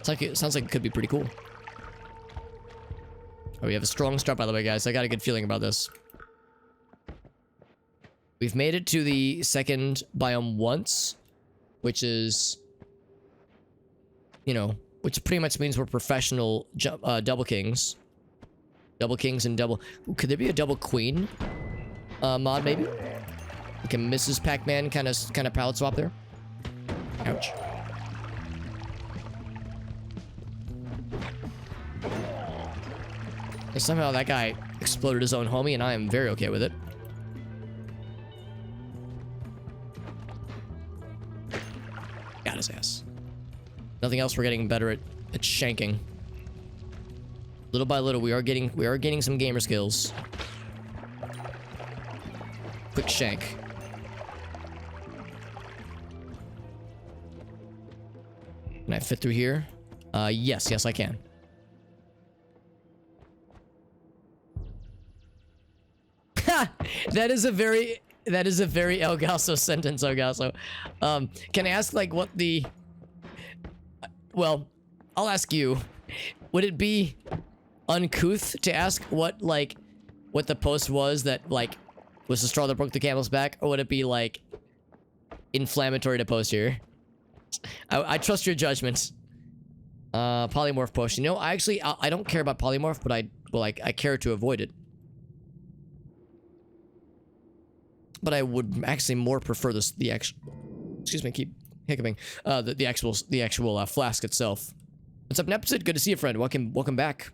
It sounds like it could be pretty cool. Oh, we have a strong start, by the way, guys. I got a good feeling about this. We've made it to the second biome once, which is, you know, which pretty much means we're professional double kings. Double kings and double... Could there be a double queen mod, maybe? Like a Mrs. Pac-Man kind of palette swap there? Ouch. And somehow that guy exploded his own homie, and I am very okay with it. Got his ass. Nothing else, we're getting better at shanking. Little by little, we are getting some gamer skills. Quick shank. Can I fit through here? Yes, I can. Ha! That is a very El Gaso sentence, El Gaso. Can I ask, like, what the... Well, I'll ask you. Would it be uncouth to ask what the post was that, like, was the straw that broke the camel's back? Or would it be, like, inflammatory to post here? I trust your judgment. Polymorph potion. You know, I don't care about polymorph, but I care to avoid it. But I would actually more prefer the actual... Excuse me, I keep hiccuping. The actual flask itself. What's up, Nepsid? Good to see you, friend. Welcome back.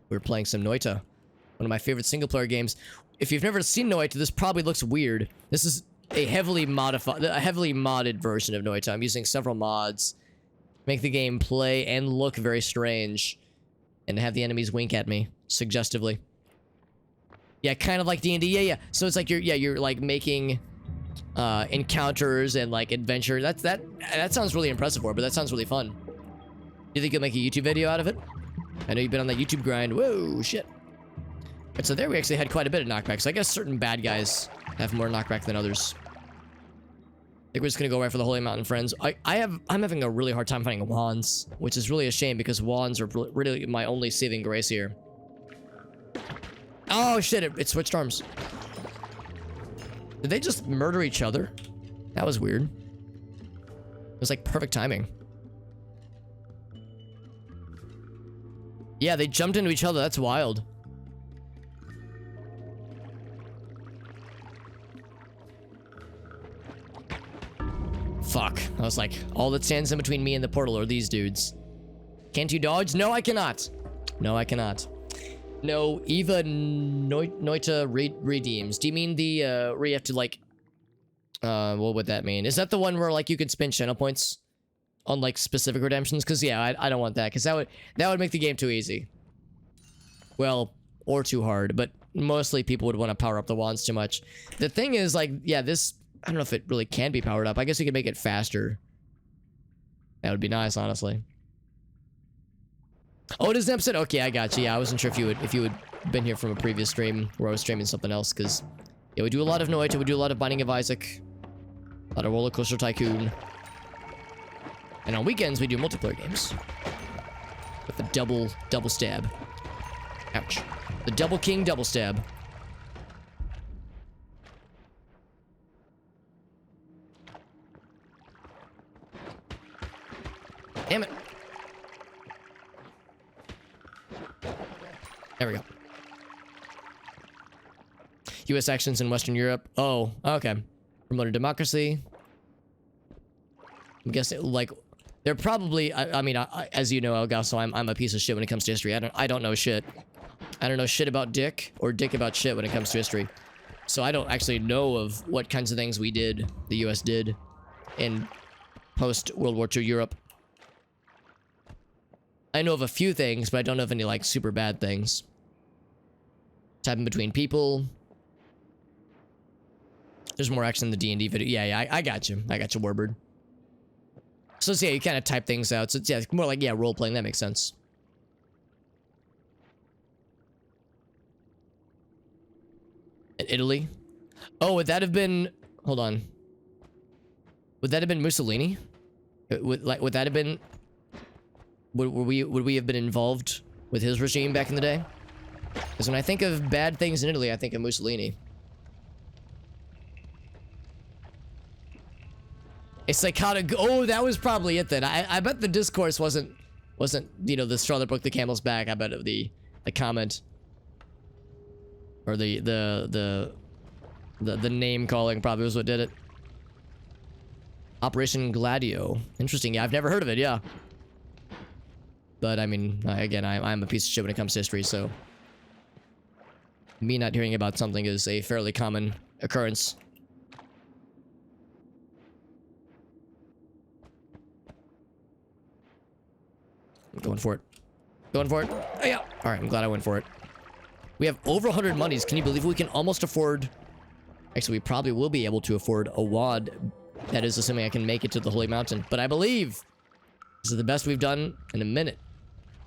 We're playing some Noita. One of my favorite single-player games. If you've never seen Noita, this probably looks weird. This is a heavily modded version of Noita. I'm using several mods. Make the game play and look very strange. And have the enemies wink at me, suggestively. Yeah, kind of like D&D. Yeah. So it's like you're like making encounters and like adventure. That sounds really impressive, but that sounds really fun. Do you think you'll make a YouTube video out of it? I know you've been on that YouTube grind. Whoa, shit. But so there we actually had quite a bit of knockback. So I guess certain bad guys have more knockback than others. think we're just gonna go right for the Holy Mountain Friends. I'm having a really hard time finding wands, which is really a shame because wands are really my only saving grace here. Oh shit! It switched arms. Did they just murder each other? That was weird. It was like perfect timing. Yeah, they jumped into each other. That's wild. Fuck. I was like, all that stands in between me and the portal are these dudes. Can't you dodge? No, I cannot. No, I cannot. No, Eva Noita redeems. Do you mean the, where you have to, like, what would that mean? Is that the one where, like, you could spend channel points on, like, specific redemptions? Because, yeah, I don't want that, because that would make the game too easy. Well, or too hard, but mostly people would want to power up the wands too much. The thing is, like, yeah, this, I don't know if it really can be powered up. I guess you could make it faster. That would be nice, honestly. Oh, it is an episode? Okay, I got you. Yeah, I wasn't sure if you had been here from a previous stream where I was streaming something else, because yeah, we do a lot of Noita, we do a lot of Binding of Isaac, a lot of Roller Coaster Tycoon, and on weekends we do multiplayer games with the double stab. Ouch! The Double King double stab. Damn it! There we go. U.S. actions in Western Europe. Oh, okay. Promoted democracy. I'm guessing, like, they're probably. I mean, as you know, Elgaso, I'm a piece of shit when it comes to history. I don't know shit. I don't know shit about Dick or Dick about shit when it comes to history. So I don't actually know of what kinds of things we did, the U.S. did, in post World War II Europe. I know of a few things, but I don't know of any, like, super bad things. Tapping between people. There's more action in the D&D video. Yeah, I got you. I got you, Warbird. So, yeah, you kind of type things out. So, it's, yeah, it's more like, yeah, role-playing. That makes sense. In Italy? Oh, would that have been... Hold on. Would that have been Mussolini? Would that have been... Would we have been involved with his regime back in the day? Because when I think of bad things in Italy, I think of Mussolini. A psychotic... Oh, that was probably it then. I bet the discourse wasn't, you know, the straw that broke the camel's back. I bet the comment. Or the name calling probably was what did it. Operation Gladio. Interesting. Yeah, I've never heard of it, yeah. But, I mean, again, I'm a piece of shit when it comes to history, so... Me not hearing about something is a fairly common occurrence. I'm going for it. Going for it. Oh, yeah. Alright, I'm glad I went for it. We have over 100 monies. Can you believe we can almost afford... Actually, we probably will be able to afford a wad. That is assuming I can make it to the Holy Mountain. But I believe this is the best we've done in a minute.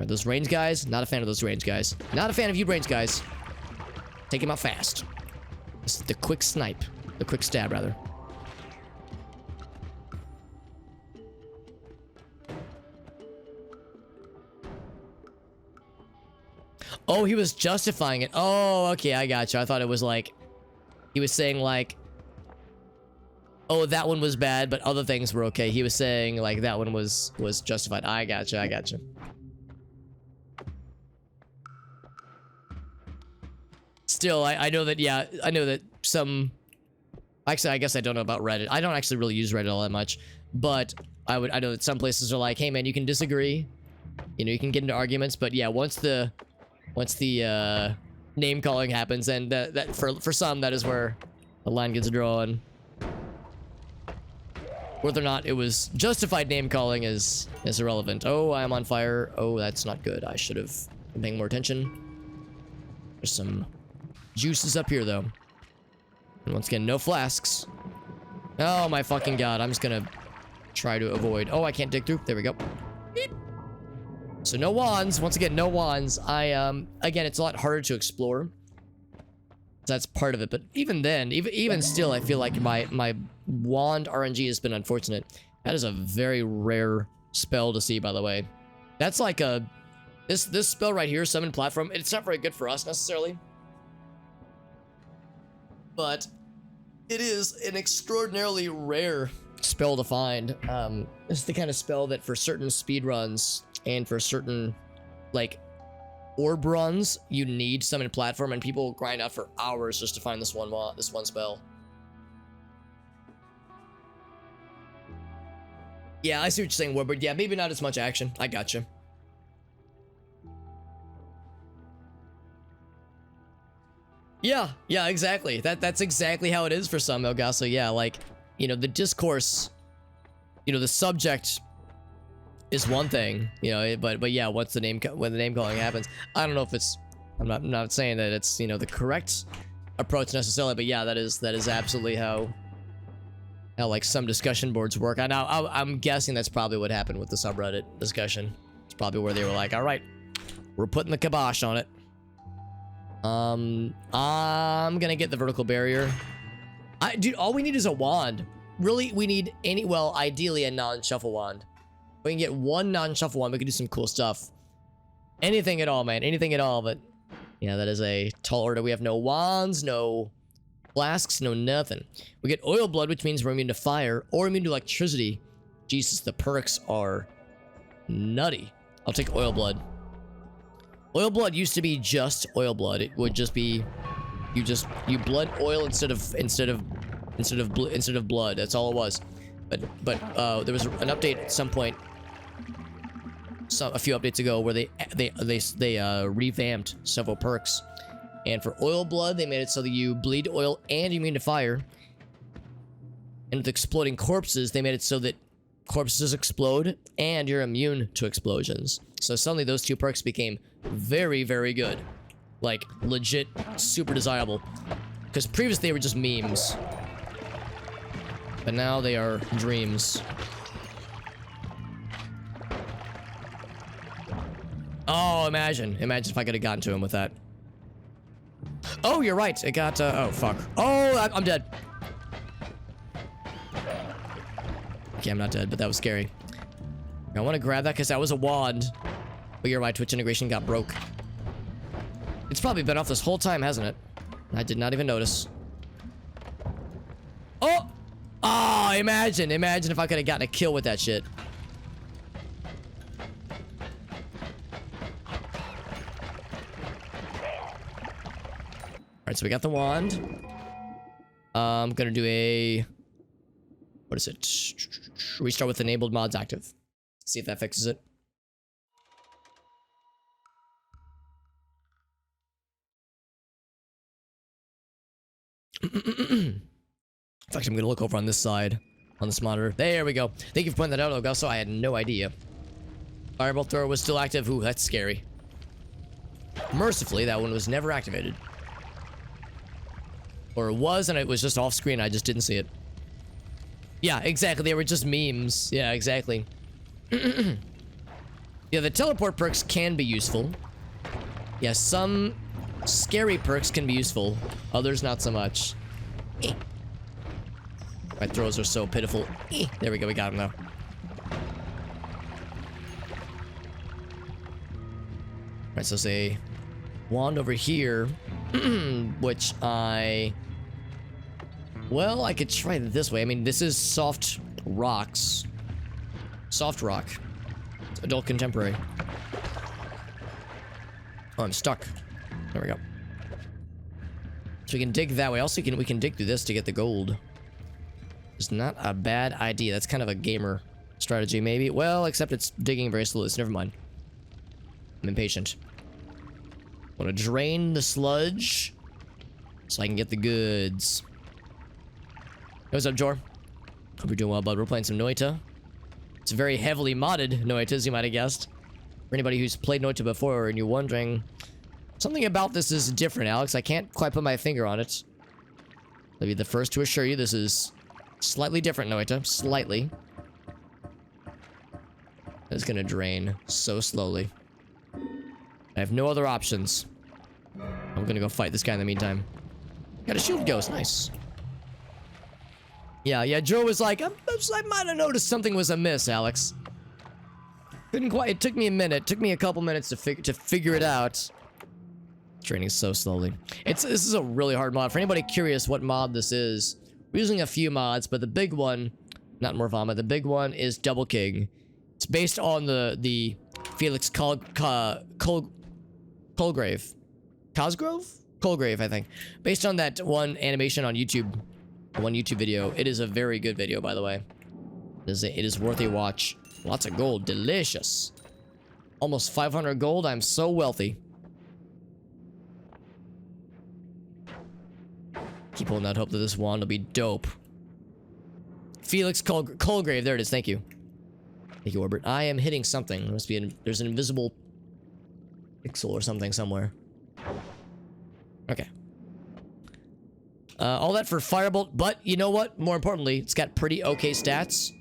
Are those range guys? Not a fan of those range guys. Not a fan of you range guys. Take him out fast. This is the quick snipe. The quick stab, rather. Oh, he was justifying it. Oh, okay, I got you. I thought it was like... He was saying like... Oh, that one was bad, but other things were okay. He was saying like that one was justified. I got you, I got you. Still, I know that, yeah, I know that some... Actually, I guess I don't know about Reddit. I don't actually really use Reddit all that much. But I know that some places are like, hey man, you can disagree. You know, you can get into arguments, but yeah, once the name calling happens, and that for some, that is where the line gets drawn. Whether or not it was justified name calling is irrelevant. Oh, I am on fire. Oh, that's not good. I should have been paying more attention. There's some juices up here, though. And once again, no flasks. Oh, my fucking god. I'm just gonna try to avoid. Oh, I can't dig through. There we go. Beep. So no wands. Once again, no wands. Again, it's a lot harder to explore That's part of it. But even then, even still, I feel like my wand RNG has been unfortunate. That is a very rare spell to see, by the way. That's like a this spell right here, summon platform. It's not very good for us necessarily, but it is an extraordinarily rare spell to find. It's the kind of spell that for certain speed runs and for certain like orb runs, you need summon platform, and people grind out for hours just to find this one spell. Yeah, I see what you're saying, Warbird. Yeah, maybe not as much action. I gotcha. Yeah, exactly. That's exactly how it is for some, Elgaso. Yeah, like, you know, the discourse, you know, the subject is one thing, you know, but yeah, when the name calling happens, I don't know if it's, I'm not saying that it's, you know, the correct approach necessarily, but yeah, that is absolutely how like some discussion boards work. I'm guessing that's probably what happened with the subreddit discussion. It's probably where they were like, all right, we're putting the kibosh on it. I'm gonna get the vertical barrier. Dude, all we need is a wand. Really, we need well, ideally a non-shuffle wand. If we can get one non-shuffle wand, we can do some cool stuff. Anything at all, man. Anything at all, but yeah, that is a tall order. We have no wands, no flasks, no nothing. We get oil blood, which means we're immune to fire or immune to electricity. Jesus, the perks are nutty. I'll take oil blood. Oil blood used to be just oil blood. It would just be you blood oil instead of blood. That's all it was. But there was an update at some point, a few updates ago, where they revamped several perks. And for oil blood, they made it so that you bleed oil and you immune to fire. And with exploding corpses, they made it so that corpses explode and you're immune to explosions. So suddenly those two perks became very, very good. Like, legit, super desirable. Because previously they were just memes. But now they are dreams. Oh, imagine if I could have gotten to him with that. Oh, you're right. It got, oh, fuck. Oh, I'm dead. Okay, I'm not dead, but that was scary. I want to grab that because that was a wand. But you're right, Twitch integration got broke. It's probably been off this whole time, hasn't it? I did not even notice. Oh! Oh, imagine if I could have gotten a kill with that shit. Alright, so we got the wand. I'm gonna do a... What is it? Restart with enabled mods active. See if that fixes it. In fact, I'm gonna look over on this side, on this monitor. There we go. Thank you for pointing that out, Augusto. I had no idea. Fireball thrower was still active. Ooh, that's scary. Mercifully, that one was never activated. Or it was, and it was just off screen. I just didn't see it. Yeah, exactly. They were just memes. Yeah, exactly. Yeah, the teleport perks can be useful. Yeah, some scary perks can be useful. Others, not so much. My throws are so pitiful. There we go. We got him, though. Alright, so say wand over here, which well, I could try it this way. I mean, this is soft rocks. Soft rock. It's adult contemporary. Oh, I'm stuck. There we go. So we can dig that way. Also, we can dig through this to get the gold. It's not a bad idea. That's kind of a gamer strategy, maybe. Well, except it's digging very slowly, so never mind. I'm impatient. Want to drain the sludge so I can get the goods. Hey, what's up, Jor? Hope you're doing well, bud. We're playing some Noita. It's a very heavily modded Noita, as you might have guessed. For anybody who's played Noita before and you're wondering, something about this is different, Alex. I can't quite put my finger on it. I'll be the first to assure you this is slightly different, Noita. Slightly. It's gonna drain so slowly. I have no other options. I'm gonna go fight this guy in the meantime. Got a shield ghost. Nice. Yeah, Joe was like, I might have noticed something was amiss, Alex. Couldn't quite, it took me a minute. It took me a couple minutes to figure it out. Training so slowly. This is a really hard mod. For anybody curious what mod this is, we're using a few mods, but the big one, not more vomit, the big one is Double King. It's based on the Felix Colgrave. Colgrave, I think. Based on that one animation on YouTube. One YouTube video. It is a very good video, by the way. It is worth a watch. Lots of gold. Delicious. Almost 500 gold. I'm so wealthy. Keep holding out hope that this wand will be dope. Felix Colgrave. There it is. Thank you. Thank you, Orbit. I am hitting something. There must be there's an invisible pixel or something somewhere. Okay. All that for Firebolt, but you know what? More importantly, it's got pretty okay stats.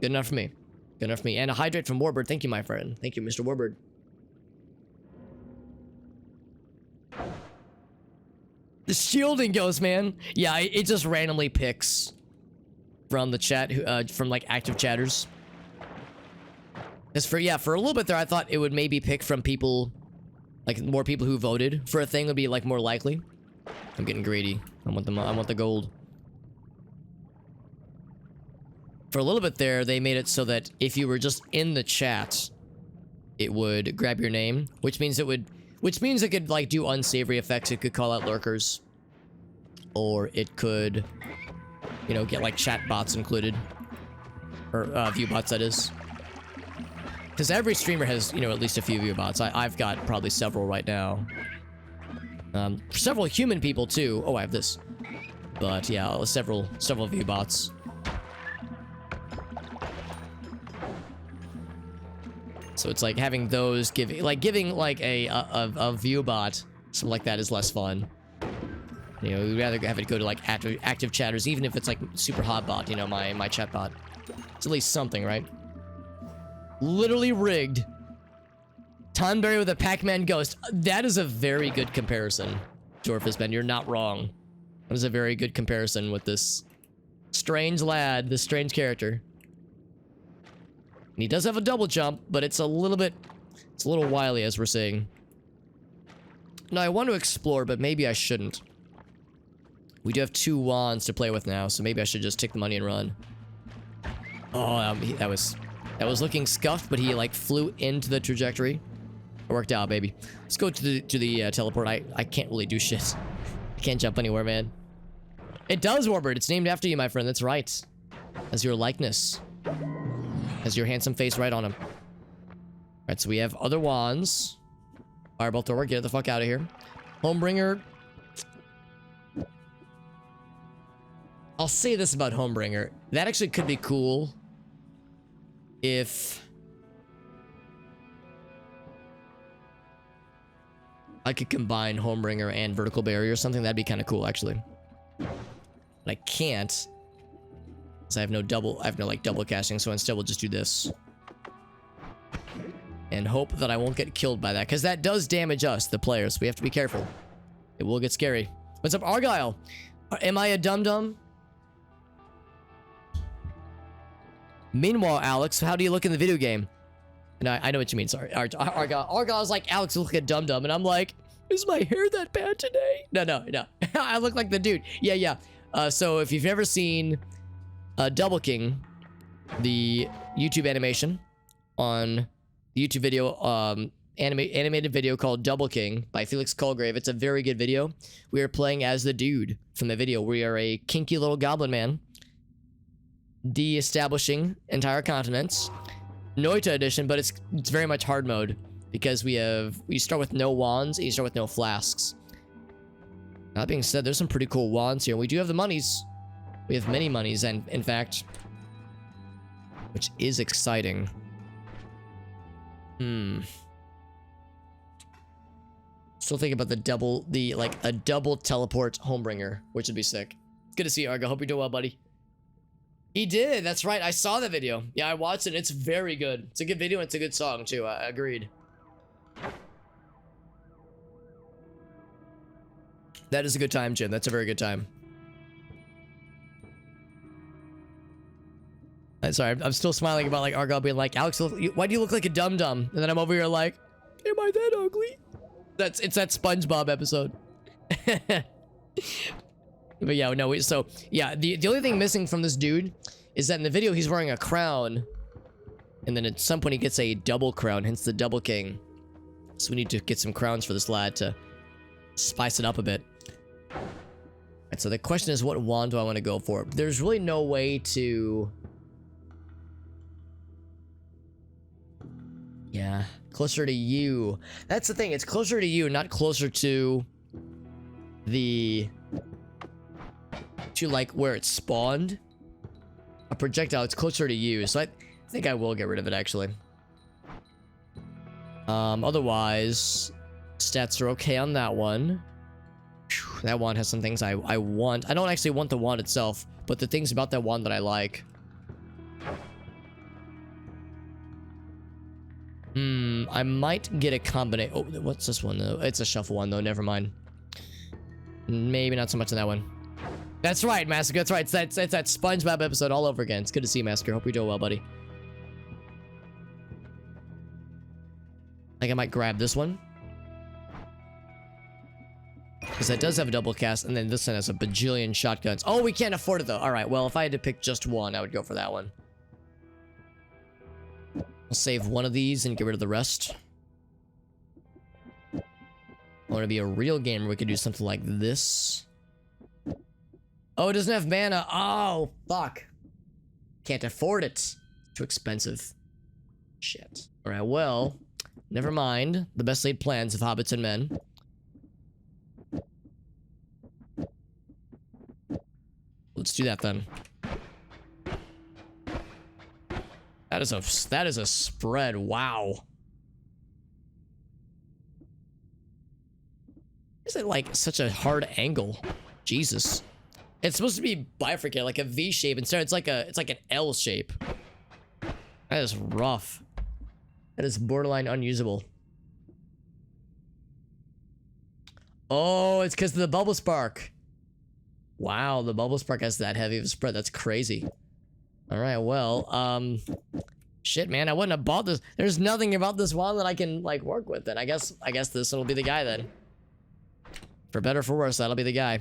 Good enough for me. Good enough for me. And a Hydrate from Warbird. Thank you, my friend. Thank you, Mr. Warbird. The shielding ghost, man. Yeah, it just randomly picks from the chat, from like active chatters. Because for a little bit there, I thought it would maybe pick from people, like more people who voted for a thing would be like more likely. I'm getting greedy. I want the gold. For a little bit there, they made it so that if you were just in the chat, it would grab your name, which means it could like do unsavory effects. It could call out lurkers, or it could, you know, get like chat bots included, or view bots, that is. Because every streamer has, you know, at least a few view bots. I've got probably several right now. Several human people too. Oh, I have this. But yeah, several view bots. So it's like having those giving like a view bot, something like that is less fun. You know, we'd rather have it go to like active chatters, even if it's like super hot bot, you know, my chat bot. It's at least something, right? Literally rigged. Tonberry with a Pac-Man ghost. That is a very good comparison, Jorfisben. You're not wrong. That is a very good comparison with this strange lad, this strange character. And he does have a double jump, but it's a little wily, as we're seeing. Now, I want to explore, but maybe I shouldn't. We do have 2 wands to play with now, so maybe I should just take the money and run. Oh, that was looking scuffed, but he like flew into the trajectory. It worked out, baby. Let's go to the teleport. I can't really do shit. I can't jump anywhere, man. It does, Warbird. It's named after you, my friend. That's right. As your likeness. As your handsome face right on him. Alright, so we have other wands. Firebolt thrower, get the fuck out of here. Homebringer. I'll say this about Homebringer. That actually could be cool if I could combine Homebringer and Vertical Barrier or something. That'd be kind of cool, actually. But I can't, because I have no like double casting, so instead we'll just do this. And hope that I won't get killed by that, because that does damage us, the players. We have to be careful. It will get scary. What's up, Argyle? Am I a dum-dum? Meanwhile, Alex, how do you look in the video game? And I know what you mean, sorry. Argyle's like, Alex, you look like a dum-dum. And I'm like, is my hair that bad today? No. I look like the dude. Yeah. So if you've never seen Double King, the YouTube animation on the YouTube video, animated video called Double King by Felix Colgrave. It's a very good video. We are playing as the dude from the video. We are a kinky little goblin man de-establishing entire continents. Noita edition, but it's very much hard mode because we start with no wands and you start with no flasks. That being said, there's some pretty cool wands here. We do have the monies. We have many monies, and in fact, which is exciting. Still thinking about a double teleport Homebringer, which would be sick. Good to see you, Argo. Hope you're doing well, buddy. He did. That's right. I saw the video. Yeah, I watched it. It's very good. It's a good video and it's a good song too. I agreed. That is a good time, Jim. That's a very good time. Sorry, I'm still smiling about like Argyle being like, Alex, why do you look like a dum-dum? And then I'm over here like, am I that ugly? It's that SpongeBob episode. But yeah, no, so yeah, the only thing missing from this dude is that in the video he's wearing a crown, and then at some point he gets a double crown, hence the double king. So we need to get some crowns for this lad to spice it up a bit. Alright, so the question is, what wand do I want to go for? There's really no way to... Yeah, closer to you. That's the thing, it's closer to you, not closer to the... to like where it spawned. A projectile, it's closer to you, so I think I will get rid of it actually. Otherwise, stats are okay on that one. Whew, that wand has some things I want. I don't actually want the wand itself, but the things about that wand that I like. I might get a combination. Oh, what's this one though? It's a shuffle one though, never mind. Maybe not so much in that one. That's right, Massacre, that's right. It's that SpongeBob episode all over again. It's good to see you, Massacre. Hope you're doing well, buddy. I think I might grab this one. Because that does have a double cast, and then this one has a bajillion shotguns. Oh, we can't afford it though. Alright, well, if I had to pick just one, I would go for that one. I'll save one of these and get rid of the rest. I want to be a real gamer. We could do something like this. Oh, it doesn't have mana. Oh, fuck. Can't afford it. Too expensive. Shit. Alright, well, never mind. The best laid plans of hobbits and men. Let's do that then. That is a spread. Wow. Is it like such a hard angle? Jesus. It's supposed to be bifurcated, like a V shape. Instead, it's like an L shape. That is rough. That is borderline unusable. Oh, it's because of the bubble spark. Wow, the bubble spark has that heavy of a spread. That's crazy. All right, well, shit, man, I wouldn't have bought this. There's nothing about this wand that I can like work with. Then I guess this one will be the guy then. For better or for worse, that'll be the guy.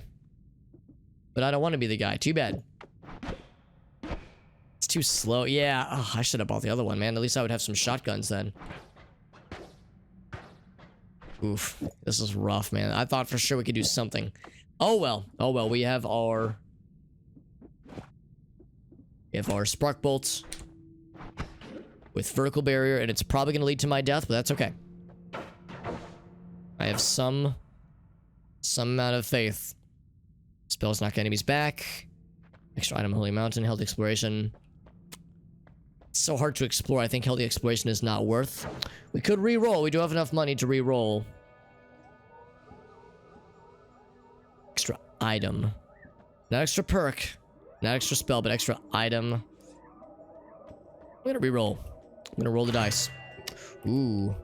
But I don't want to be the guy. Too bad. It's too slow. Yeah. Oh, I should have bought the other one, man. At least I would have some shotguns then. Oof. This is rough, man. I thought for sure we could do something. Oh, well. Oh, well. We have our spark bolts with vertical barrier, and it's probably going to lead to my death, but that's okay. I have some amount of faith. Spells knock enemies back. Extra item, Holy Mountain, Healthy Exploration. It's so hard to explore. I think Healthy Exploration is not worth. We could re-roll. We do have enough money to re-roll. Extra item. Not extra perk. Not extra spell, but extra item. I'm gonna re-roll. I'm gonna roll the dice. Ooh.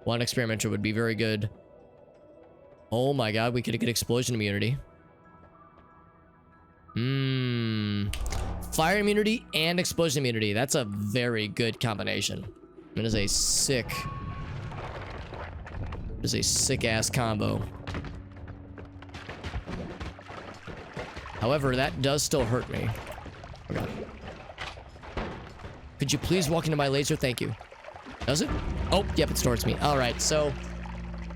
One experimenter would be very good. Oh my god, we could get explosion immunity. Fire immunity and explosion immunity. That's a very good combination. It is a sick... It is a sick-ass combo. However, that does still hurt me. Okay. Could you please walk into my laser? Thank you. Does it? Oh, yep, it stores me. Alright, so...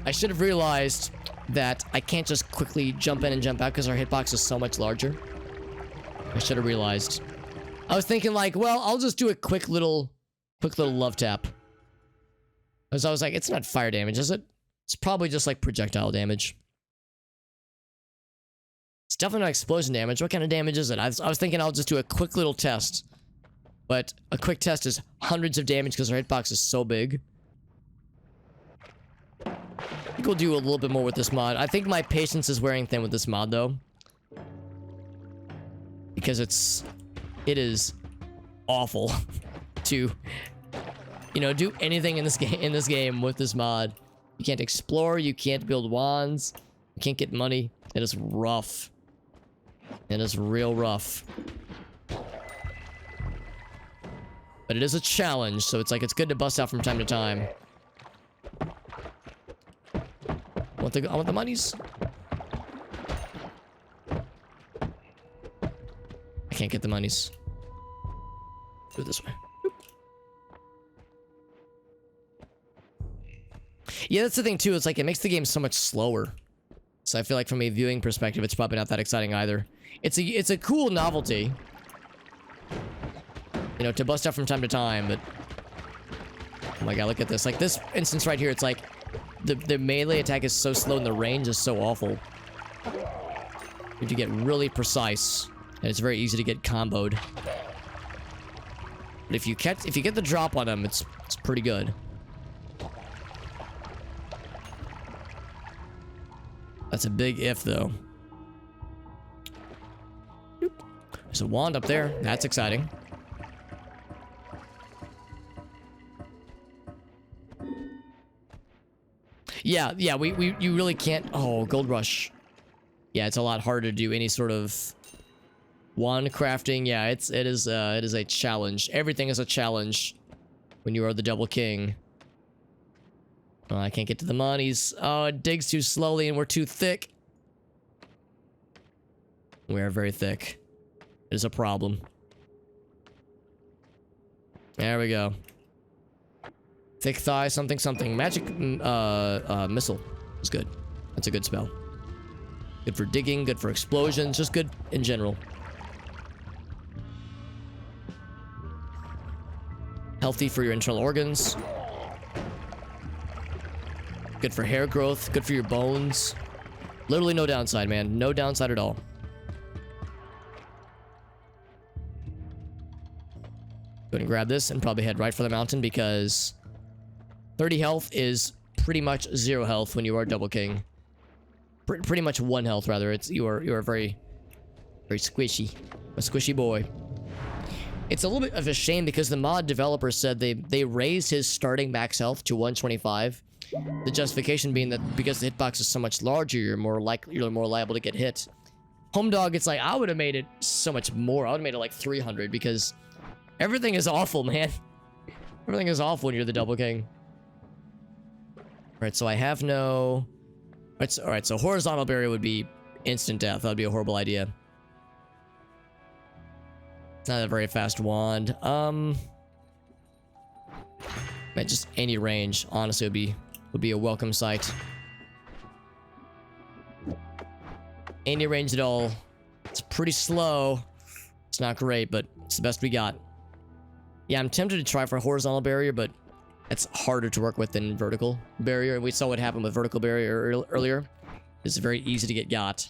I should have realized that I can't just quickly jump in and jump out because our hitbox is so much larger. I should have realized. I was thinking like, well, I'll just do a quick little love tap. Because I was like, it's not fire damage, is it? It's probably just like projectile damage. It's definitely not explosion damage. What kind of damage is it? I was thinking I'll just do a quick little test. But a quick test is hundreds of damage because our hitbox is so big. I think we'll do a little bit more with this mod. I think my patience is wearing thin with this mod though. Because it is awful to, you know, do anything in this game with this mod. You can't explore, you can't build wands, you can't get money. It is rough. It is real rough. But it is a challenge, so it's like it's good to bust out from time to time. I want the monies. I can't get the monies. Do it this way. Oop. Yeah, that's the thing too. It's like it makes the game so much slower. So I feel like from a viewing perspective, it's probably not that exciting either. It's a cool novelty, you know, to bust out from time to time. But oh my god, look at this! Like this instance right here, it's like the melee attack is so slow and the range is so awful. You have to get really precise, and it's very easy to get comboed. But if you get the drop on them, it's pretty good. That's a big if, though. There's a wand up there. That's exciting. Yeah, you really can't. Oh, gold rush. Yeah, it's a lot harder to do any sort of wand crafting. Yeah, it is a challenge. Everything is a challenge when you are the double king. Oh, I can't get to the monies. Oh, it digs too slowly and we're too thick. We are very thick. It is a problem. There we go. Thick thigh, something, something. Magic missile is good. That's a good spell. Good for digging, good for explosions, just good in general. Healthy for your internal organs. Good for hair growth, good for your bones. Literally no downside, man. No downside at all. Go ahead and grab this and probably head right for the mountain because 30 health is pretty much 0 health when you are double king. Pretty much 1 health rather. You are very squishy. A squishy boy. It's a little bit of a shame because the mod developer said they raised his starting max health to 125. The justification being that because the hitbox is so much larger, you're more liable to get hit. Home Dog, it's like I would have made it so much more. I would have made it like 300 because everything is awful, man. Everything is awful when you're the double king. Alright, so I have no... Alright, so horizontal barrier would be instant death. That would be a horrible idea. It's not a very fast wand. Man, just any range, honestly, would be a welcome sight. Any range at all. It's pretty slow. It's not great, but it's the best we got. Yeah, I'm tempted to try for a horizontal barrier, but it's harder to work with than vertical barrier. We saw what happened with vertical barrier earlier. It's very easy to get got.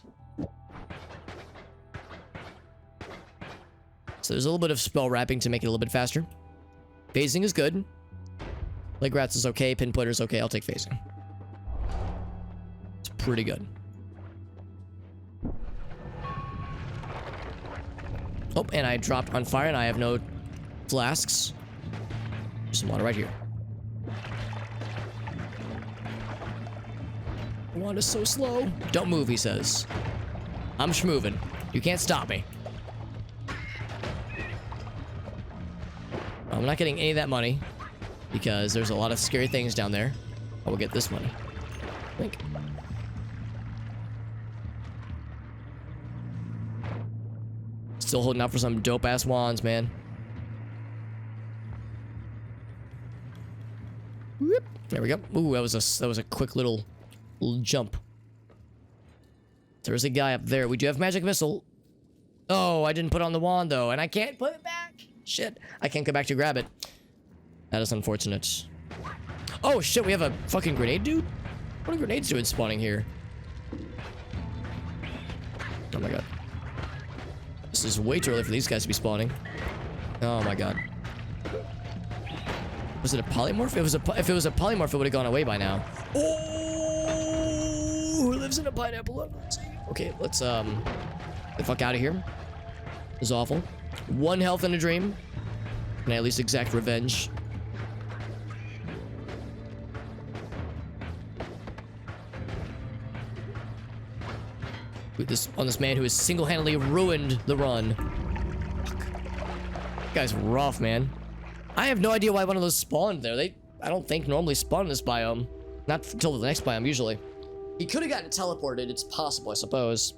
So there's a little bit of spell wrapping to make it a little bit faster. Phasing is good. Leg rats is okay. Pinpointer's okay. I'll take phasing. It's pretty good. Oh, and I dropped on fire and I have no flasks. There's some water right here. Wand is so slow. Don't move, he says. I'm schmoving. You can't stop me. I'm not getting any of that money because there's a lot of scary things down there. I will get this money. I think. Still holding out for some dope ass wands, man. Whoop. There we go. Ooh, that was a quick little jump. There's a guy up there. We do have magic missile. Oh, I didn't put on the wand though, and I can't put it back. Shit, I can't go back to grab it. That is unfortunate. Oh shit, we have a fucking grenade dude? What are grenades doing spawning here? Oh my god. This is way too early for these guys to be spawning. Oh my god. Was it a polymorph? If it was a polymorph, it would have gone away by now. Oh, who lives in a pineapple? Okay, let's get the fuck out of here. This is awful. 1 health in a dream. Can I at least exact revenge? this man who has single-handedly ruined the run. Guy's rough, man. I have no idea why one of those spawned there. I don't think normally spawn in this biome. Not until the next biome, usually. He could have gotten teleported. It's possible, I suppose.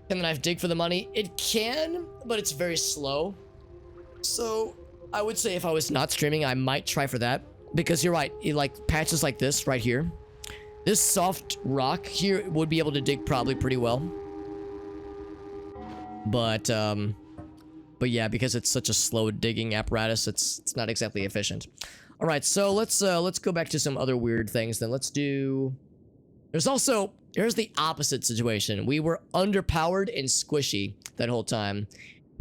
Can the knife dig for the money? It can, but it's very slow. So, I would say if I was not streaming, I might try for that. Because you're right, like patches like this right here. This soft rock here would be able to dig probably pretty well. But yeah, because it's such a slow digging apparatus, it's not exactly efficient. All right, so let's go back to some other weird things then. Let's do... Here's the opposite situation. We were underpowered and squishy that whole time.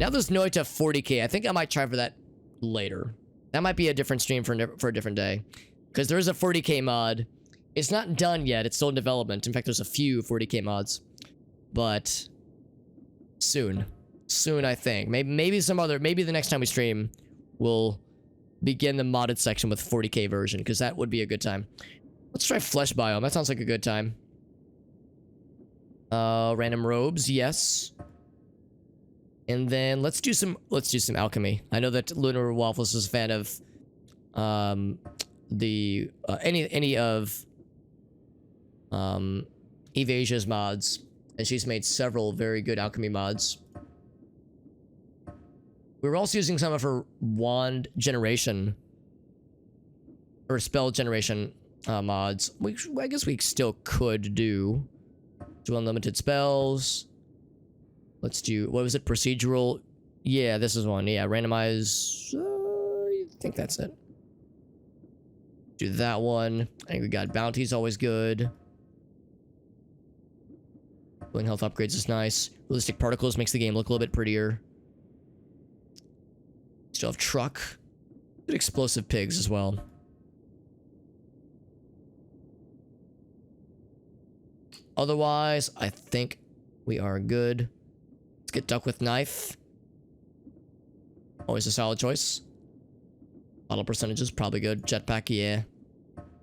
Now there's Noita 40k. I think I might try for that later. That might be a different stream for a different day. Because there is a 40k mod. It's not done yet. It's still in development. In fact, there's a few 40k mods. But soon. Soon, I think. Maybe the next time we stream, we'll begin the modded section with 40k version. Because that would be a good time. Let's try flesh biome. That sounds like a good time. Random robes, yes. And then let's do some alchemy. I know that Lunar Waffles is a fan of any of Evasia's mods, and she's made several very good alchemy mods. We were also using some of her wand generation or spell generation mods. I guess we still could do unlimited spells. Let's do, what was it? Procedural. Yeah, this is one. Yeah, randomize. I think that's it. Do that one. I think we got bounties, always good. Doing health upgrades is nice. Realistic particles makes the game look a little bit prettier. Still have truck. Good explosive pigs as well. Otherwise, I think we are good. Let's get duck with knife. Always a solid choice. Bottle percentages, probably good. Jetpack, yeah.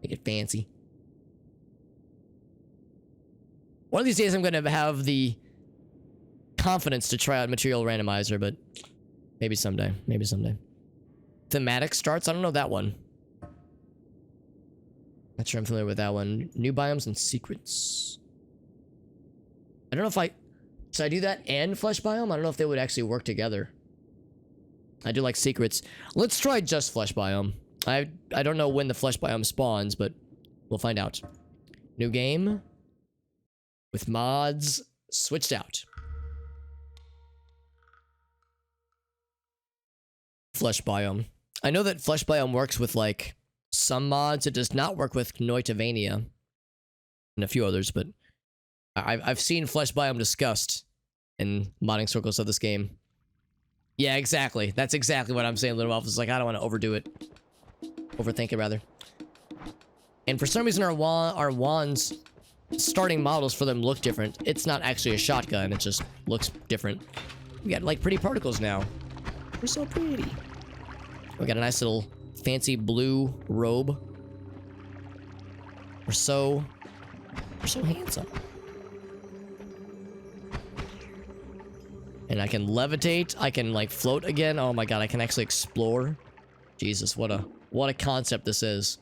Make it fancy. One of these days I'm going to have the confidence to try out Material Randomizer, but maybe someday. Maybe someday. Thematic starts? I don't know that one. Not sure I'm familiar with that one. New biomes and secrets. I don't know if should I do that and flesh biome? I don't know if they would actually work together. I do like secrets. Let's try just flesh biome. I don't know when the flesh biome spawns, but we'll find out. New game. With mods switched out. Flesh biome. I know that flesh biome works with like some mods. It does not work with Noitavania and a few others, but I've seen flesh biome discussed in modding circles of this game. Yeah, exactly. That's exactly what I'm saying, Little Elf. It's like, I don't want to overdo it. Overthink it, rather. And for some reason, our wands, starting models for them look different. It's not actually a shotgun. It just looks different. We got, like, pretty particles now. We're so pretty. We got a nice little fancy blue robe. We're so handsome. And I can levitate. I can like float again. Oh my god, I can actually explore. Jesus, what a concept this is.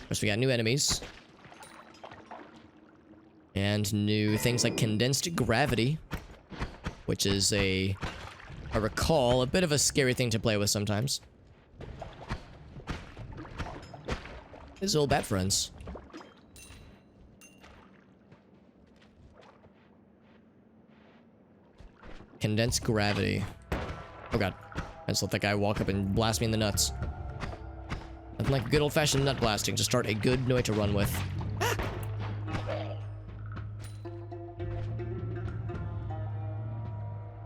First, we got new enemies. And new things like condensed gravity, which is I recall, a bit of a scary thing to play with sometimes. These old bat friends. Condensed gravity. Oh god. I just let that guy walk up and blast me in the nuts. Nothing like good old-fashioned nut blasting to start a good Noita to run with.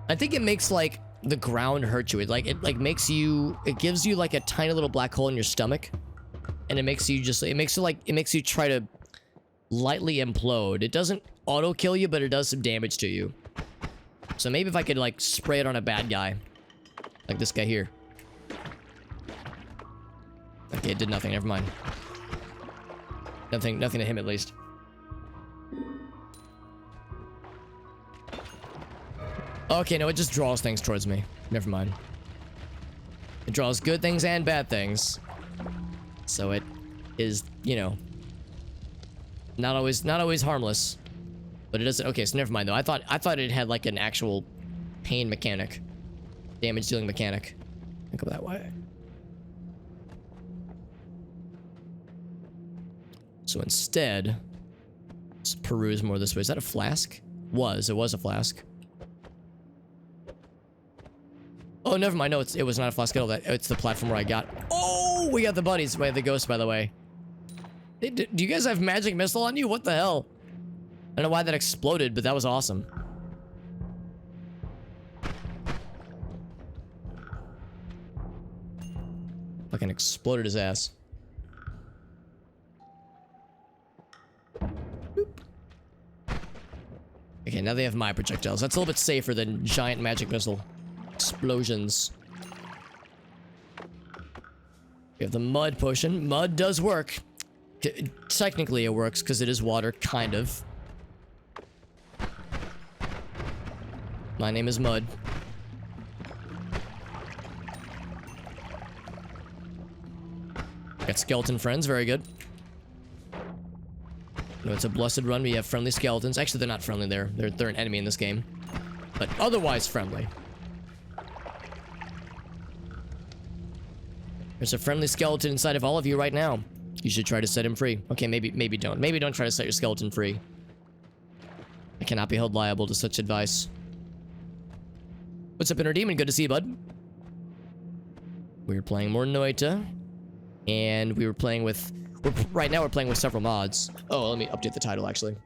I think it makes like the ground hurt you. It makes you, it gives you like a tiny little black hole in your stomach, and it makes you try to lightly implode. It doesn't auto kill you, but it does some damage to you. So maybe if I could like spray it on a bad guy, like this guy here. Okay, it did nothing. Never mind. Nothing to him at least. Okay, no, it just draws things towards me. Never mind. It draws good things and bad things. So it is, you know, not always harmless. But it doesn't. Okay, so never mind though. I thought it had like an actual pain mechanic, damage dealing mechanic. I go that way. So instead, let's peruse more this way. Is that a flask? It was a flask. Oh, never mind. No, it was not a flask at all. It's the platform where I got. Oh, we got the buddies. We have the ghosts, by the way. Hey, do you guys have magic missile on you? What the hell? I don't know why that exploded, but that was awesome. Fucking exploded his ass. Boop. Okay, now they have my projectiles. That's a little bit safer than giant magic missile explosions. We have the mud potion. Mud does work. Technically it works because it is water, kind of. My name is Mud. Got skeleton friends, very good. No, it's a blessed run. We have friendly skeletons. Actually, they're not friendly. They're an enemy in this game, but otherwise friendly. There's a friendly skeleton inside of all of you right now. You should try to set him free. Okay, maybe don't. Maybe don't try to set your skeleton free. I cannot be held liable to such advice. What's up, Inner Demon? Good to see you, bud. We're playing more Noita. And we were playing with... right now we're playing with several mods. Oh, let me update the title, actually.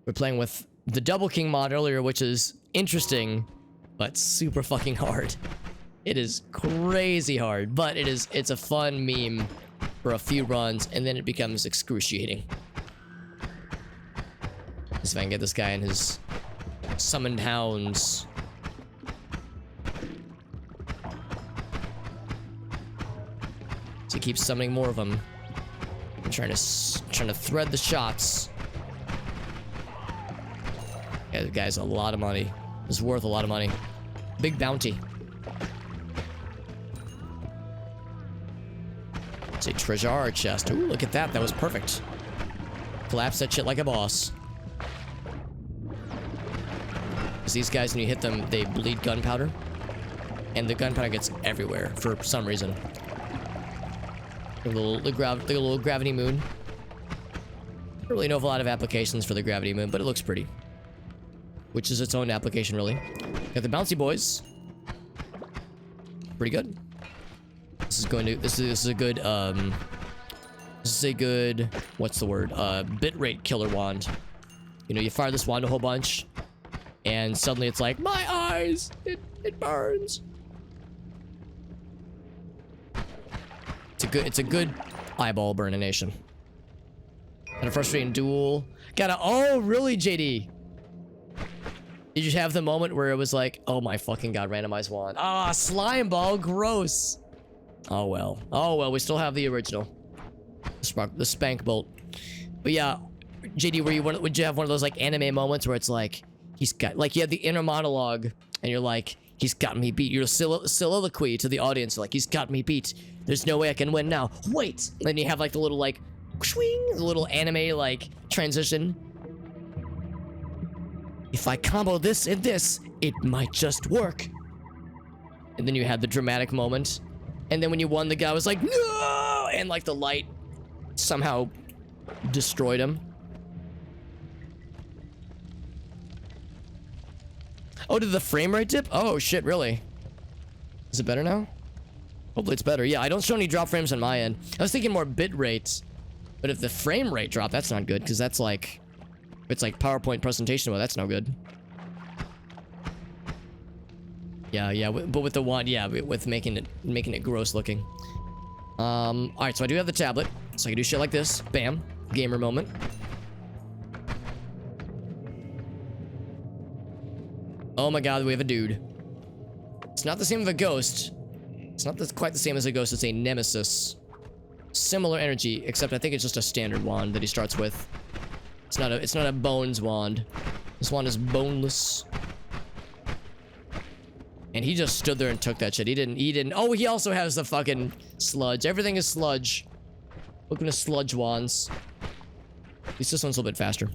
We're playing with the Double King mod earlier, which is interesting, but super fucking hard. It is crazy hard, but it's a fun meme for a few runs, and then it becomes excruciating. Let's see if I can get this guy and his summoned hounds. So he keeps summoning more of them. I'm trying to thread the shots. Yeah, the guy's a lot of money. It's worth a lot of money. Big bounty. It's a treasure chest. Ooh, look at that. That was perfect. Collapse that shit like a boss. Because these guys, when you hit them, they bleed gunpowder. And the gunpowder gets everywhere for some reason. The little gravity moon. I don't really know of a lot of applications for the gravity moon, but it looks pretty. Which is its own application, really. Got the bouncy boys. Pretty good. This is a good, what's the word? Bitrate killer wand. You know, you fire this wand a whole bunch, and suddenly it's like, my eyes! It burns! It's a good eyeball burnination. And a frustrating duel. Oh, really, JD? Did you have the moment where it was like, oh my fucking god, randomized wand. Ah, slime ball, gross. Oh well. Oh well, we still have the original. The spank bolt. But yeah, JD, would you have one of those like anime moments where it's like, he's got, like you have the inner monologue and you're like, he's got me beat. Your soliloquy to the audience, like, he's got me beat. There's no way I can win now. Wait. And then you have like the little like, swing, the little anime like transition. If I combo this and this, it might just work. And then you had the dramatic moment. And then when you won, the guy was like, no! And like the light somehow destroyed him. Oh, did the frame rate dip? Oh shit, really? Is it better now? Hopefully it's better. Yeah, I don't show any drop frames on my end. I was thinking more bit rates. But if the frame rate dropped, that's not good, because that's like... it's like PowerPoint presentation, well, that's no good. Yeah, but with the wand, yeah, with making it gross looking. Alright, so I do have the tablet, so I can do shit like this. Bam. Gamer moment. Oh my god, we have a dude. It's not the same as a ghost. It's not quite the same as a ghost, it's a nemesis. similar energy, except I think it's just a standard wand that he starts with. It's not a bones wand. This wand is boneless. And he just stood there and took that shit. He didn't. Oh, he also has the fucking sludge. Everything is sludge. Looking to sludge wands. At least this one's a little bit faster.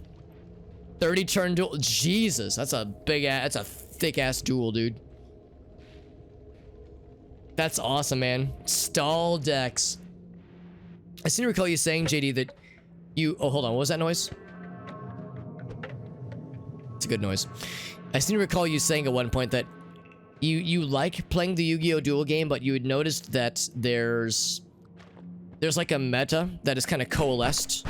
30 turn duel. Jesus, that's a big ass, that's a thick ass duel, dude. That's awesome, man. Stall decks. I seem to recall you saying, JD, that you... Oh, hold on. What was that noise? It's a good noise. I seem to recall you saying at one point that you like playing the Yu-Gi-Oh! Duel game, but you had noticed that there's like a meta that is kind of coalesced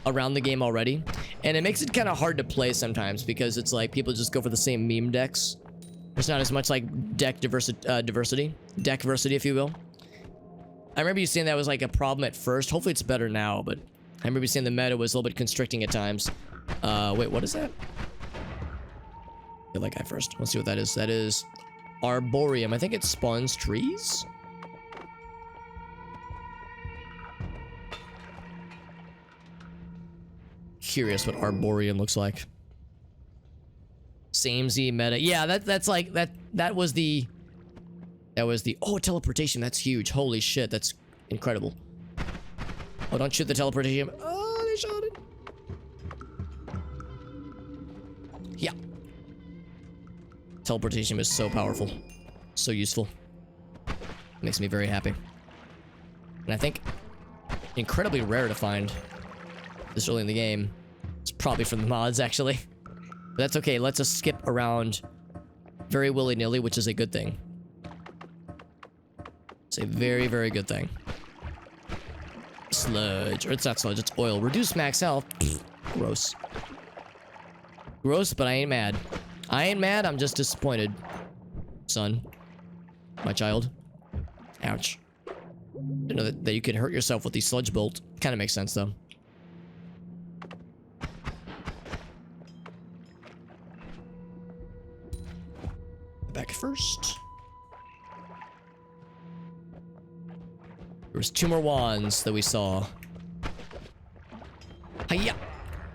around the game already, and it makes it kind of hard to play sometimes because it's like people just go for the same meme decks. There's not as much like deck diversity, if you will. I remember you saying that was like a problem at first. Hopefully it's better now, but I remember you saying the meta was a little bit constricting at times. Wait, what is that? Get that guy first. Let's see what that is. That is Arboreum. I think it spawns trees. Curious what Arboreum looks like. Same Z meta. Yeah, that's like that was the oh, teleportation. That's huge. Holy shit, that's incredible. Oh, don't shoot the teleportation. Oh, they shot it. Yeah. Teleportation is so powerful. So useful. Makes me very happy. And I think incredibly rare to find this early in the game. It's probably from the mods, actually. But that's okay. Let's just skip around very willy-nilly, which is a good thing. It's a very, very good thing. Sludge. Or it's not sludge, it's oil. Reduce max health. Gross. Gross, but I ain't mad. I ain't mad, I'm just disappointed. Son. My child. Ouch. Didn't know that you could hurt yourself with the sludge bolt. Kind of makes sense, though. Back first. There was 2 more wands that we saw. Hiya!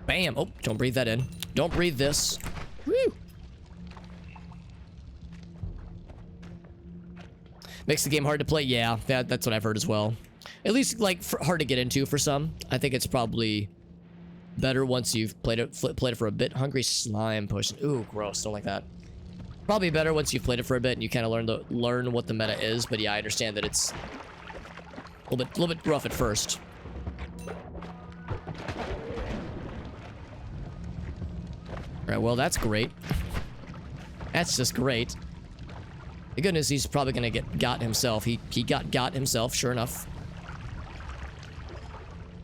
Bam! Oh, don't breathe that in. Don't breathe this. Woo! Makes the game hard to play. Yeah, that's what I've heard as well. At least, like, hard to get into for some. I think it's probably better once you've played it for a bit. Hungry slime potion. Ooh, gross. Don't like that. Probably better once you've played it for a bit and you kind of learn what the meta is. But yeah, I understand that it's a little bit rough at first. All right, well, that's great. That's just great. The good news, he's probably gonna get got himself. He got himself, sure enough.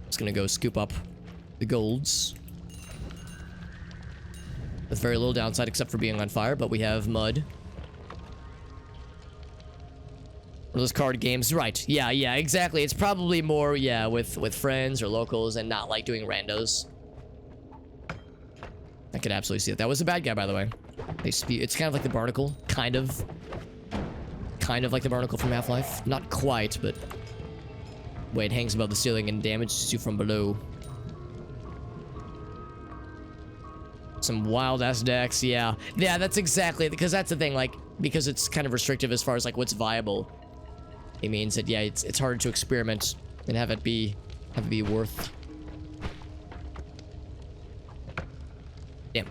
Just gonna go scoop up the golds. With very little downside except for being on fire, but we have mud. One of those card games, right? Yeah, exactly. It's probably more, yeah, with friends or locals and not like doing randos. I could absolutely see it. That was a bad guy, by the way. It's kind of like the barnacle, kind of like the barnacle from Half-Life. Not quite, but way it hangs above the ceiling and damages you from below. Some wild-ass decks, yeah. Yeah, that's exactly, because that's the thing, like, because it's kind of restrictive as far as, like, what's viable. It means that, yeah, it's harder to experiment and have it be worth. Damn.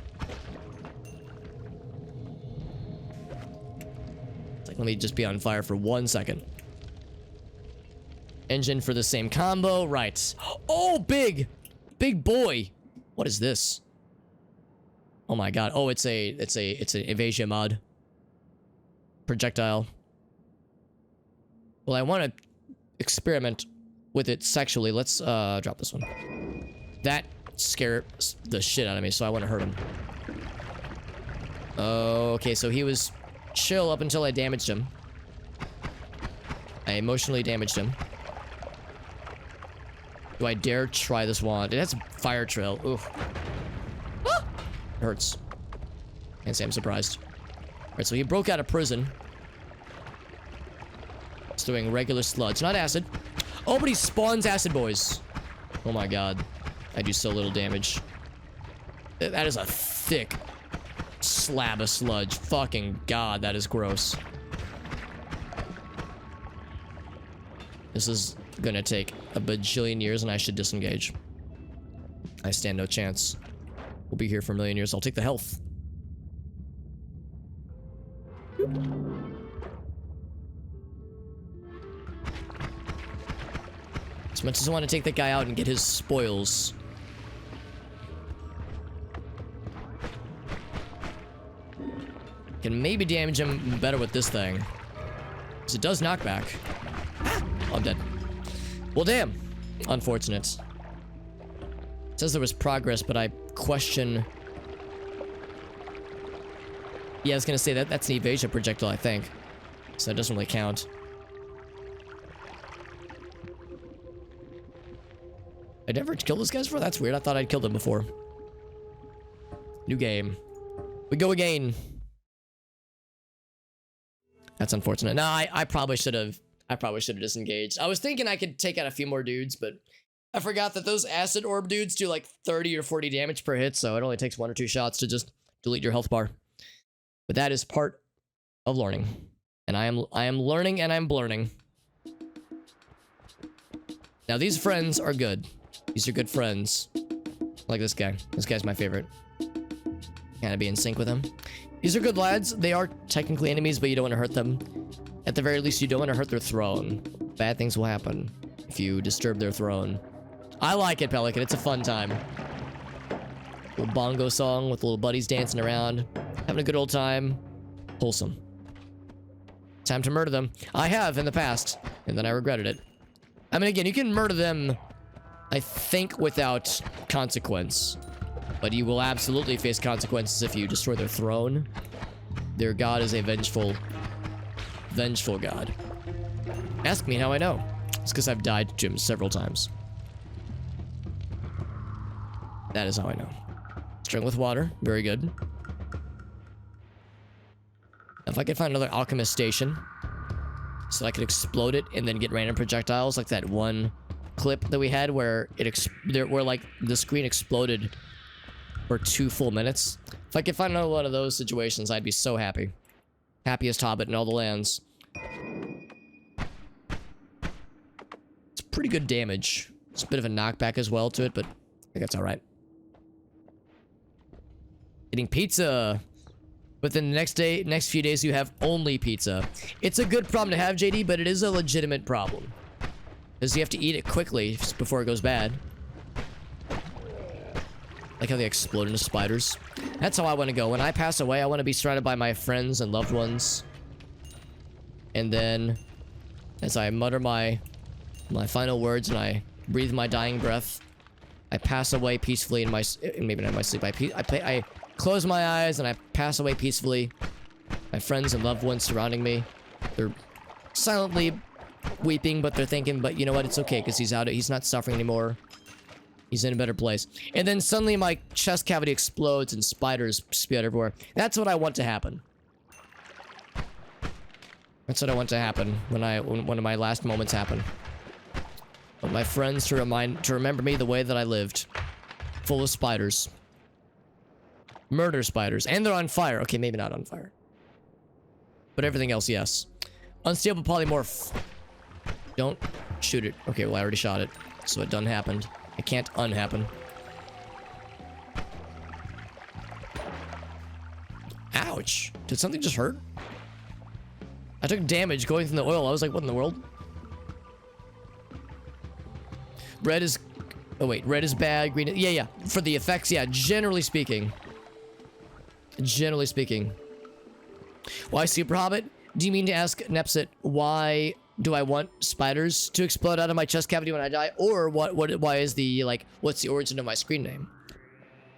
It's like, let me just be on fire for 1 second. Engine for the same combo, right. Oh, big boy. What is this? Oh my god. Oh, it's an evasion mod. Projectile. Well, I want to experiment with it sexually. Let's drop this one. That scared the shit out of me, so I want to hurt him. Okay, so he was chill up until I damaged him. I emotionally damaged him. Do I dare try this wand? It has fire trail. Oof. Ah! Hurts. Can't say I'm surprised. Alright, so he broke out of prison. It's doing regular sludge, not acid. Oh, but he spawns acid boys. Oh my god. I do so little damage. That is a thick slab of sludge. Fucking god, that is gross. This is gonna take a bajillion years and I should disengage. I stand no chance. We'll be here for a million years. I'll take the health. As much as I want to take that guy out and get his spoils. Can maybe damage him better with this thing. Because it does knockback. Ah! Oh, I'm dead. Well, damn. Unfortunate. It says there was progress, but I question... Yeah, I was gonna say that's an evasion projectile, I think. So it doesn't really count. I never killed those guys before? That's weird. I thought I'd killed them before. New game. We go again. That's unfortunate. No, I probably should have disengaged. I was thinking I could take out a few more dudes, but I forgot that those acid orb dudes do like 30 or 40 damage per hit, so it only takes 1 or 2 shots to just delete your health bar. But that is part of learning. And I am learning and I'm blurning. Now these friends are good. These are good friends. Like this guy. This guy's my favorite. Gotta be in sync with him. These are good lads. They are technically enemies, but you don't want to hurt them. At the very least, you don't want to hurt their throne. Bad things will happen if you disturb their throne. I like it, Pelican. It's a fun time. Little bongo song with little buddies dancing around. Having a good old time. Wholesome. Time to murder them. I have in the past, and then I regretted it. I mean, again, you can murder them, I think, without consequence. But you will absolutely face consequences if you destroy their throne. Their god is a vengeful god. Ask me how I know. It's because I've died to him several times. That is how I know. String with water. Very good. If I could find another alchemist station so I could explode it and then get random projectiles like that one clip that we had where where like the screen exploded for 2 full minutes. If I could find another one of those situations, I'd be so happy. Happiest hobbit in all the lands. It's pretty good damage. It's a bit of a knockback as well to it, but I think that's alright. Eating pizza. But then the next few days, you have only pizza. It's a good problem to have, JD, but it is a legitimate problem. Because you have to eat it quickly before it goes bad. Like how they explode into spiders. That's how I want to go. When I pass away, I want to be surrounded by my friends and loved ones. And then, as I mutter my final words and I breathe my dying breath, I pass away peacefully in my... Maybe not in my sleep. I close my eyes and I pass away peacefully. My friends and loved ones surrounding me. They're silently weeping, but they're thinking, but you know what? It's okay because he's not suffering anymore. He's in a better place. And then suddenly my chest cavity explodes and spiders spew out everywhere. That's what I want to happen. That's what I want to happen when one of my last moments happen. I want my friends to remember me the way that I lived. Full of spiders. Murder spiders. And they're on fire. Okay, maybe not on fire. But everything else, yes. Unstable polymorph. Don't shoot it. Okay, well, I already shot it. So it done happened. It can't unhappen. Ouch. Did something just hurt? I took damage going through the oil. I was like, what in the world? Red is... Oh, wait. Red is bad. Green is... Yeah. For the effects, yeah. Generally speaking. Generally speaking. Why Super Hobbit? Do you mean to ask Nepsit why do I want spiders to explode out of my chest cavity when I die? Or why is the, like, what's the origin of my screen name?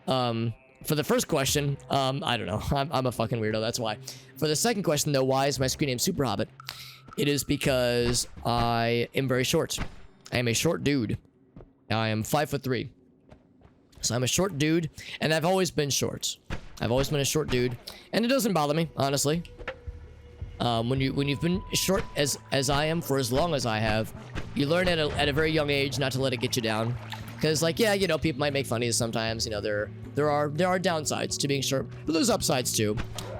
For the first question, I don't know. I'm a fucking weirdo, that's why. For the second question, though, why is my screen name Super Hobbit? It is because I am very short. I am a short dude. I am 5'3". So I'm a short dude, and I've always been short. I've always been a short dude, and it doesn't bother me, honestly. When you've been short as I am for as long as I have, you learn at a very young age not to let it get you down. Because, like, yeah, you know, people might make fun of you sometimes. You know, there are downsides to being short, but there's upsides too.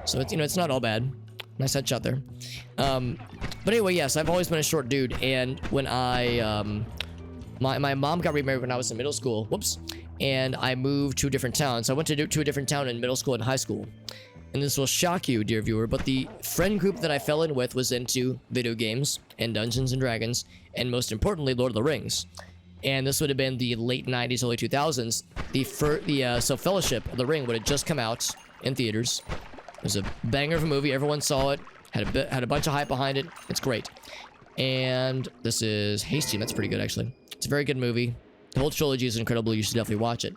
So it's, you know, it's not all bad. Nice headshot there. But anyway, yes, I've always been a short dude, and when my mom got remarried when I was in middle school. Whoops. And I moved to a different town. So I went to a different town in middle school and high school. And this will shock you, dear viewer, but the friend group that I fell in with was into video games and Dungeons and Dragons, and most importantly, Lord of the Rings. And this would have been the late 90s, early 2000s. So Fellowship of the Ring would have just come out in theaters. It was a banger of a movie. Everyone saw it. Had a bunch of hype behind it. It's great. And this is Hasty. That's pretty good, actually. It's a very good movie. The whole trilogy is incredible. You should definitely watch it.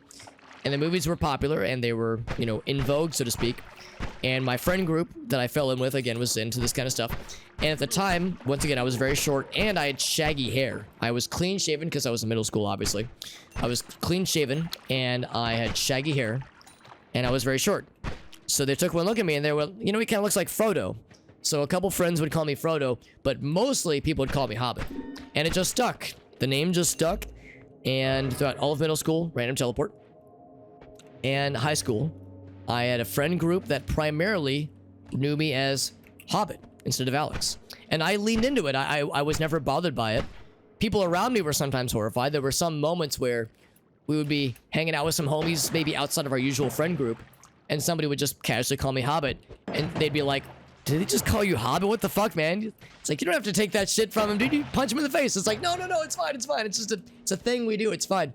And the movies were popular, and they were, you know, in vogue, so to speak. And my friend group that I fell in with, again, was into this kind of stuff. And at the time, once again, I was very short, and I had shaggy hair. I was clean-shaven, because I was in middle school, obviously. I was clean-shaven, and I had shaggy hair, and I was very short. So they took one look at me, and they were, you know, he kind of looks like Frodo. So a couple friends would call me Frodo, but mostly people would call me Hobbit. And it just stuck. The name just stuck. And throughout all of middle school, random teleport, and high school, I had a friend group that primarily knew me as Hobbit instead of Alex. And I leaned into it. I was never bothered by it. People around me were sometimes horrified. There were some moments where we would be hanging out with some homies, maybe outside of our usual friend group, and somebody would just casually call me Hobbit, and they'd be like, did they just call you Hobbit? What the fuck, man? It's like, you don't have to take that shit from him, dude. You punch him in the face. It's like, no, it's fine, it's fine. It's just it's a thing we do. It's fine.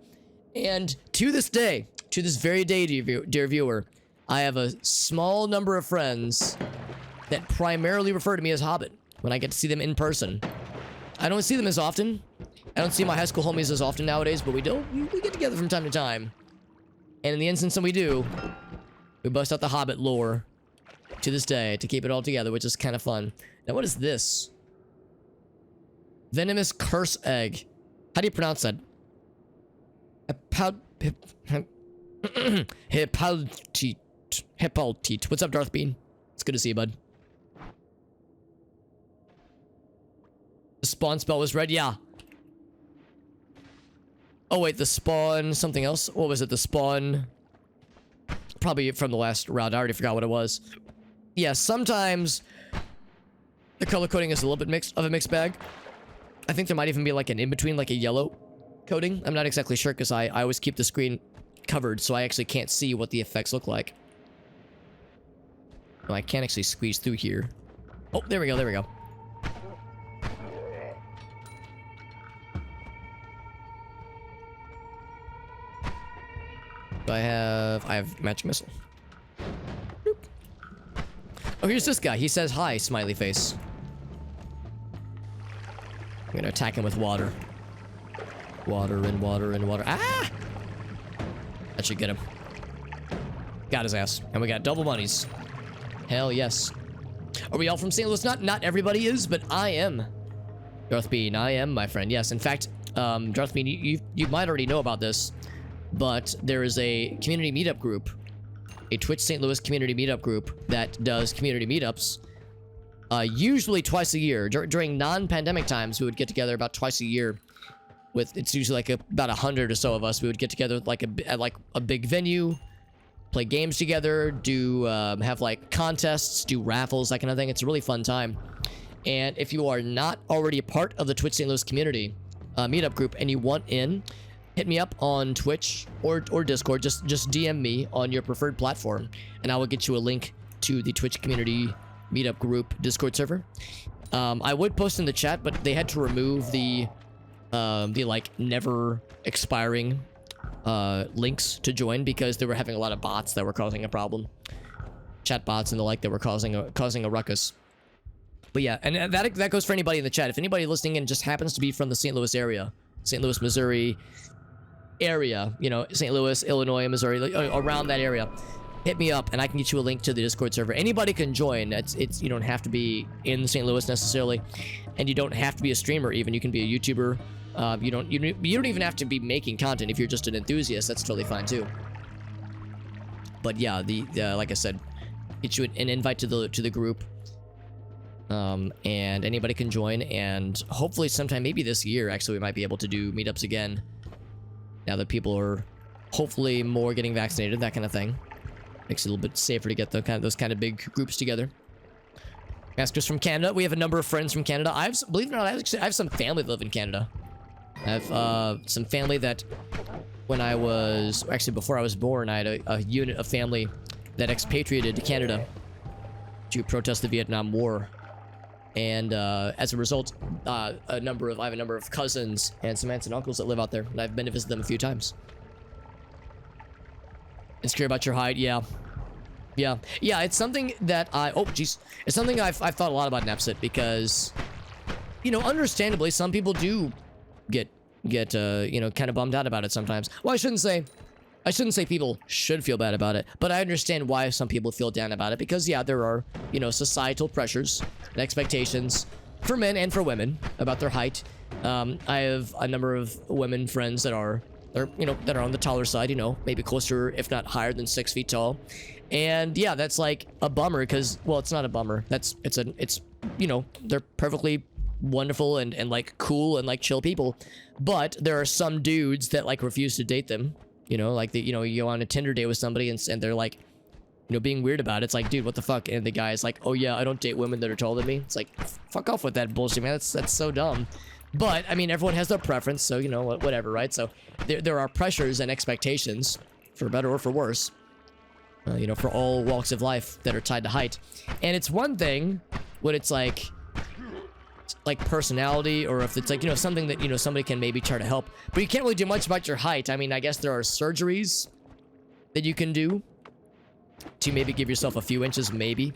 And to this day, to this very day, dear viewer, I have a small number of friends that primarily refer to me as Hobbit when I get to see them in person. I don't see them as often. I don't see my high school homies as often nowadays, but we get together from time to time. And in the instance that we do, we bust out the Hobbit lore to this day to keep it all together, which is kind of fun. Now, what is this? Venomous curse egg. How do you pronounce that? Hippaltite. What's up, Darth Bean? It's good to see you, bud. The spawn spell was red? Yeah. Oh, wait, the spawn... something else? What was it? The spawn... Probably from the last round. I already forgot what it was. Yeah, sometimes the color coding is a little bit of a mixed bag. I think there might even be like an in-between, like a yellow coding. I'm not exactly sure because I always keep the screen covered, so I actually can't see what the effects look like. Oh, I can't actually squeeze through here. Oh, there we go, there we go. I have magic missile. Boop. Oh, here's this guy. He says hi, smiley face. I'm gonna attack him with water. Water and water and water. Ah! That should get him. Got his ass. And we got double monies. Hell yes. Are we all from St. Louis? Not everybody is, but I am. Darth Bean, I am, my friend. Yes, in fact, Darth Bean, you might already know about this, but there is a community meetup group, a Twitch St. Louis community meetup group that does community meetups, usually twice a year. During non-pandemic times, we would get together about twice a year. It's usually like about 100 or so of us. We would get together at like a big venue, play games together, have like contests, do raffles, that kind of thing. It's a really fun time. And if you are not already a part of the Twitch St. Louis community meetup group and you want in, hit me up on Twitch or Discord. Just DM me on your preferred platform, and I will get you a link to the Twitch community meetup group Discord server. I would post in the chat, but they had to remove the like never expiring links to join because they were having a lot of bots that were causing a problem, chat bots and the like that were causing a ruckus. But yeah, and that goes for anybody in the chat. If anybody listening in just happens to be from the St. Louis area, St. Louis, Missouri area, you know, St. Louis, Illinois, Missouri, like, around that area, hit me up and I can get you a link to the Discord server. Anybody can join. It's you don't have to be in St. Louis necessarily, and you don't have to be a streamer. Even you can be a YouTuber. You don't even have to be making content. If you're just an enthusiast, that's totally fine too. But yeah, like I said, get you an invite to the group. And anybody can join, and hopefully sometime maybe this year actually we might be able to do meetups again now that people are hopefully more getting vaccinated, that kind of thing. Makes it a little bit safer to get those kind of big groups together. Askers from Canada. We have a number of friends from Canada. Believe it or not, I have some family that live in Canada. I have some family that when I was actually before I was born, I had a unit of family that expatriated to Canada to protest the Vietnam War. And as a result, I have a number of cousins and some aunts and uncles that live out there, and I've been to visit them a few times. Insecure about your height, yeah. It's something that it's something I've thought a lot about in EPSIT, because, you know, understandably, some people do get you know, kind of bummed out about it sometimes. Well, I shouldn't say people should feel bad about it, but I understand why some people feel down about it, because yeah, there are, you know, societal pressures and expectations for men and for women about their height. I have a number of women friends that are on the taller side, you know, maybe closer, if not higher than 6 feet tall. And yeah, that's like a bummer, because, well, it's not a bummer. It's you know, they're perfectly wonderful and like cool and like chill people. But there are some dudes that like refuse to date them. You know, like you go on a Tinder date with somebody and they're like, you know, being weird about it. It's like, dude, what the fuck? And the guy is like, oh yeah, I don't date women that are taller than me. It's like, fuck off with that bullshit, man. That's so dumb. But I mean, everyone has their preference, so you know, whatever, right? So there are pressures and expectations, for better or for worse, you know, for all walks of life that are tied to height. And it's one thing when it's like personality, or if it's like, you know, something that, you know, somebody can maybe try to help, but you can't really do much about your height. I mean, I guess there are surgeries that you can do to maybe give yourself a few inches, maybe,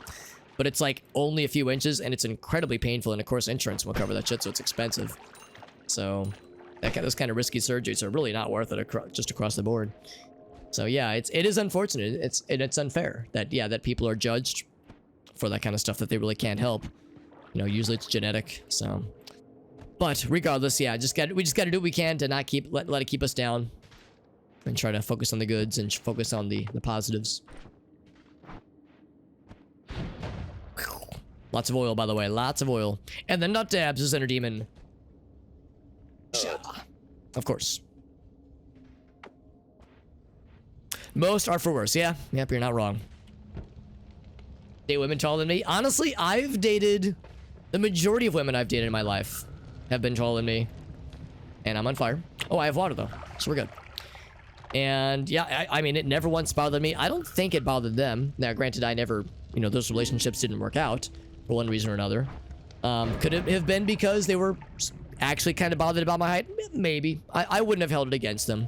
but it's like only a few inches, and it's incredibly painful, and of course insurance will cover that shit, so it's expensive. So those kind of risky surgeries are really not worth it just across the board. So yeah, it is unfortunate. It's unfair that that people are judged for that kind of stuff that they really can't help. You know, usually it's genetic. So, but regardless, yeah, we just got to do what we can to not let it keep us down, and try to focus on the goods and focus on the positives. Lots of oil, by the way, lots of oil. And the nut dabs is Inner Demon. Of course. Most are for worse. Yeah, yep, you're not wrong. Date women taller than me. Honestly, I've dated the majority of women I've dated in my life have been taller than me, and I'm on fire. Oh, I have water though, so we're good. And yeah, I mean, it never once bothered me. I don't think it bothered them. Now, granted, I never, you know, those relationships didn't work out for one reason or another. Could it have been because they were actually kind of bothered about my height? Maybe. I wouldn't have held it against them.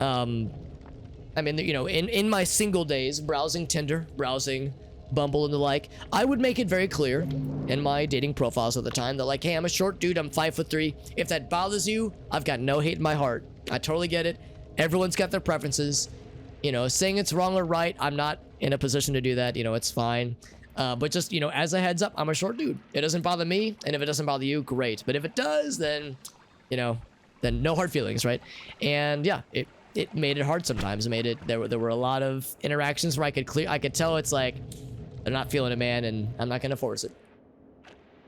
I mean, you know, in my single days, browsing Tinder, browsing Bumble and the like, I would make it very clear in my dating profiles at the time that, like, hey, I'm a short dude, I'm 5'3". If that bothers you, I've got no hate in my heart. I totally get it. Everyone's got their preferences. You know, saying it's wrong or right, I'm not in a position to do that. You know, it's fine. But just, you know, as a heads up, I'm a short dude. It doesn't bother me, and if it doesn't bother you, great. But if it does, then, you know, then no hard feelings, right? And yeah, it made it hard sometimes. It made it, there were a lot of interactions where I could tell it's like, they're not feeling it, man, and I'm not gonna force it.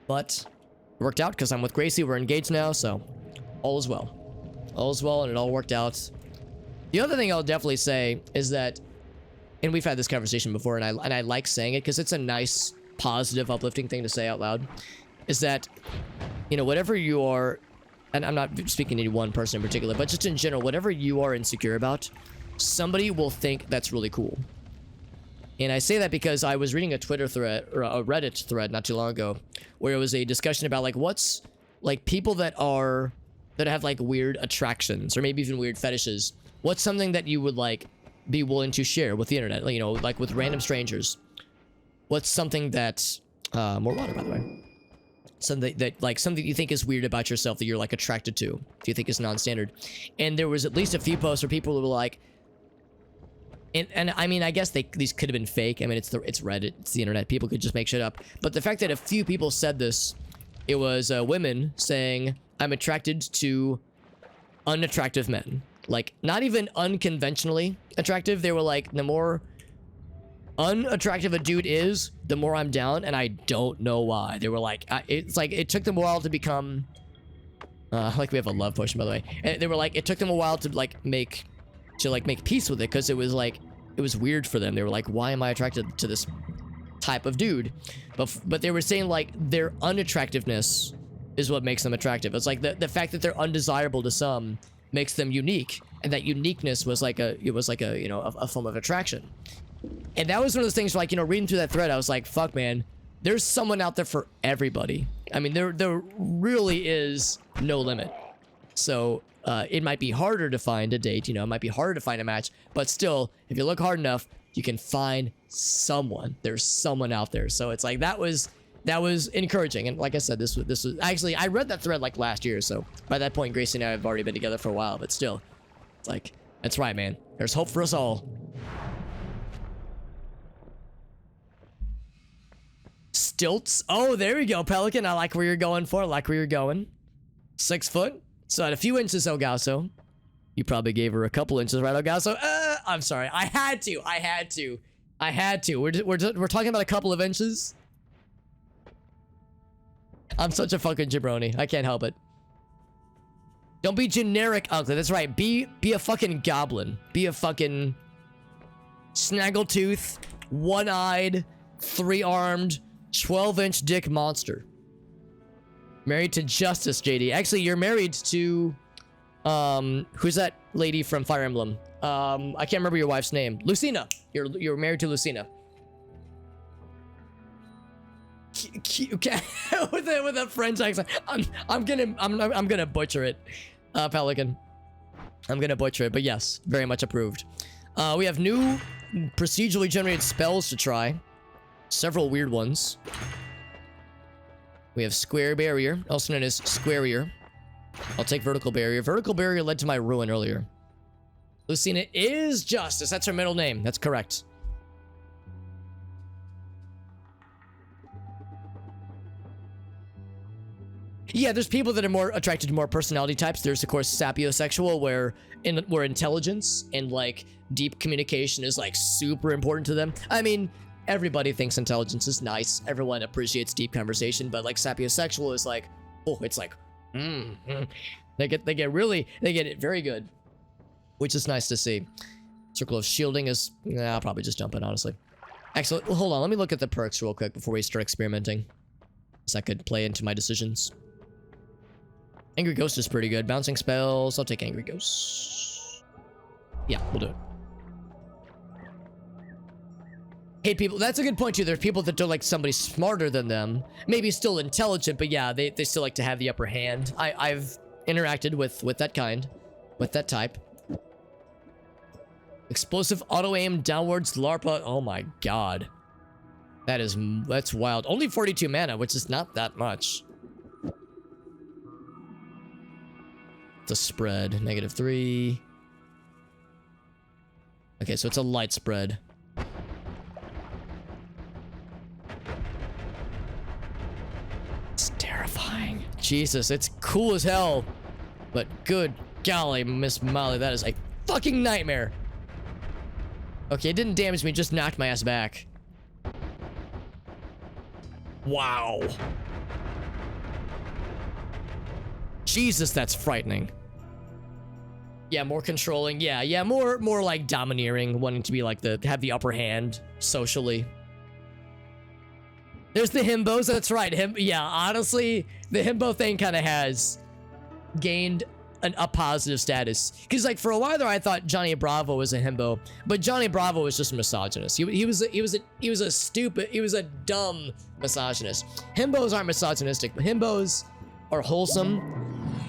But it worked out because I'm with Gracie. We're engaged now, so all is well. All is well, and it all worked out. The other thing I'll definitely say is that, and we've had this conversation before, and I like saying it because it's a nice, positive, uplifting thing to say out loud, is that, you know, whatever you are, and I'm not speaking to one person in particular, but just in general, whatever you are insecure about, somebody will think that's really cool. And I say that because I was reading a Twitter thread, or a Reddit thread not too long ago, where it was a discussion about, like, what's, like, people that have, like, weird attractions, or maybe even weird fetishes. What's something that you would, like, be willing to share with the internet, you know, like with random strangers? What's something that, more water, by the way. Something that you think is weird about yourself that you're, like, attracted to, if you think is non-standard. And there was at least a few posts where people were like, and I mean, I guess these could have been fake. I mean, it's Reddit, it's the internet. People could just make shit up. But the fact that a few people said this, it was women saying, I'm attracted to unattractive men. Like, not even unconventionally attractive. They were like, the more unattractive a dude is, the more I'm down, and I don't know why. They were like, it's like it took them a while to become. Like we have a love potion, by the way. And they were like, it took them a while to make peace with it, because it was weird for them. They were like, why am I attracted to this type of dude? But they were saying like their unattractiveness is what makes them attractive. It's like the fact that they're undesirable to some makes them unique, and that uniqueness was like a you know, a form of attraction. And that was one of those things, like, you know, reading through that thread, I was like, fuck, man, there's someone out there for everybody. I mean, there really is no limit. So it might be harder to find a date, you know, it might be harder to find a match, but still, if you look hard enough, you can find someone. There's someone out there. So it's like, that was encouraging. And like I said, this was actually, I read that thread like last year. So by that point, Gracie and I have already been together for a while, but still, it's like, that's right, man. There's hope for us all. Stilts. Oh, there we go, Pelican. I like where you're going for. I like where you're going. 6 foot. So at a few inches, Elgaso. You probably gave her a couple inches, right, Elgaso? I'm sorry. I had to. We're talking about a couple of inches. I'm such a fucking jabroni. I can't help it. Don't be generic ugly. That's right. Be a fucking goblin. Be a fucking snaggletooth, one-eyed, three-armed, 12-inch dick monster. Married to Justice, JD. Actually, you're married to who's that lady from Fire Emblem? I can't remember your wife's name. Lucina. You're married to Lucina. with a French accent. I'm gonna butcher it, Pelican. I'm gonna butcher it, but yes, very much approved. We have new procedurally generated spells to try. Several weird ones. We have Square Barrier, also known as Squarier. I'll take Vertical Barrier. Vertical Barrier led to my ruin earlier. Lucina is Justice. That's her middle name. That's correct. Yeah, there's people that are more attracted to more personality types. There's, of course, sapiosexual, where intelligence and, like, deep communication is, like, super important to them. I mean, everybody thinks intelligence is nice. Everyone appreciates deep conversation, but, like, sapiosexual is like, oh, it's like, They get it very good, which is nice to see. Circle of Shielding is, I'll probably just jump in, honestly. Actually, hold on. Let me look at the perks real quick before we start experimenting, so I could play into my decisions. Angry Ghost is pretty good. Bouncing spells. I'll take Angry Ghost. Yeah, we'll do it. Hate people. That's a good point, too. There's people that don't like somebody smarter than them. Maybe still intelligent, but yeah, they still like to have the upper hand. I've interacted with that kind. With that type. Explosive auto-aim downwards LARPA. Oh my god. That's wild. Only 42 mana, which is not that much. The spread. -3. Okay, so it's a light spread. It's terrifying. Jesus, it's cool as hell. But good golly, Miss Molly, that is a fucking nightmare. Okay, it didn't damage me, just knocked my ass back. Wow. Jesus, that's frightening. Yeah, more controlling. Yeah, more like domineering, wanting to be like have the upper hand socially. There's the himbos, that's right. Yeah, honestly, the himbo thing kind of has gained a positive status. Because like for a while there, I thought Johnny Bravo was a himbo, but Johnny Bravo was just a misogynist. He was a dumb misogynist. Himbos aren't misogynistic, but himbos are wholesome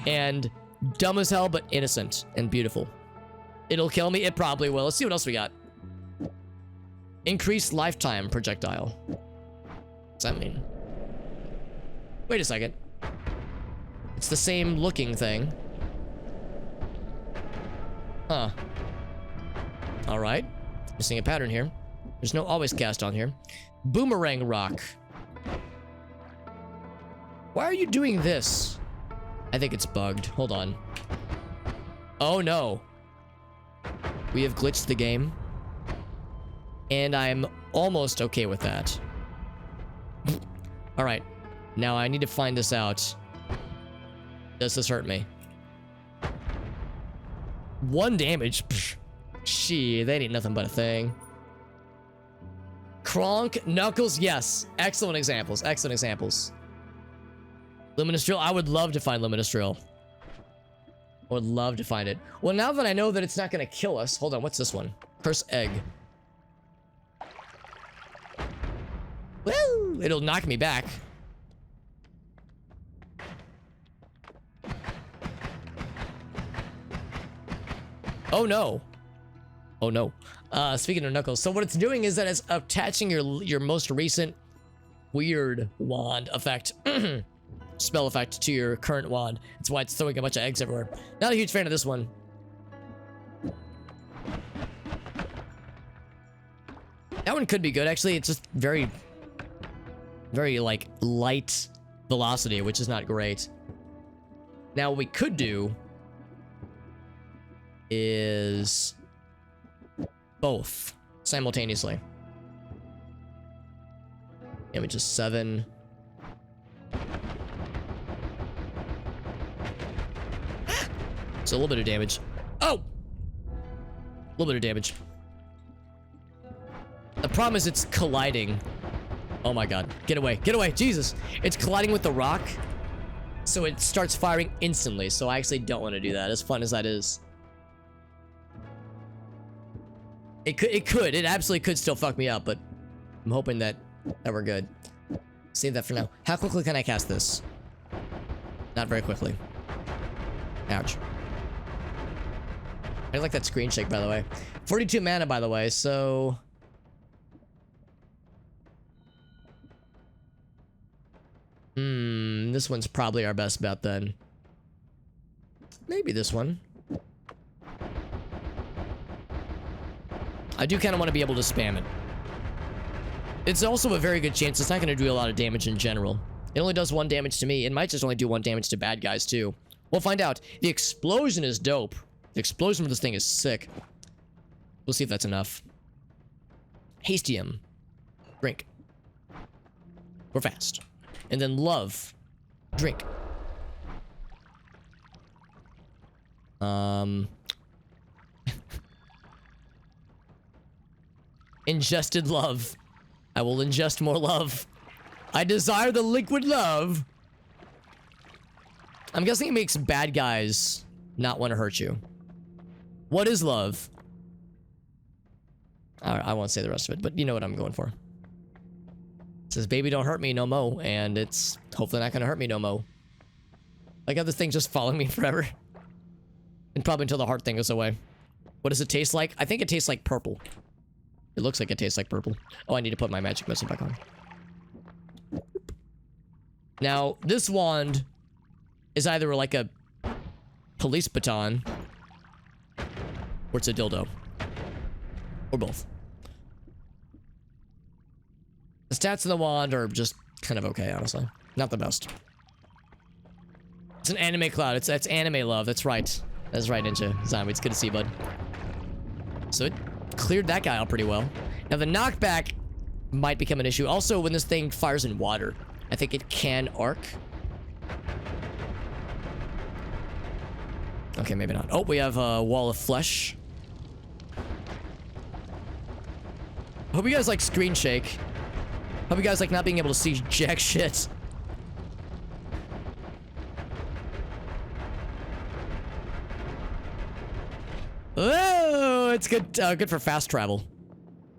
and dumb as hell, but innocent and beautiful. It'll kill me. It probably will. Let's see what else we got. Increased lifetime projectile. What's that mean? Wait a second. It's the same looking thing. Huh. Alright. Missing a pattern here. There's no always cast on here. Boomerang rock. Why are you doing this? I think it's bugged. Hold on. Oh no. We have glitched the game. And I'm almost okay with that. All right. Now I need to find this out. Does this hurt me? 1 damage. Psh, shit, that ain't nothing but a thing. Kronk, Knuckles, yes. Excellent examples. Excellent examples. Luminous Drill. I would love to find Luminous Drill. I would love to find it. Well, now that I know that it's not going to kill us. Hold on, what's this one? Curse Egg. Woo! It'll knock me back. Oh no. Oh no. Speaking of Knuckles, so what it's doing is that it's attaching your most recent weird wand effect, spell effect to your current wand. That's why it's throwing a bunch of eggs everywhere. Not a huge fan of this one. That one could be good, actually. It's just very, very, like, light velocity, which is not great. Now, what we could do is both simultaneously. Damage is 7. It's a little bit of damage. Oh! A little bit of damage. The problem is it's colliding. Oh my god. Get away. Get away. Jesus. It's colliding with the rock. So it starts firing instantly. So I actually don't want to do that, as fun as that is. It could. It absolutely could still fuck me up, but I'm hoping that we're good. Save that for now. How quickly can I cast this? Not very quickly. Ouch. I like that screen shake, by the way. 42 mana, by the way, so... this one's probably our best bet then. Maybe this one. I do kind of want to be able to spam it. It's also a very good chance it's not going to do a lot of damage in general. It only does 1 damage to me. It might just only do 1 damage to bad guys too. We'll find out. The explosion is dope. The explosion for this thing is sick. We'll see if that's enough. Hastium. Drink. We're fast. And then love. Drink. Ingested love. I will ingest more love. I desire the liquid love. I'm guessing it makes bad guys not want to hurt you. What is love? I won't say the rest of it, but you know what I'm going for. It says, baby, don't hurt me no mo. And it's hopefully not going to hurt me no mo. Like how this thing just following me forever. And probably until the heart thing goes away. What does it taste like? I think it tastes like purple. It looks like it tastes like purple. Oh, I need to put my magic missile back on. Now, this wand is either like a police baton or it's a dildo. Or both. The stats of the wand are just kind of okay, honestly. Not the best. It's an anime cloud. That's anime love. That's right. That's right, Ninja Zombie. It's good to see you, bud. So it cleared that guy out pretty well. Now the knockback might become an issue. Also, when this thing fires in water, I think it can arc. Okay, maybe not. Oh, we have a wall of flesh. Hope you guys like screen shake. Hope you guys like not being able to see jack shit. Oh, it's good. Good for fast travel.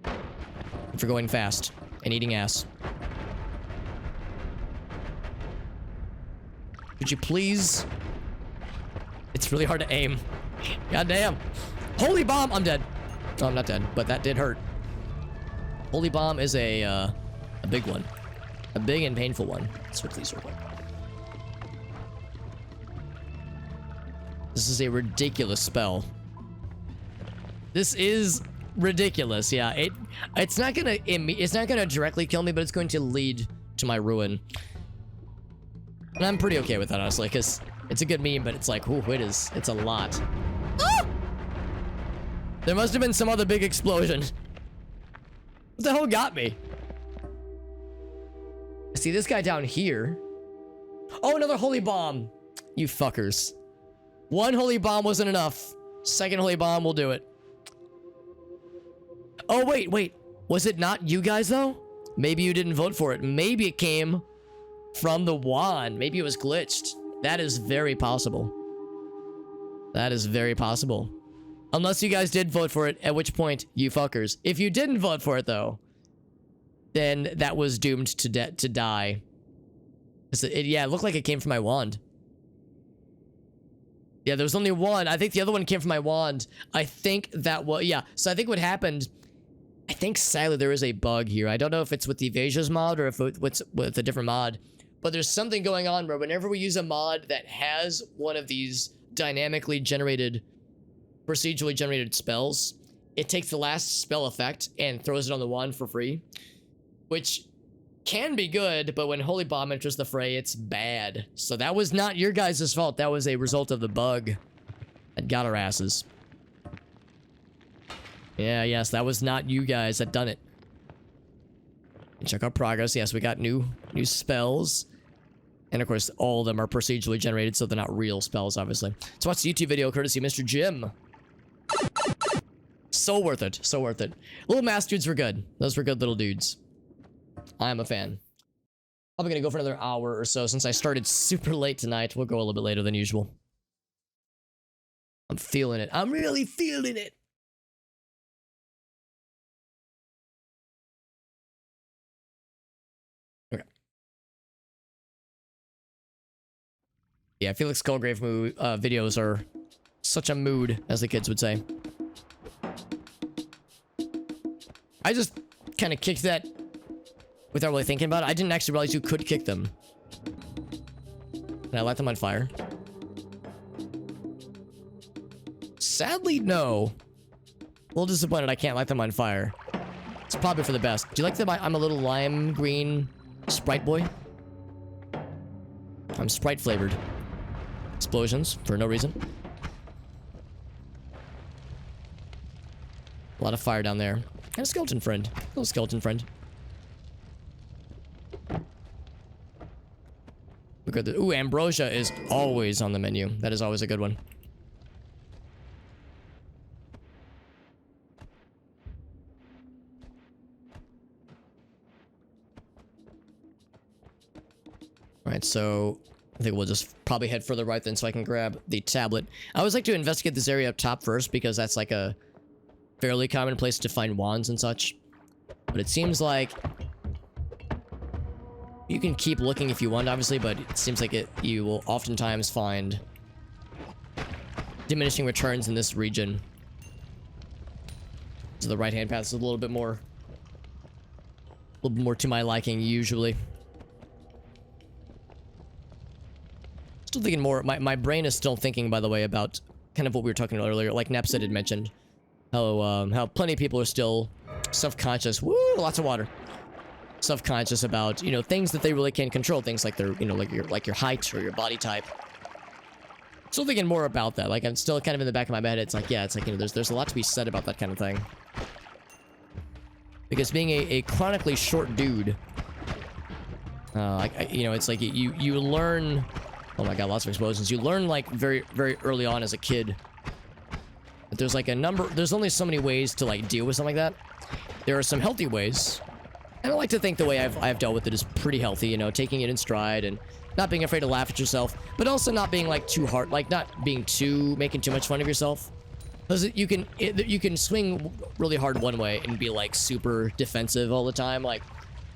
Good for going fast and eating ass. Could you please? It's really hard to aim. God damn. Holy bomb! I'm dead. Oh, I'm not dead, but that did hurt. Holy bomb is a big one. A big and painful one. Swiftly circle. This is a ridiculous spell. This is ridiculous. Yeah, it's not gonna directly kill me, but it's going to lead to my ruin. And I'm pretty okay with that, honestly, because it's a good meme, but it's like, ooh, it's a lot. Ah! There must have been some other big explosion. What the hell got me? See this guy down here. Oh, another holy bomb. You fuckers. One holy bomb wasn't enough. Second holy bomb will do it. Oh, wait. Was it not you guys, though? Maybe you didn't vote for it. Maybe it came from the wand. Maybe it was glitched. That is very possible. That is very possible. Unless you guys did vote for it, at which point, you fuckers. If you didn't vote for it, though, then that was doomed to die. Yeah, it looked like it came from my wand. Yeah, there was only one. I think the other one came from my wand. I think that was... Yeah, so I think what happened... I think, sadly, there is a bug here. I don't know if it's with the Evasia's mod or if it's with a different mod. But there's something going on where whenever we use a mod that has one of these dynamically generated, procedurally generated spells, it takes the last spell effect and throws it on the wand for free. Which can be good, but when Holy Bomb enters the fray, it's bad. So that was not your guys' fault. That was a result of the bug that got our asses. Yeah, yes, that was not you guys that done it. Check our progress. Yes, we got new spells. And of course, all of them are procedurally generated, so they're not real spells, obviously. So watch the YouTube video courtesy of Mr. Jim. So worth it. So worth it. Little mask dudes were good. Those were good little dudes. I am a fan. Probably gonna go for another hour or so since I started super late tonight. We'll go a little bit later than usual. I'm feeling it. I'm really feeling it. Okay. Yeah, Felix Colgrave videos are such a mood, as the kids would say. I just kind of kicked that without really thinking about it. I didn't actually realize you could kick them. Can I light them on fire? Sadly, no. A little disappointed I can't light them on fire. It's probably for the best. Do you like that I'm a little lime green Sprite boy? I'm Sprite flavored. Explosions for no reason. A lot of fire down there. And a skeleton friend. A little skeleton friend. Look at the... Ooh, ambrosia is always on the menu. That is always a good one. Alright, so... I think we'll just probably head further right then so I can grab the tablet. I always like to investigate this area up top first because that's like a fairly common place to find wands and such. But it seems like you can keep looking if you want, obviously, but it seems like you will oftentimes find diminishing returns in this region. So the right-hand path is a little bit more to my liking usually. Still thinking more. My brain is still thinking, by the way, about kind of what we were talking about earlier. Like Nepsid had mentioned, how plenty of people are still self-conscious. Woo, lots of water. Self-conscious about, you know, things that they really can't control. Things like their, you know, like your height or your body type. Still thinking more about that. Like I'm still kind of in the back of my head. It's like, yeah, it's like, you know, there's a lot to be said about that kind of thing. Because being a chronically short dude, you know, it's like you learn. Oh my god, lots of explosions. You learn like very, very early on as a kid that there's like there's only so many ways to like deal with something like that. There are some healthy ways. And I like to think the way I've dealt with it is pretty healthy, you know, taking it in stride and not being afraid to laugh at yourself, but also not being like too hard, like not being making too much fun of yourself. Because you can swing really hard one way and be like super defensive all the time. Like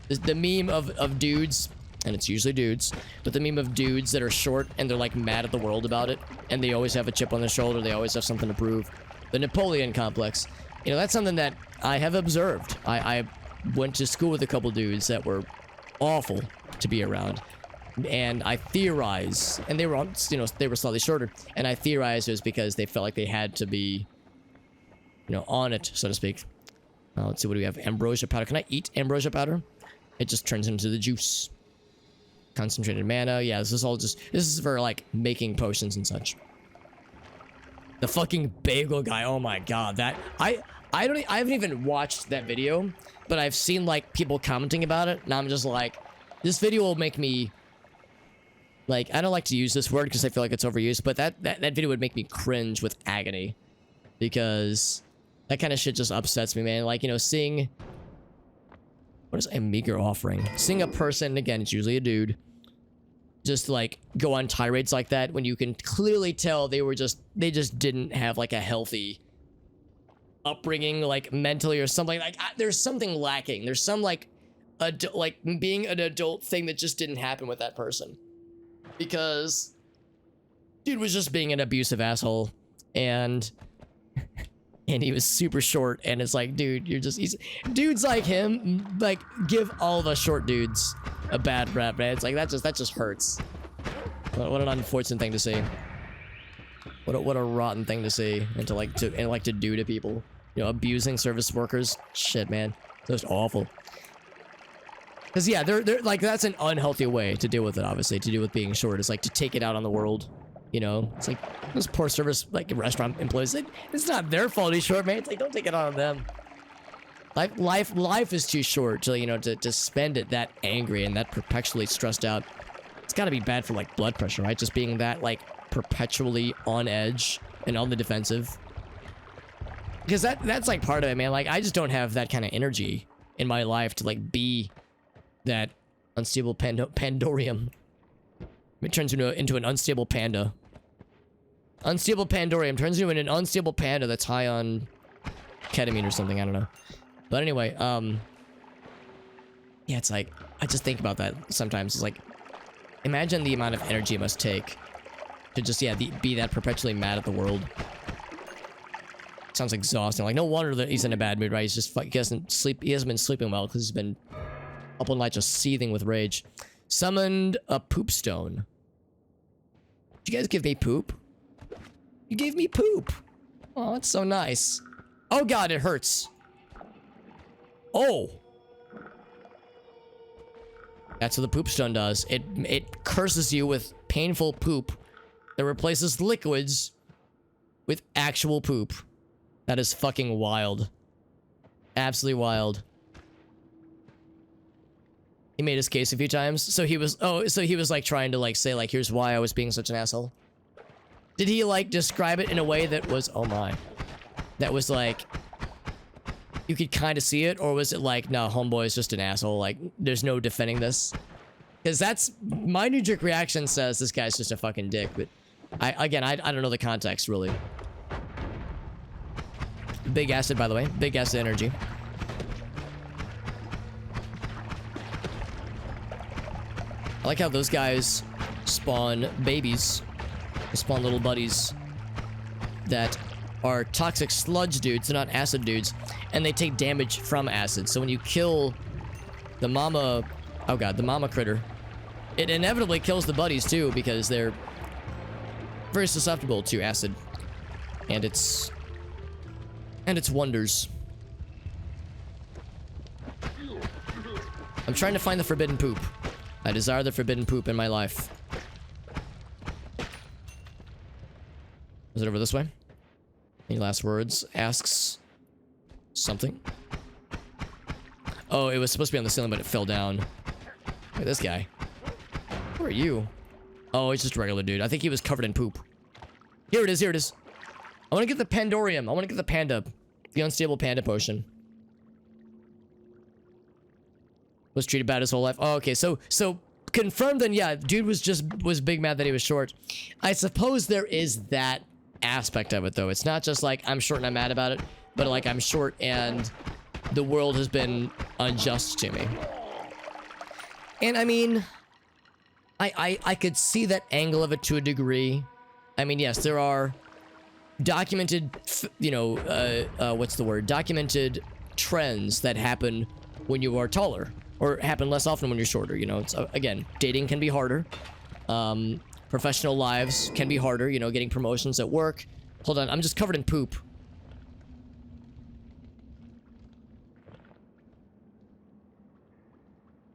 the meme of dudes, and it's usually dudes, but the meme of dudes that are short and they're like mad at the world about it, and they always have a chip on their shoulder, they always have something to prove. The Napoleon complex. You know, that's something that I have observed. I went to school with a couple dudes that were awful to be around. And I theorize, and they were, you know, they were slightly shorter, and I theorize it was because they felt like they had to be, you know, on it, so to speak. Let's see, what do we have? Ambrosia powder. Can I eat ambrosia powder? It just turns into the juice. Concentrated mana. Yeah, this is for, like, making potions and such. The fucking bagel guy. Oh my god, that... I haven't even watched that video, but I've seen like people commenting about it, and I'm just like, this video will make me like, I don't like to use this word because I feel like it's overused, but that video would make me cringe with agony, because that kind of shit just upsets me, man. Like, you know, seeing, what is a meager offering? Seeing a person, again, it's usually a dude, just like go on tirades like that when you can clearly tell they just didn't have like a healthy upbringing, like mentally or something. Like there's something lacking. There's some like like being an adult thing that just didn't happen with that person, because dude was just being an abusive asshole, and he was super short, and it's like, dude, dudes like him, like, give all the short dudes a bad rap, man. It's like, that just hurts. What an unfortunate thing to see. What a rotten thing to see, and to do to people. You know, abusing service workers. Shit, man. Just awful. Because, yeah, they're like, that's an unhealthy way to deal with it, obviously, to deal with being short. It's like to take it out on the world. You know, it's like those poor service, like, restaurant employees. It's not their fault he's short, man. It's like, don't take it out on them. Life is too short to, you know, to spend it that angry and that perpetually stressed out. It's got to be bad for, like, blood pressure, right? Just being that, like, perpetually on edge and on the defensive. Because that's, like, part of it, man. Like, I just don't have that kind of energy in my life to, like, be that unstable Pandorium. It turns into an unstable panda. Unstable Pandorium turns into an unstable panda that's high on ketamine or something. I don't know. But anyway, yeah, it's like, I just think about that sometimes. It's like, imagine the amount of energy it must take to just, yeah, be that perpetually mad at the world. Sounds exhausting. Like, no wonder that he's in a bad mood, right? He's just, he hasn't been sleeping well because he's been up all night just seething with rage. Summoned a poop stone. Did you guys give me poop? You gave me poop. Oh, that's so nice. Oh god, it hurts. Oh. That's what the poop stone does. It curses you with painful poop that replaces liquids with actual poop. That is fucking wild. Absolutely wild. He made his case a few times. So he was like trying to like say like, here's why I was being such an asshole. Did he like describe it in a way that was, oh my, that was like, you could kind of see it? Or was it like, no, homeboy is just an asshole, like there's no defending this? Because that's, my knee-jerk reaction says this guy's just a fucking dick, but I don't know the context really. Big acid, by the way. Big acid energy. I like how those guys spawn babies. They spawn little buddies that are toxic sludge dudes. They're not acid dudes. And they take damage from acid. So when you kill the mama... Oh god, the mama critter. It inevitably kills the buddies too, because they're very susceptible to acid. And its wonders. I'm trying to find the forbidden poop. I desire the forbidden poop in my life. Is it over this way? Any last words? Asks something. Oh, it was supposed to be on the ceiling, but it fell down. Look at this guy. Who are you? Oh, he's just a regular dude. I think he was covered in poop. Here it is, here it is. I want to get the Pandorium. I want to get the panda. The unstable panda potion. Was treated bad his whole life. Oh, okay. So confirmed then, yeah, dude was big mad that he was short. I suppose there is that aspect of it though. It's not just like I'm short and I'm mad about it, but like I'm short and the world has been unjust to me. And I mean, I could see that angle of it to a degree. I mean, yes, there are documented, you know, what's the word? Documented trends that happen when you are taller, or happen less often when you're shorter. You know, it's again, dating can be harder. Professional lives can be harder. You know, getting promotions at work. Hold on, I'm just covered in poop.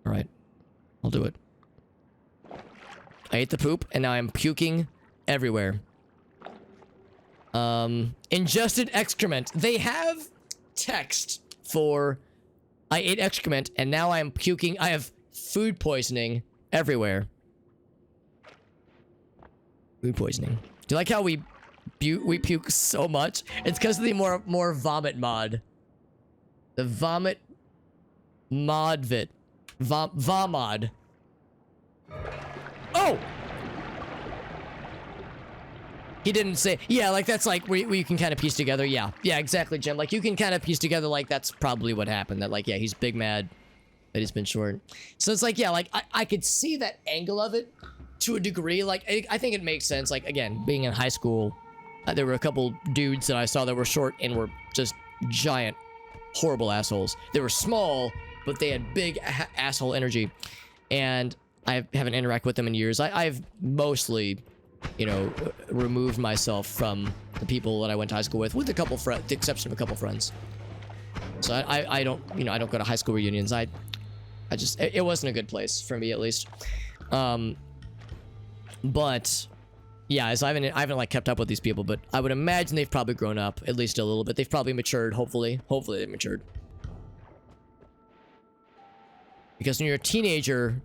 All right, I'll do it. I ate the poop, and now I'm puking everywhere. Ingested excrement. They have text for I ate excrement and now I am puking. I have food poisoning everywhere. Food poisoning. Do you like how we puke so much? It's because of the more vomit mod. The vomit modvit. Vomod. Oh! He didn't say, yeah, like that's like where you can kind of piece together. Yeah, exactly, Jim. Like you can kind of piece together like that's probably what happened. That like, yeah, he's big mad that he's been short. So it's like, yeah, like I could see that angle of it to a degree. Like I think it makes sense. Like again, being in high school, there were a couple dudes that I saw that were short and were just giant, horrible assholes. They were small, but they had big asshole energy. And I haven't interacted with them in years. I've mostly, you know, removed myself from the people that I went to high school with a couple friends, the exception of a couple friends. So I don't, you know, I don't go to high school reunions. I just, it wasn't a good place for me at least. But yeah, so I haven't like kept up with these people, but I would imagine they've probably grown up at least a little bit. They've probably matured, hopefully they've matured. Because when you're a teenager,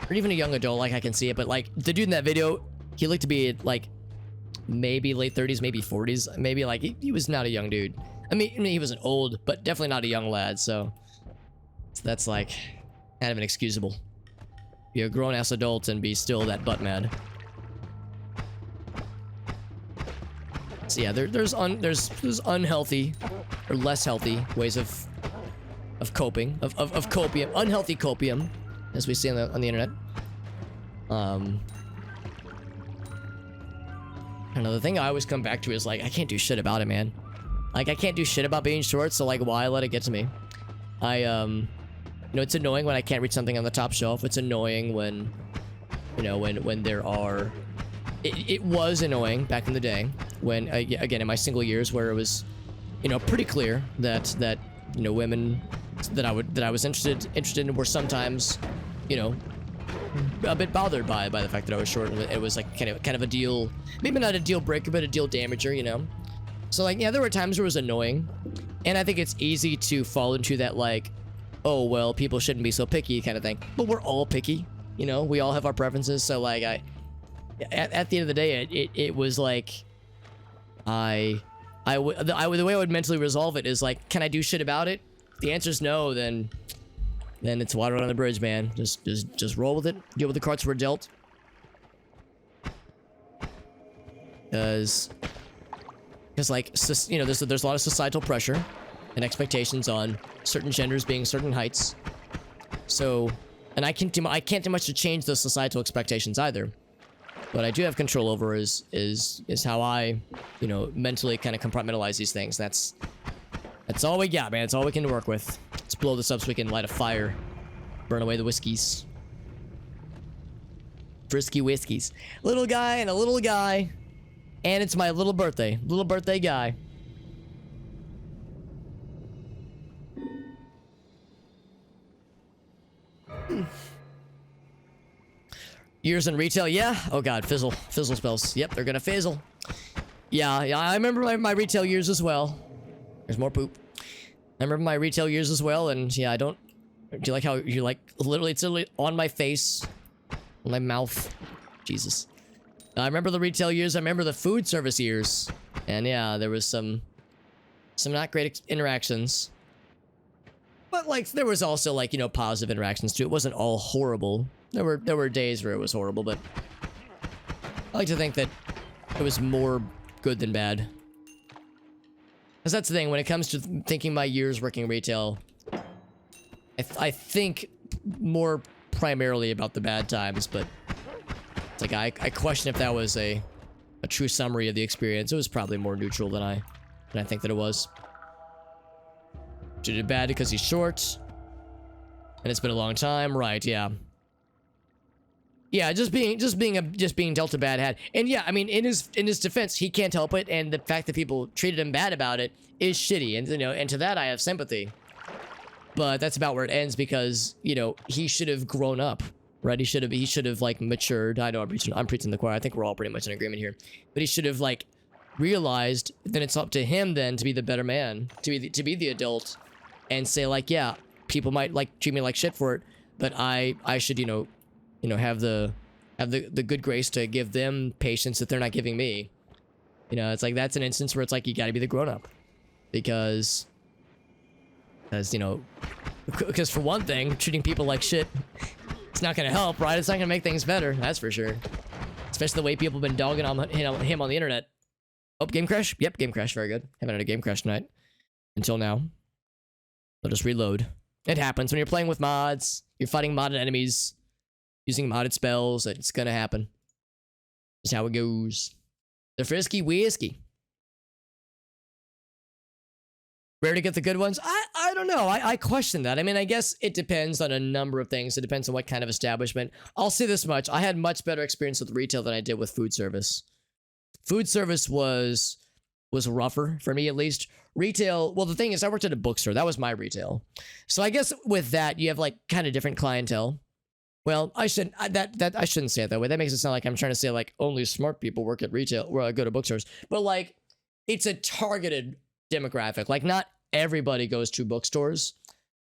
or even a young adult, like I can see it, but like the dude in that video, he looked to be like maybe late 30s, maybe 40s, maybe like he was not a young dude. I mean he wasn't old, but definitely not a young lad. So that's like kind of inexcusable. Be a grown ass adult and be still that butt mad. So yeah, there's unhealthy or less healthy ways of coping, of copium, unhealthy copium, as we see on the internet. Another thing I always come back to is like I can't do shit about it, man. Like I can't do shit about being short, so like why let it get to me? You know, it's annoying when I can't reach something on the top shelf. It's annoying when, you know, when there are. It was annoying back in the day when again in my single years where it was, you know, pretty clear that you know women that I was interested in were sometimes, you know, a bit bothered by the fact that I was short. It was like kind of a deal, maybe not a deal breaker, but a deal damager, you know. So like yeah, there were times where it was annoying, and I think it's easy to fall into that like, oh well, people shouldn't be so picky kind of thing. But we're all picky, you know. We all have our preferences. So like at the end of the day, it was like the way I would mentally resolve it is like, can I do shit about it? If the answer's no, then it's water on the bridge, man. Just roll with it. Deal with the cards we're dealt. Because like you know, there's a lot of societal pressure and expectations on certain genders being certain heights. So, and I can't do much to change those societal expectations either. What I do have control over is how I, you know, mentally kind of compartmentalize these things. That's all we got, man. It's all we can work with. Let's blow this up so we can light a fire, burn away the whiskeys. Frisky whiskeys. Little guy and a little guy, and it's my little birthday guy. Years in retail, yeah. Oh god, fizzle spells. Yep, they're gonna fizzle. Yeah, I remember my retail years as well. There's more poop. I remember my retail years as well, and yeah, do you like how you're like literally, it's literally on my face, on my mouth. Jesus. I remember the retail years. I remember the food service years, and yeah, there was some not great interactions. But like, there was also like, you know, positive interactions too. It wasn't all horrible. There were days where it was horrible, but I like to think that it was more good than bad. Because that's the thing, when it comes to thinking my years working retail, I think more primarily about the bad times, but it's like I question if that was a true summary of the experience. It was probably more neutral than I think that it was. Did it bad because he's short, and it's been a long time, right? Yeah. Yeah, just being dealt a bad hand. And yeah, I mean, in his defense, he can't help it, and the fact that people treated him bad about it is shitty, and you know, and to that I have sympathy. But that's about where it ends, because you know, he should have grown up, right? He should have like matured. I know I'm preaching the choir. I think we're all pretty much in agreement here. But he should have like realized then it's up to him then to be the better man, to be the adult, and say like, yeah, people might like treat me like shit for it, but I should have the good grace to give them patience that they're not giving me. It's like that's an instance where it's like you got to be the grown up, because for one thing, treating people like shit, it's not gonna help, right? It's not gonna make things better, that's for sure. Especially the way people have been dogging on him on the internet. Oh, game crash? Yep, game crash. Very good. Haven't had a game crash tonight. Until now. I'll just reload. It happens when you're playing with mods. You're fighting modded enemies. Using modded spells. It's gonna happen. That's how it goes. The frisky whiskey. Rare to get the good ones? I don't know. I question that. I mean, I guess it depends on a number of things. It depends on what kind of establishment. I'll say this much. I had much better experience with retail than I did with food service. Food service was rougher for me, at least. Retail, well, the thing is, I worked at a bookstore. That was my retail. So I guess with that, you have like kind of different clientele. Well, I shouldn't say it that way. That makes it sound like I'm trying to say like only smart people work at retail or go to bookstores. But like, it's a targeted demographic. Like, not everybody goes to bookstores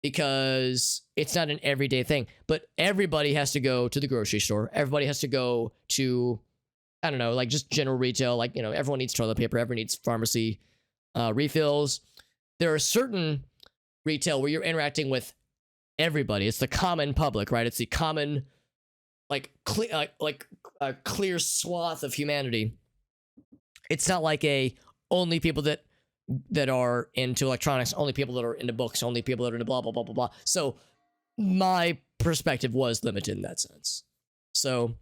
because it's not an everyday thing. But everybody has to go to the grocery store. Everybody has to go to, I don't know, like just general retail. Like, everyone needs toilet paper. Everyone needs pharmacy refills. There are certain retail where you're interacting with everybody. It's the common public, right? It's the common, clear swath of humanity. It's not like only people that are into electronics, only people that are into books, only people that are into blah, blah, blah, blah, blah. So my perspective was limited in that sense. So,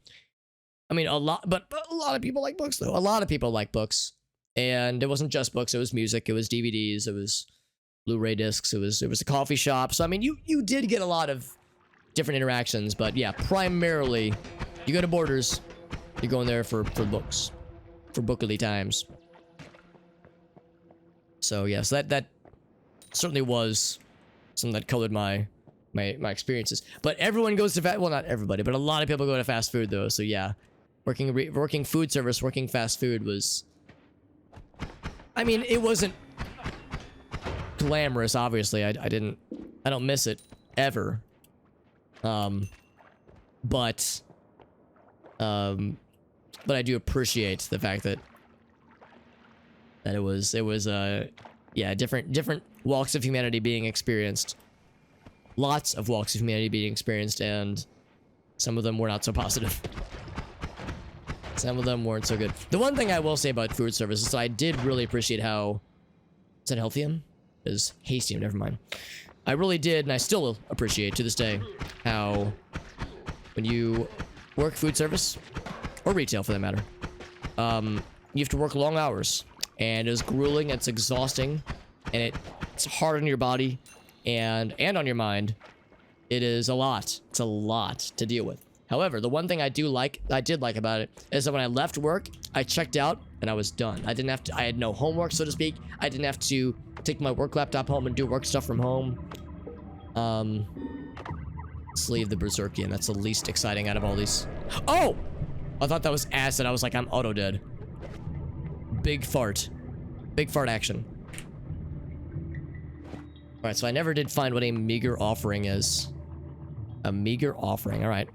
I mean, a lot of people like books, though. A lot of people like books. And it wasn't just books. It was music. It was DVDs. It was Blu-ray discs. It was a coffee shop. So, I mean, you did get a lot of different interactions. But, yeah, primarily, you go to Borders, you're going there for books. For bookly times. So, yeah, so that certainly was something that colored my experiences. But everyone goes to well, not everybody, but a lot of people go to fast food, though. So, yeah. Working food service, working fast food was... I mean, it wasn't glamorous, obviously. I don't miss it ever. But I do appreciate the fact that it was different walks of humanity being experienced. Lots of walks of humanity being experienced, and some of them were not so positive. Some of them weren't so good. The one thing I will say about food service is that I did really appreciate how... Is that Healthium? Is Hastium, never mind. I really did, and I still appreciate to this day, how when you work food service, or retail for that matter, you have to work long hours, and it's grueling, it's exhausting, and it's hard on your body, and on your mind. It is a lot. It's a lot to deal with. However, the one thing I did like about it is that when I left work, I checked out and I was done. I had no homework, so to speak. I didn't have to take my work laptop home and do work stuff from home. Let's leave the Berserkian. That's the least exciting out of all these. Oh! I thought that was acid. I was like, I'm auto dead. Big fart. Big fart action. Alright, so I never did find what a meager offering is. A meager offering, alright.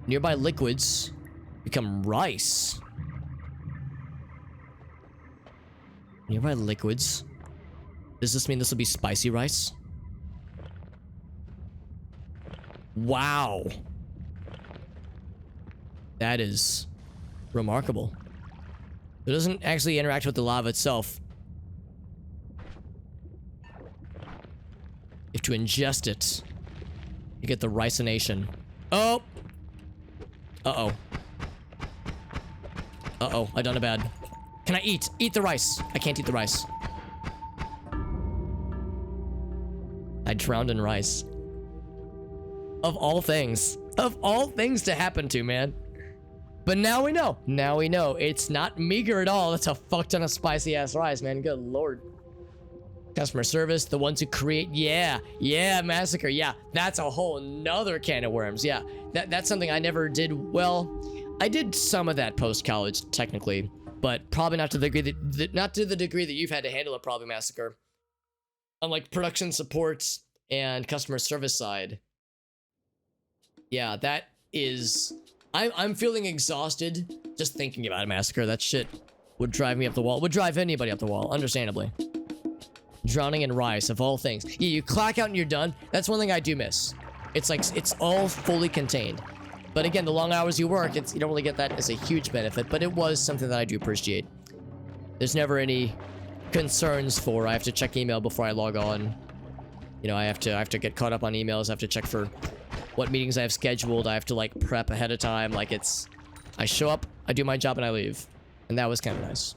Nearby liquids become rice. Nearby liquids. Does this mean this will be spicy rice? Wow. That is remarkable. It doesn't actually interact with the lava itself. You have to ingest it. You get the ricination. Oh! Uh-oh. Uh-oh, I done it bad. Can I eat? Eat the rice. I can't eat the rice. I drowned in rice. Of all things. Of all things to happen to, man. But now we know. Now we know. It's not meager at all. It's a fuck ton of spicy ass rice, man. Good lord. Customer service, the ones who create, yeah, massacre, yeah, that's a whole nother can of worms, yeah. That's something I never did well. I did some of that post-college, technically, but probably not to the degree not to the degree that you've had to handle a Probably Massacre. On like production support and customer service side. Yeah, that is... I'm feeling exhausted just thinking about a massacre. That shit would drive me up the wall. Would drive anybody up the wall, understandably. Drowning in rice, of all things. Yeah, you clock out and you're done. That's one thing I do miss. It's like, it's all fully contained. But again, the long hours you work, you don't really get that as a huge benefit, but it was something that I do appreciate. There's never any concerns for, I have to check email before I log on. You know, I have to get caught up on emails, I have to check for what meetings I have scheduled, I have to like prep ahead of time, like I show up, I do my job, and I leave. And that was kind of nice.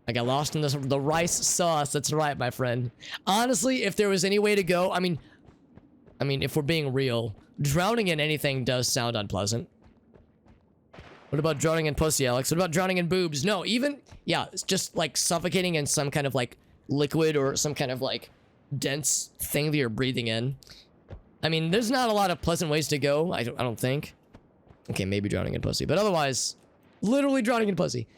I got lost in the rice sauce. That's right, my friend. Honestly, if there was any way to go, I mean, if we're being real, drowning in anything does sound unpleasant. What about drowning in pussy, Alex? What about drowning in boobs? No, even, yeah, it's just like suffocating in some kind of like liquid or some kind of like dense thing that you're breathing in. I mean, there's not a lot of pleasant ways to go, I don't think. Okay, maybe drowning in pussy, but otherwise, literally drowning in pussy.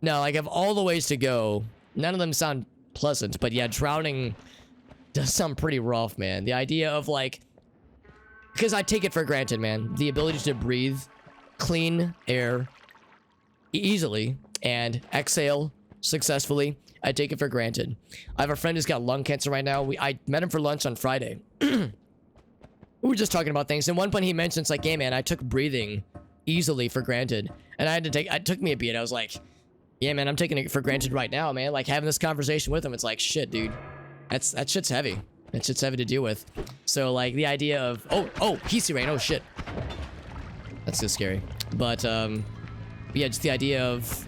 No, like, of all the ways to go, none of them sound pleasant, but yeah, drowning does sound pretty rough, man. The idea of, like, because I take it for granted, man, the ability to breathe clean air easily and exhale successfully, I take it for granted. I have a friend who's got lung cancer right now. I met him for lunch on Friday. We were just talking about things, and one point he mentioned, it's like, hey, man, I took breathing easily for granted, and it took me a beat. I was like, yeah, man, I'm taking it for granted right now, man. Like, having this conversation with him, it's like, shit, dude. That shit's heavy. That shit's heavy to deal with. So, like, the idea of... Oh, PC rain. Oh, shit. That's so scary. But, yeah, just the idea of,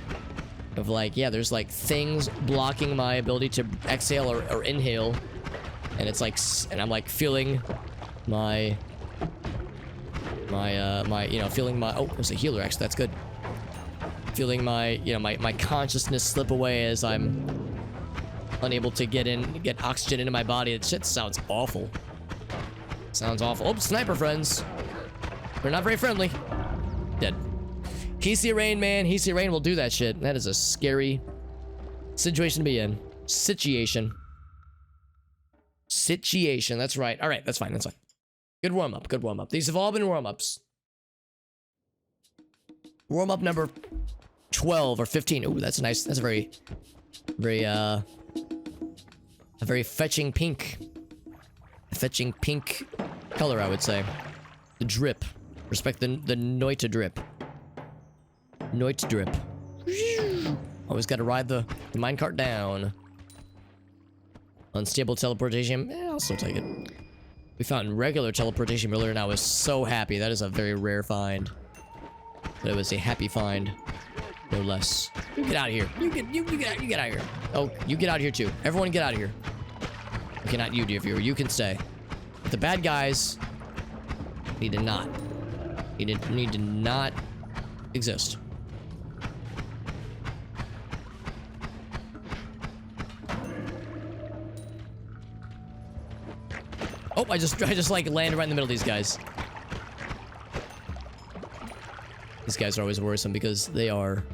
like, yeah, there's, like, things blocking my ability to exhale or inhale. And it's, like... And I'm, like, feeling my... you know, feeling my... Oh, there's a healer, actually. That's good. Feeling my, you know, my consciousness slip away as I'm unable to get oxygen into my body. It shit sounds awful. Sounds awful. Oh, sniper friends. They're not very friendly. Dead. Heasy Rain, man. Heasy Rain will do that shit. That is a scary situation to be in. Situation. That's right. All right, that's fine. That's fine. Good warm-up. Good warm-up. These have all been warm-ups. Warm-up number 12 or 15. Ooh, that's nice. That's a very fetching pink. A fetching pink color, I would say. The drip. Respect the Noita drip. Noita drip. Always gotta ride the minecart down. Unstable teleportation. I'll still take it. We found regular teleportation earlier and I was so happy. That is a very rare find. But it was a happy find. No less. You get out of here. You get out of here. Oh, you get out of here too. Everyone get out of here. Okay, not you, dear viewer. You can stay. But the bad guys need to not. Need to not exist. Oh, I just like landed right in the middle of these guys. These guys are always worrisome because they are,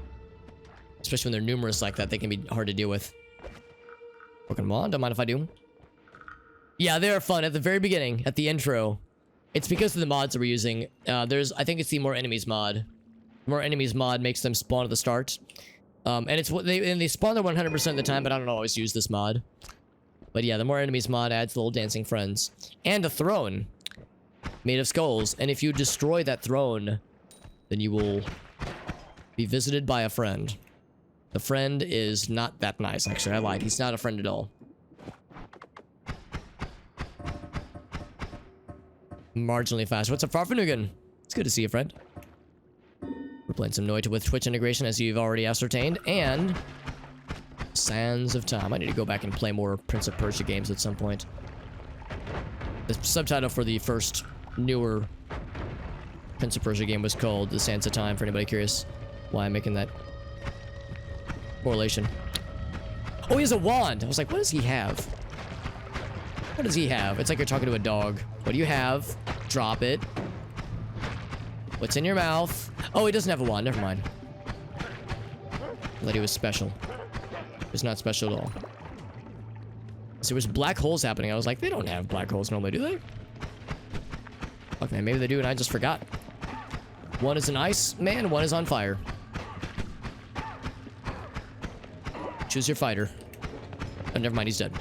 especially when they're numerous like that, they can be hard to deal with. Broken wand, don't mind if I do. Yeah, they are fun at the very beginning, at the intro. It's because of the mods that we're using. I think it's the more enemies mod. More enemies mod makes them spawn at the start. And it's what they spawn there 100% of the time, but I don't always use this mod. But yeah, the more enemies mod adds little dancing friends. And a throne made of skulls. And if you destroy that throne, then you will be visited by a friend. The friend is not that nice, actually. I lied. He's not a friend at all. Marginally fast. What's up, Farfanugan? It's good to see you, friend. We're playing some Noita with Twitch integration, as you've already ascertained, and Sands of Time. I need to go back and play more Prince of Persia games at some point. The subtitle for the first newer Prince of Persia game was called The Sands of Time, for anybody curious why I'm making that correlation. Oh, he has a wand! I was like, what does he have? What does he have? It's like you're talking to a dog. What do you have? Drop it. What's in your mouth? Oh, he doesn't have a wand. Never mind. I thought he was special. He's not special at all. So there was black holes happening. I was like, they don't have black holes normally, do they? Okay, maybe they do and I just forgot. One is an ice man, one is on fire. Choose your fighter. Oh, never mind, he's dead.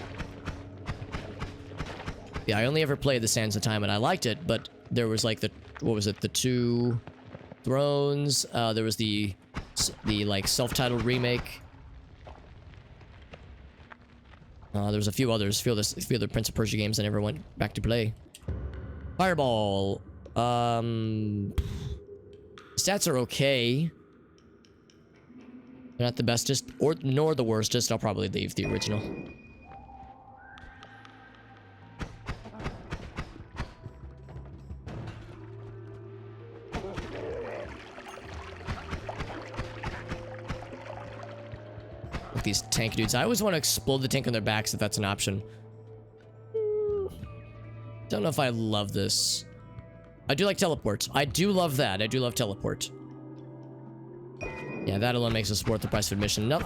Yeah, I only ever played the Sands of Time and I liked it, but there was like the, what was it, the two thrones, there was the like self-titled remake. There was a few others, a few other Prince of Persia games I never went back to play. Fireball. Stats are okay. They're not the bestest, nor the worstest. I'll probably leave the original. Look, these tank dudes. I always want to explode the tank on their backs if that's an option. Don't know if I love this. I do like teleport. I do love that. I do love teleport. Yeah, that alone makes us worth the price of admission. No,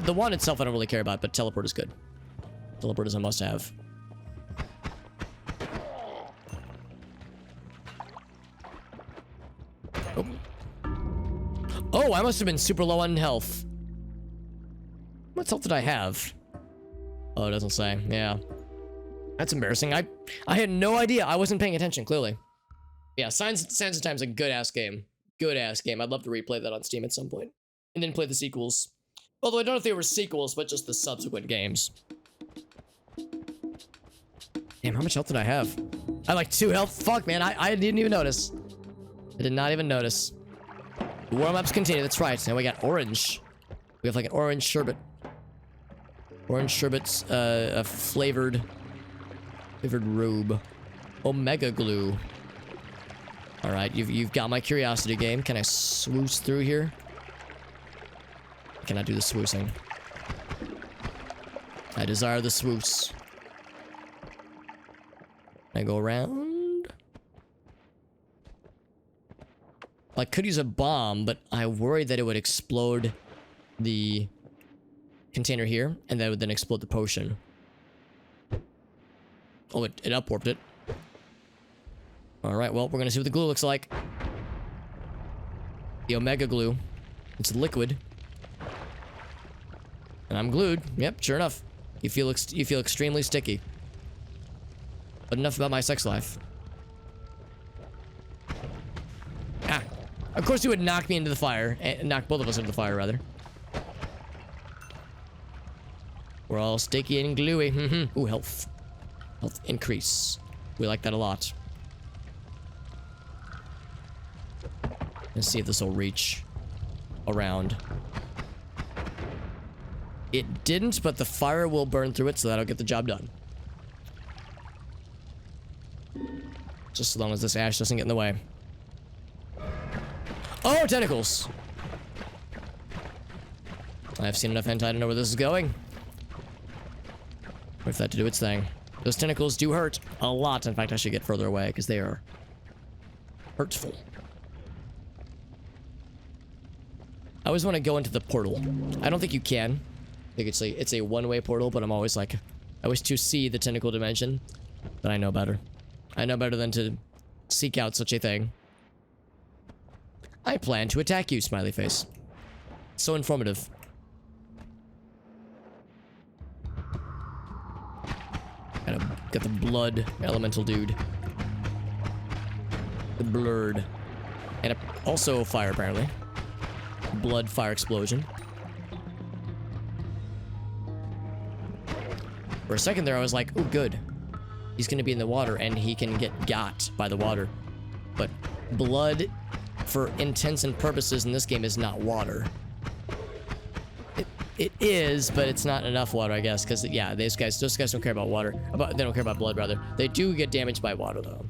the wand itself I don't really care about, but teleport is good. Teleport is a must-have. Oh. Oh, I must have been super low on health. What health did I have? Oh, it doesn't say. Yeah. That's embarrassing. I had no idea. I wasn't paying attention, clearly. Yeah, Sands of Time's a good-ass game. Good-ass game. I'd love to replay that on Steam at some point. And then play the sequels. Although I don't know if they were sequels, but just the subsequent games. Damn, how much health did I have? I had like 2 health. Fuck, man. I didn't even notice. I did not even notice. The warm-ups continue. That's right. Now we got orange. We have like an orange sherbet. Orange sherbet's a flavored robe. Omega glue. All right, you've got my curiosity, game. Can I swoosh through here? I cannot do the swooshing. I desire the swoosh. Can I go around? I could use a bomb, but I worry that it would explode the container here, and that would then explode the potion. Oh, it upwarped it. Alright, well, we're gonna see what the glue looks like. The Omega glue. It's liquid. And I'm glued. Yep, sure enough. You feel extremely sticky. But enough about my sex life. Ah. Of course you would knock me into the fire. Knock both of us into the fire, rather. We're all sticky and gluey. Ooh, health. Health increase. We like that a lot. Let's see if this will reach around. It didn't, but the fire will burn through it, so that'll get the job done. Just as long as this ash doesn't get in the way. Oh, tentacles! I've seen enough hentai to know where this is going. Wait for that to do its thing. Those tentacles do hurt a lot. In fact, I should get further away because they are hurtful. I always want to go into the portal. I don't think you can. I think it's a one-way portal, but I'm always like, I wish to see the tentacle dimension, but I know better. I know better than to seek out such a thing. I plan to attack you, smiley face. So informative. Got the blood elemental dude. The blurred. And also fire, apparently. Blood fire explosion. For a second there, I was like, oh, good. He's gonna be in the water and he can get got by the water. But blood, for intents and purposes in this game, is not water. It is, but it's not enough water, I guess, because, yeah, those guys don't care about water. They don't care about blood, rather. They do get damaged by water, though.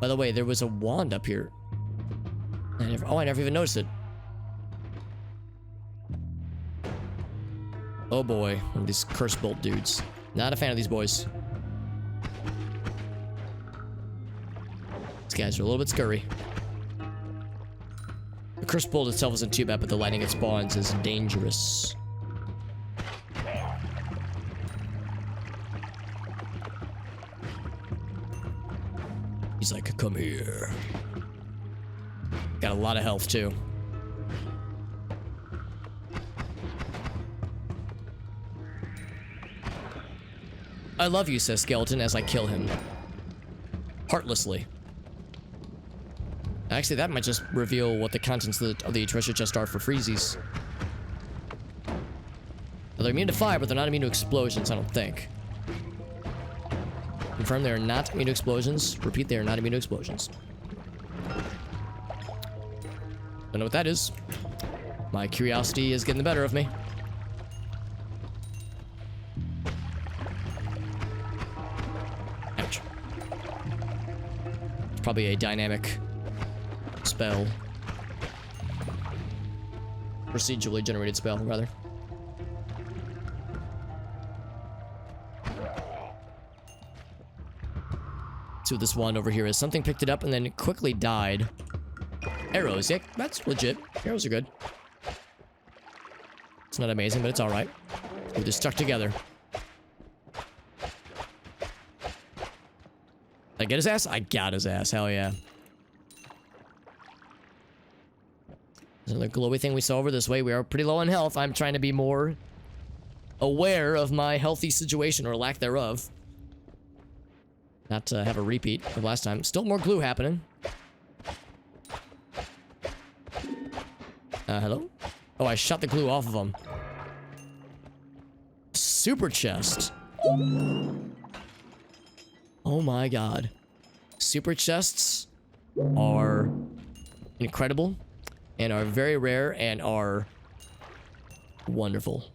By the way, there was a wand up here. I never even noticed it. Oh boy, one of these curse bolt dudes. Not a fan of these boys. guys are a little bit scurry. The cursed bolt itself isn't too bad, but the lightning it spawns is dangerous. He's like, come here. Got a lot of health, too. I love you, says Skeleton as I kill him. Heartlessly. Actually, that might just reveal what the contents of the treasure chest are for freezies. Well, they're immune to fire, but they're not immune to explosions, I don't think. Confirm they are not immune to explosions. Repeat, they are not immune to explosions. Don't know what that is. My curiosity is getting the better of me. Ouch. It's probably a dynamic spell. Procedurally generated spell, rather. See what this wand over here is. Something picked it up and then it quickly died. Arrows, yeah, that's legit. Arrows are good. It's not amazing, but it's alright. We're just stuck together. Did I get his ass? I got his ass, hell yeah. There's another glowy thing we saw over this way. We are pretty low on health. I'm trying to be more aware of my healthy situation, or lack thereof. Not to have a repeat of last time. Still more glue happening. Hello? Oh, I shot the glue off of him. Super chest. Oh my god. Super chests are incredible and are very rare and are wonderful.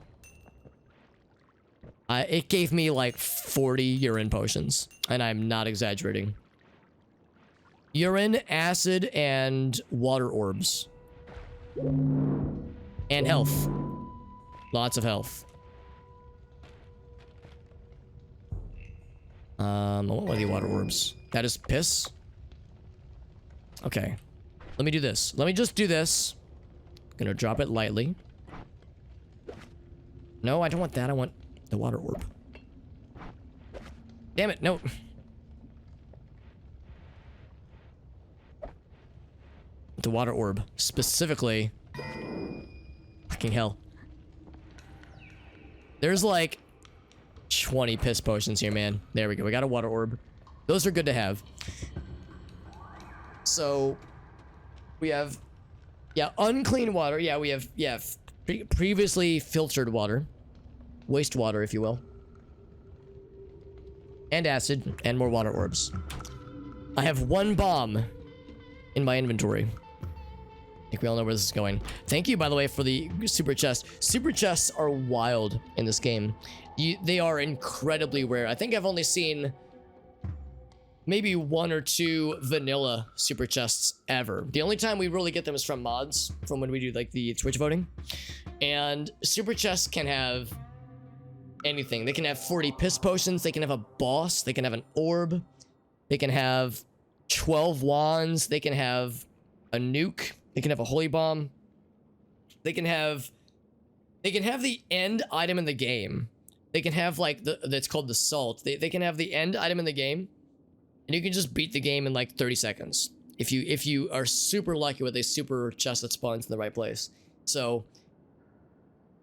It gave me like 40 urine potions, and I'm not exaggerating. Urine, acid, and water orbs. And health. Lots of health. What are the water orbs? That is piss? Okay. Let me do this. Let me just do this. Gonna drop it lightly. No, I don't want that. I want the water orb. Damn it, no. The water orb. Specifically. Fucking hell. There's like 20 piss potions here, man. There we go. We got a water orb. Those are good to have. So, we have, yeah, unclean water. Yeah, we have, yeah, previously filtered water. Wastewater, if you will. And acid, and more water orbs. I have one bomb in my inventory. I think we all know where this is going. Thank you, by the way, for the super chest. Super chests are wild in this game. They are incredibly rare. I think I've only seen maybe 1 or 2 vanilla super chests ever. The only time we really get them is from mods, from when we do like the Twitch voting. And super chests can have anything. They can have 40 piss potions. They can have a boss. They can have an orb. They can have 12 wands. They can have a nuke. They can have a holy bomb. They can have the end item in the game. They can have like that's called the salt. They can have the end item in the game, and you can just beat the game in like 30 seconds if you are super lucky with a super chest that spawns in the right place. So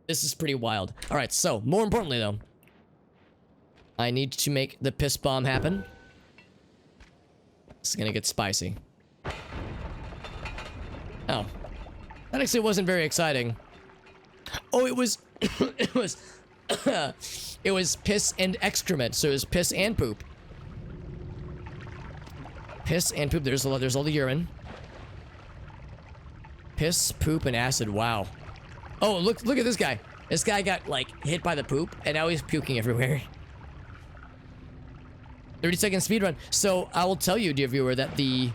this is pretty wild. All right, so more importantly though, I need to make the piss bomb happen. This is gonna get spicy. Oh, that actually wasn't very exciting. Oh, it was, it was piss and excrement. So it was piss and poop. Piss and poop. There's all the urine. Piss, poop, and acid. Wow. Oh, look at this guy. This guy got like hit by the poop, and now he's puking everywhere. 30-second speedrun. So I will tell you, dear viewer, that the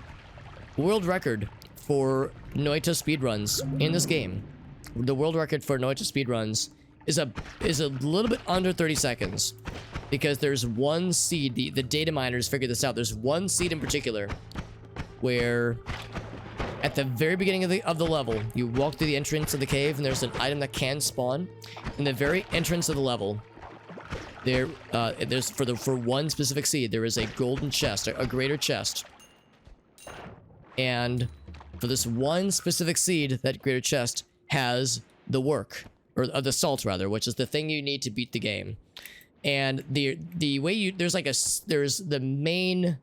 world record for Noita speedruns in this game, the world record for Noita speedruns is a little bit under 30 seconds, because there's one seed. The data miners figured this out. There's one seed in particular where at the very beginning of the level, you walk through the entrance of the cave, and there's an item that can spawn. In the very entrance of the level, there's for one specific seed, there is a golden chest, a greater chest. And for this one specific seed, that greater chest has the work, or the salt rather, which is the thing you need to beat the game. And the way there's the main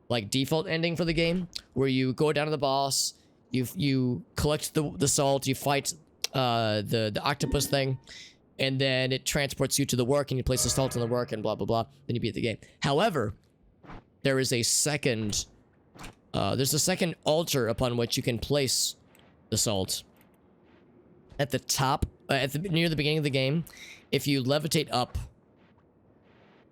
like default ending for the game where you go down to the boss, you collect the salt, you fight the octopus thing, and then it transports you to the work, and you place the salt in the work, and blah blah blah, then you beat the game. However, there is a second there's a second altar upon which you can place the salt. At the top, near the beginning of the game, if you levitate up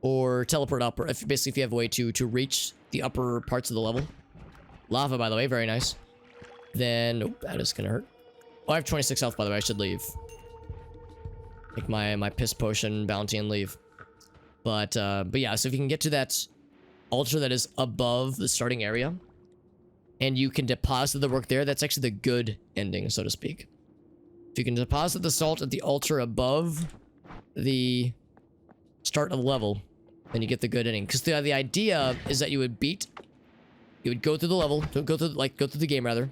or teleport up, or basically if you have a way to reach the upper parts of the level. Lava, by the way, very nice. Then, oh, that is gonna hurt. Oh, I have 26 health, by the way, I should leave. Take my piss potion bounty and leave. But yeah, so if you can get to that altar that is above the starting area, and you can deposit the work there, that's actually the good ending, so to speak. If you can deposit the salt at the altar above the start of the level, then you get the good ending. Because the idea is that you would go through the level, go through the game rather.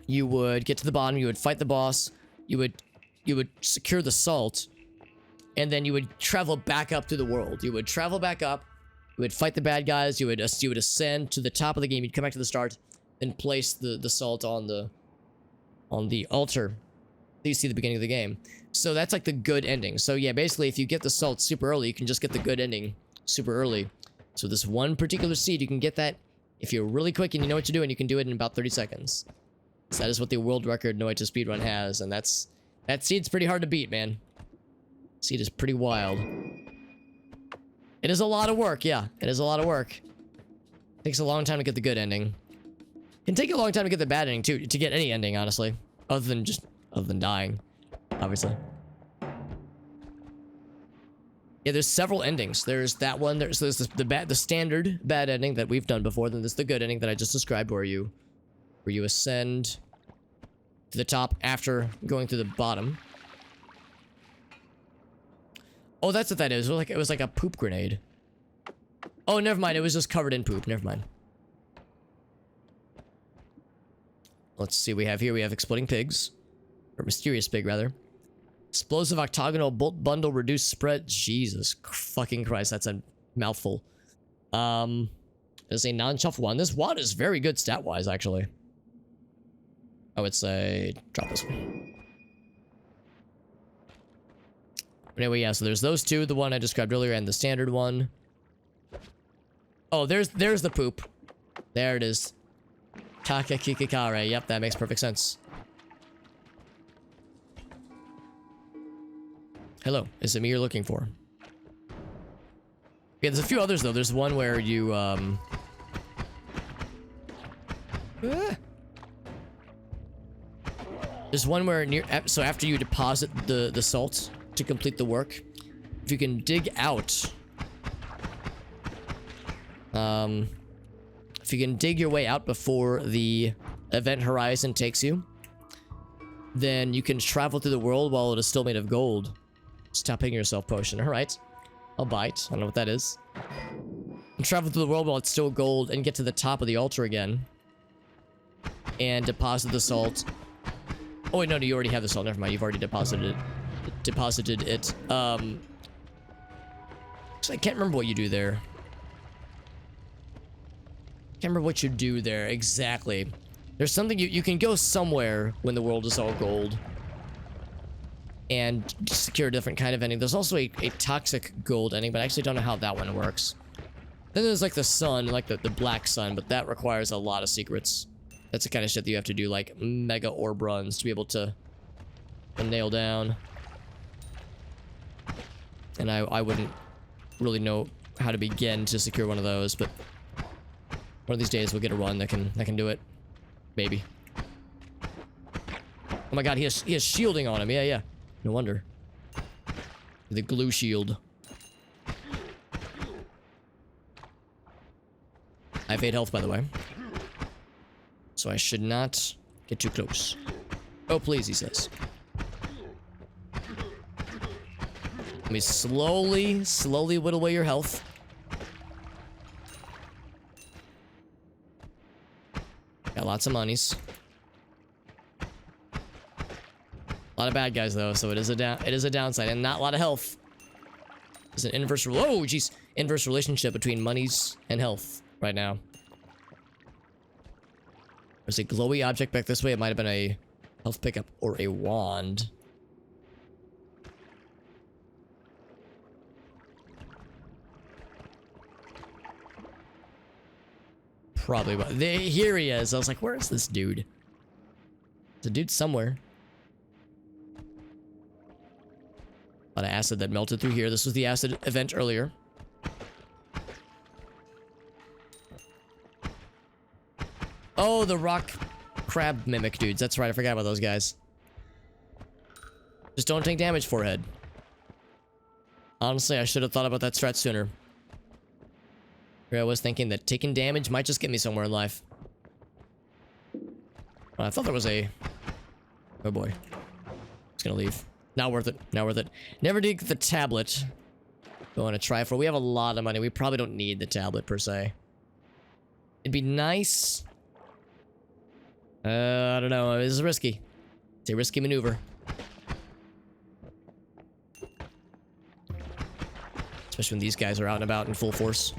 You would get to the bottom, you would fight the boss, you would secure the salt, and then you would travel back up through the world. You would travel back up, you would fight the bad guys, you would ascend to the top of the game, you'd come back to the start, and place the salt on the altar that you see at the beginning of the game. So that's like the good ending. So yeah, basically if you get the salt super early, you can just get the good ending super early. So this one particular seed, you can get that if you're really quick and you know what you're doing, you can do it in about 30 seconds. So that is what the world record Noita speedrun has, and that seed's pretty hard to beat, man. Seed is pretty wild. It is a lot of work, yeah. It is a lot of work. Takes a long time to get the good ending. Can take a long time to get the bad ending too, to get any ending, honestly. Other than dying, obviously. Yeah, there's several endings. There's that one. There's the standard bad ending that we've done before. Then there's the good ending that I just described, where you ascend to the top after going through the bottom. Oh, that's what that is. It was like a poop grenade. Oh, never mind. It was just covered in poop. Never mind. Let's see what we have here. We have exploding pigs. Or mysterious pig, rather. Explosive octagonal bolt bundle reduced spread. Jesus fucking Christ, that's a mouthful. There's a non-shelf one. This one is very good stat-wise, actually. I would say drop this one. But anyway, yeah, so there's those two. The one I described earlier and the standard one. Oh, there's the poop. There it is. Kakakikikare. Yep, that makes perfect sense. Hello, is it me you're looking for? Yeah, there's a few others though. There's one where you There's one where so after you deposit the salt to complete the work, if you can dig out, if you can dig your way out before the event horizon takes you, then you can travel through the world while it is still made of gold. Stop hitting yourself, potion. Alright. I'll bite. I don't know what that is. And travel through the world while it's still gold and get to the top of the altar again. And deposit the salt. Oh wait, no, you already have the salt. Never mind, you've already deposited it. I can't remember what you do there. Can't remember what you do there exactly. There's something you can go somewhere when the world is all gold and secure a different kind of ending. There's also a toxic gold ending, but I actually don't know how that one works. Then there's like the sun, like the black sun, but that requires a lot of secrets. That's the kind of shit that you have to do, like mega orb runs to be able to nail down. And I wouldn't really know how to begin to secure one of those, but one of these days we'll get a run that can do it. Maybe. Oh my god, he has shielding on him. Yeah. No wonder. The glue shield. I have 8 health, by the way. So I should not get too close. Oh, please, he says. Let me slowly whittle away your health. Got lots of monies. A lot of bad guys though, so it is a downside, and not a lot of health. There's an inverse inverse relationship between monies and health right now. There's a glowy object back this way. It might have been a health pickup or a wand. Probably, but here he is. I was like, where is this dude? There's a dude somewhere. A lot of acid that melted through here. This was the acid event earlier. Oh, the rock crab mimic dudes. That's right, I forgot about those guys. Just don't take damage, forehead. Honestly, I should have thought about that strat sooner. Here I was thinking that taking damage might just get me somewhere in life. Well, I thought there was a... Oh boy. It's gonna leave. Not worth it. Not worth it. Never did get the tablet. Going to try for... We have a lot of money. We probably don't need the tablet, per se. It'd be nice... I don't know. This is risky. It's a risky maneuver. Especially when these guys are out and about in full force.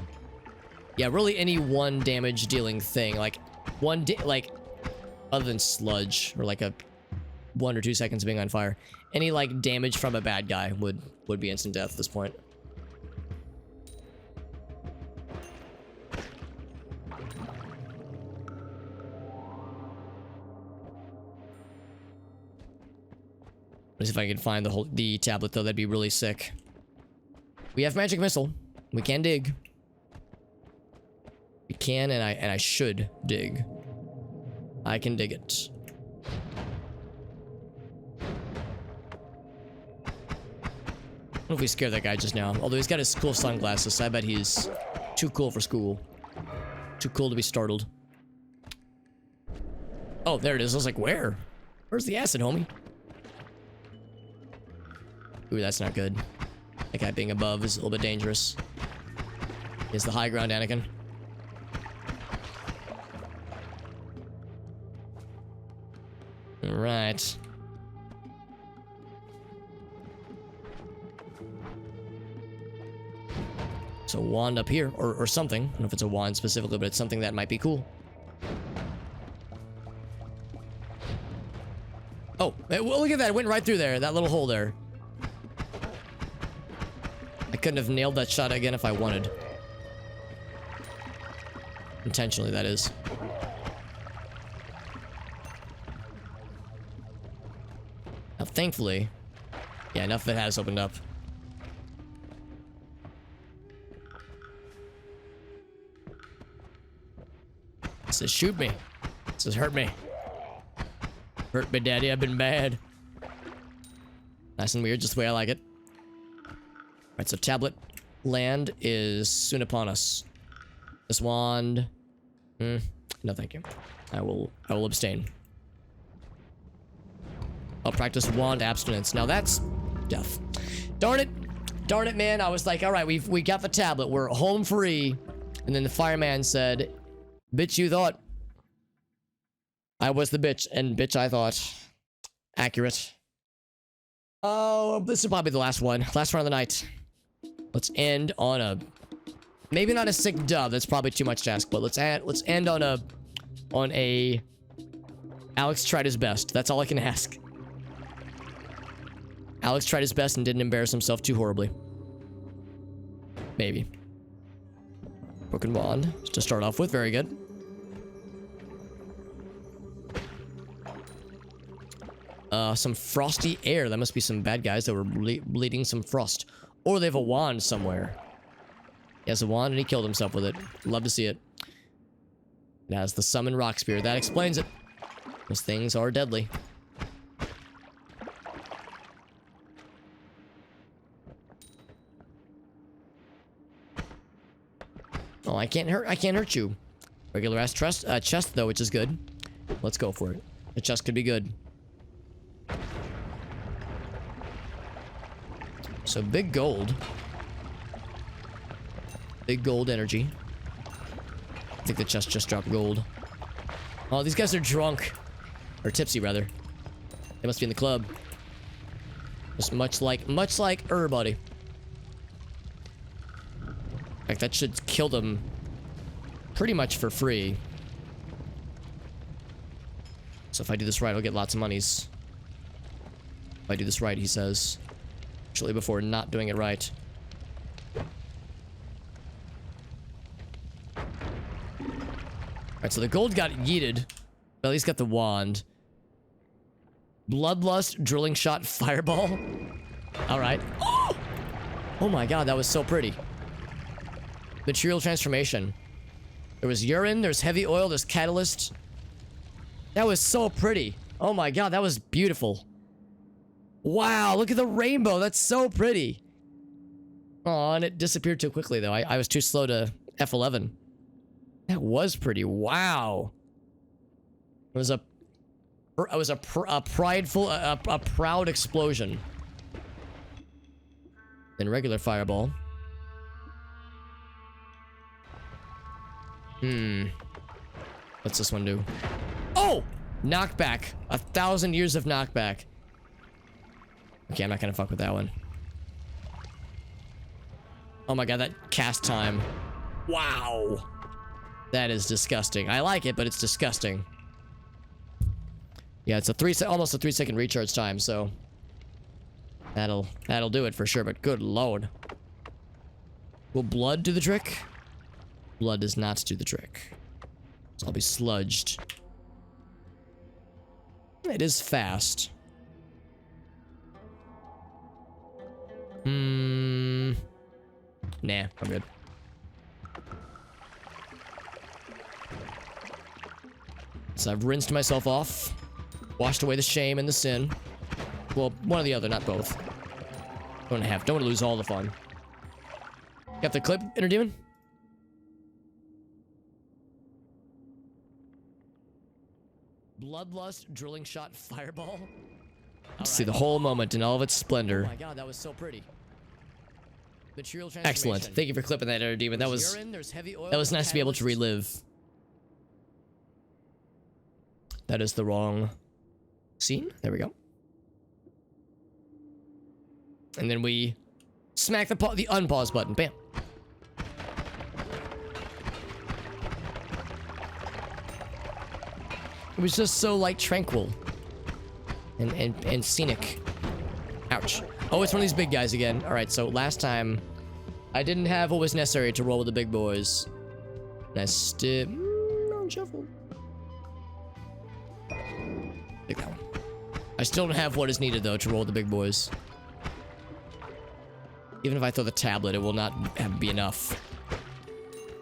Yeah, really any one damage dealing thing. Like, other than sludge, or like a 1 or 2 seconds of being on fire. Any, like, damage from a bad guy would be instant death at this point. Let's see if I can find the tablet, though. That'd be really sick. We have magic missile. We can dig. We can, and I should dig. I can dig it. I don't know if we scared that guy just now. Although he's got his cool sunglasses, so I bet he's too cool for school. Too cool to be startled. Oh, there it is. I was like, where? Where's the acid, homie? Ooh, that's not good. That guy being above is a little bit dangerous. Is the high ground, Anakin. Alright. So a wand up here, or something. I don't know if it's a wand specifically, but it's something that might be cool. Oh, well, look at that. It went right through there. That little hole there. I couldn't have nailed that shot again if I wanted. Intentionally, that is. Now, thankfully... Yeah, enough of it has opened up. It says, shoot me. It says, hurt me. Hurt me, daddy. I've been bad. Nice and weird, just the way I like it. Alright, so tablet land is soon upon us. This wand... no, thank you. I will abstain. I'll practice wand abstinence. Now that's death. Darn it, man. I was like, alright, we got the tablet. We're home free. And then the fireman said, bitch, you thought. I was the bitch, and bitch, I thought. Accurate. Oh, this is probably the last one. Last round of the night. Let's end on a... Maybe not a sick dub. That's probably too much to ask, but let's end on a... Alex tried his best. That's all I can ask. Alex tried his best and didn't embarrass himself too horribly. Maybe. Broken wand to start off with. Very good. Some frosty air. That must be some bad guys that were bleeding some frost. Or they have a wand somewhere. He has a wand and he killed himself with it. Love to see it. It has the summon rock spear. That explains it. Those things are deadly. Oh, I can't hurt you. Regular ass chest though, which is good. Let's go for it. The chest could be good. So big gold. Big gold energy. I think the chest just dropped gold. Oh, these guys are drunk. Or tipsy, rather. They must be in the club. Just much like everybody. In fact, that should kill them pretty much for free. So if I do this right, I'll get lots of monies. If I do this right, he says. Actually, before not doing it right. Alright, so the gold got yeeted. But at least got the wand. Bloodlust, drilling shot, fireball. Alright. Oh my god, that was so pretty. Material transformation. There was urine, there's heavy oil, there's catalyst. That was so pretty. Oh my god, that was beautiful. Wow, look at the rainbow. That's so pretty. Oh, and it disappeared too quickly, though. I was too slow to F11. That was pretty. Wow. It was a prideful, a proud explosion. Then regular fireball. What's this one do? Oh! Knockback. 1,000 years of knockback. Okay, I'm not gonna fuck with that one. Oh my god, that cast time. Wow. That is disgusting. I like it, but it's disgusting. Yeah, it's a almost a 3-second recharge time, so that'll do it for sure, but good lord. Will blood do the trick? Blood does not do the trick. So I'll be sludged. It is fast. Nah, I'm good. So I've rinsed myself off. Washed away the shame and the sin. Well, one or the other, not both. Don't want to lose all the fun. Got the clip, Inner Demon? Bloodlust, drilling shot, fireball. See the whole moment in all of its splendor. Oh my god, that was so pretty. Excellent. Thank you for clipping that, Inner Demon. That was nice to be able to relive. That is the wrong scene. There we go. And then we smack the unpause button. Bam. It was just so, like, tranquil. And scenic. Ouch. Oh, it's one of these big guys again. Alright, so last time, I didn't have what was necessary to roll with the big boys. And I still... shuffle. Take that one. I still don't have what is needed, though, to roll with the big boys. Even if I throw the tablet, it will not be enough.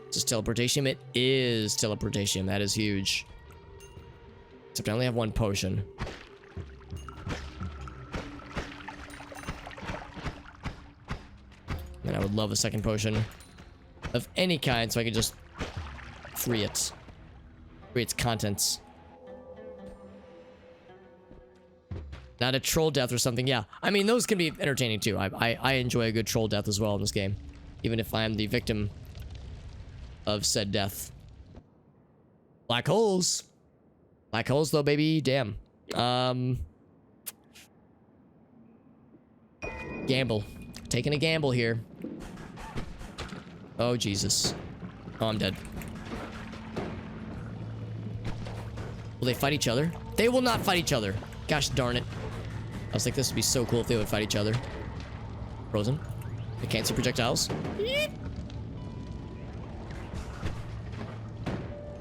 Is this teleportation? It is teleportation. That is huge. Except I only have one potion. And I would love a second potion of any kind so I could just free it. Free its contents. Not a troll death or something. Yeah, I mean, those can be entertaining too. I enjoy a good troll death as well in this game. Even if I am the victim of said death. Black holes. Black holes though, baby. Damn. Gamble. Taking a gamble here. Oh, Jesus. Oh, I'm dead. Will they fight each other? They will not fight each other. Gosh darn it. I was like, this would be so cool if they would fight each other. Frozen. They can't see projectiles. Yeet.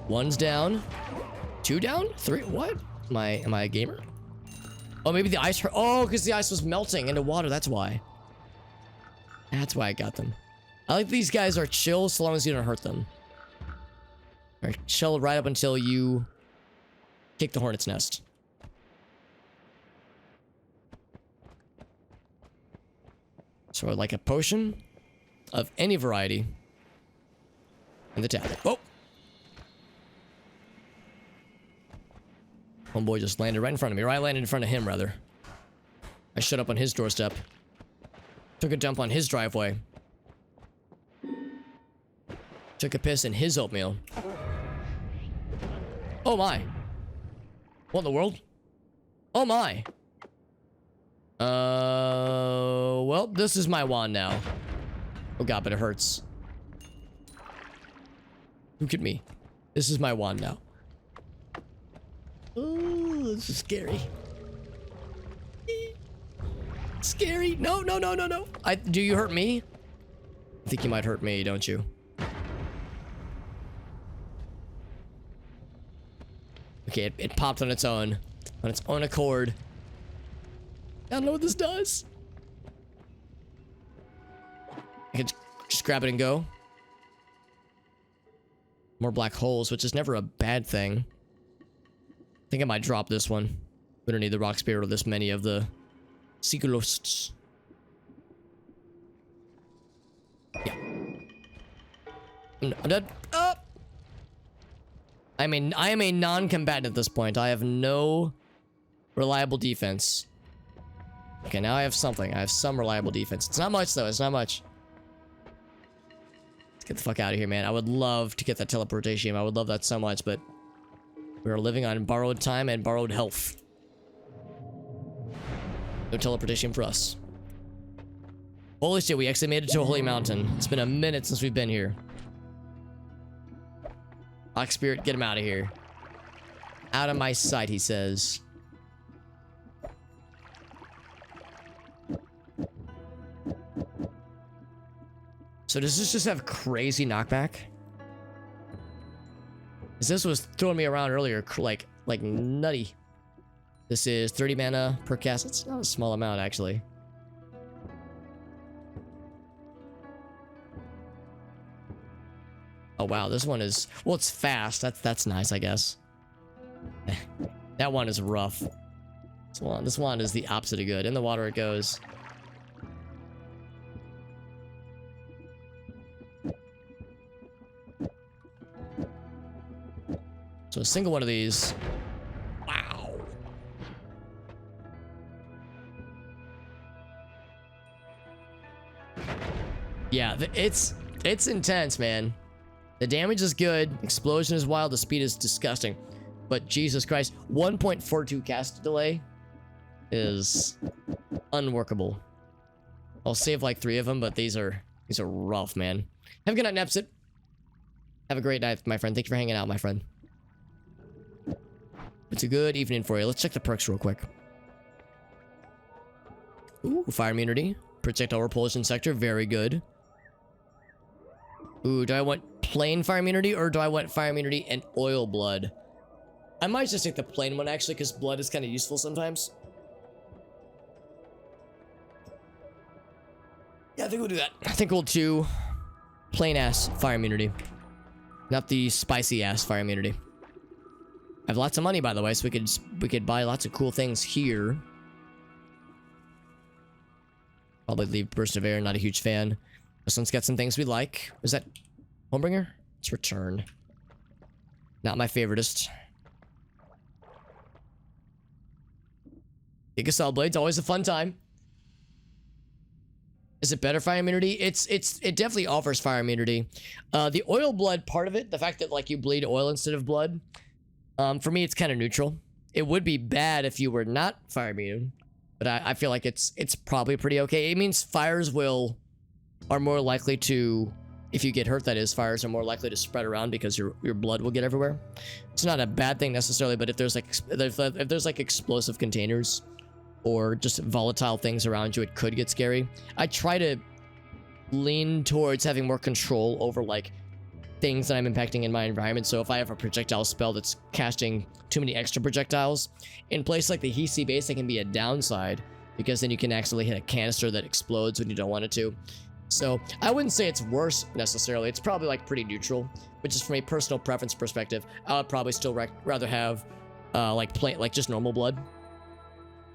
One's down. 2 down? 3? What? Am I a gamer? Oh, maybe the ice hurt. Oh, because the ice was melting into water. That's why. That's why I got them. I like these guys are chill so long as you don't hurt them. Or chill right up until you kick the hornet's nest. So I'd like a potion of any variety. And the tablet. Oh! Homeboy just landed right in front of me. Or I landed in front of him, rather. I shut up on his doorstep. Took a dump on his driveway. Took a piss in his oatmeal. Oh my. What in the world? Oh my. Well, this is my wand now. Oh god, but it hurts. Look at me. This is my wand now. Oh, this is scary. Scary. No, no, no, no, no. Do you hurt me? I think you might hurt me, don't you? Okay, it popped on its own accord. I don't know what this does. I can just grab it and go. More black holes, which is never a bad thing. I think I might drop this one. We don't need the rock spirit or this many of the Sigalosts. Yeah. I'm dead. Oh! I am a non-combatant at this point. I have no reliable defense. Okay, now I have something. I have some reliable defense. It's not much, though. It's not much. Let's get the fuck out of here, man. I would love to get that teleportation. I would love that so much, but we are living on borrowed time and borrowed health. No teleportation for us. Holy shit, we actually made it to a holy mountain. It's been a minute since we've been here. Rock spirit, get him out of here. Out of my sight, he says. So does this just have crazy knockback? This was throwing me around earlier, like nutty. This is 30 mana per cast. It's not a small amount, actually. Oh wow, this one is, well, it's fast. That's nice, I guess. That one is rough. This one is the opposite of good. In the water it goes. So a single one of these. Wow. Yeah, it's intense, man. The damage is good, explosion is wild, the speed is disgusting. But Jesus Christ, 1.42 cast delay is unworkable. I'll save like 3 of them, but these are rough, man. Have a good night, Nepsit. Have a great night, my friend. Thank you for hanging out, my friend. It's a good evening for you. Let's check the perks real quick. Ooh, fire immunity. Projectile repulsion sector, very good. Ooh, do I want plain fire immunity or do I want fire immunity and oil blood? I might just take the plain one actually, because blood is kind of useful sometimes. Yeah, I think we'll do that. I think we'll do plain ass fire immunity, not the spicy ass fire immunity. I have lots of money, by the way, so we could buy lots of cool things here. Probably leave Burst of Air, not a huge fan. This one's got some things we like. Is that Homebringer? Let's return. Not my favoritist. Gigasol Blade's always a fun time. Is it better fire immunity? It definitely offers fire immunity. The oil blood part of it, the fact that like you bleed oil instead of blood, for me it's kind of neutral. It would be bad if you were not fire immune, but I feel like it's probably pretty okay. It means fires are more likely to, if you get hurt, that is, fires are more likely to spread around because your blood will get everywhere. It's not a bad thing necessarily, but if there's like explosive containers or just volatile things around you, it could get scary. I try to lean towards having more control over like things that I'm impacting in my environment. So if I have a projectile spell that's casting too many extra projectiles, in place like the Hisi base, it can be a downside because then you can actually hit a canister that explodes when you don't want it to. So I wouldn't say it's worse necessarily. It's probably like pretty neutral, but just from a personal preference perspective, I would probably still rather have like just normal blood.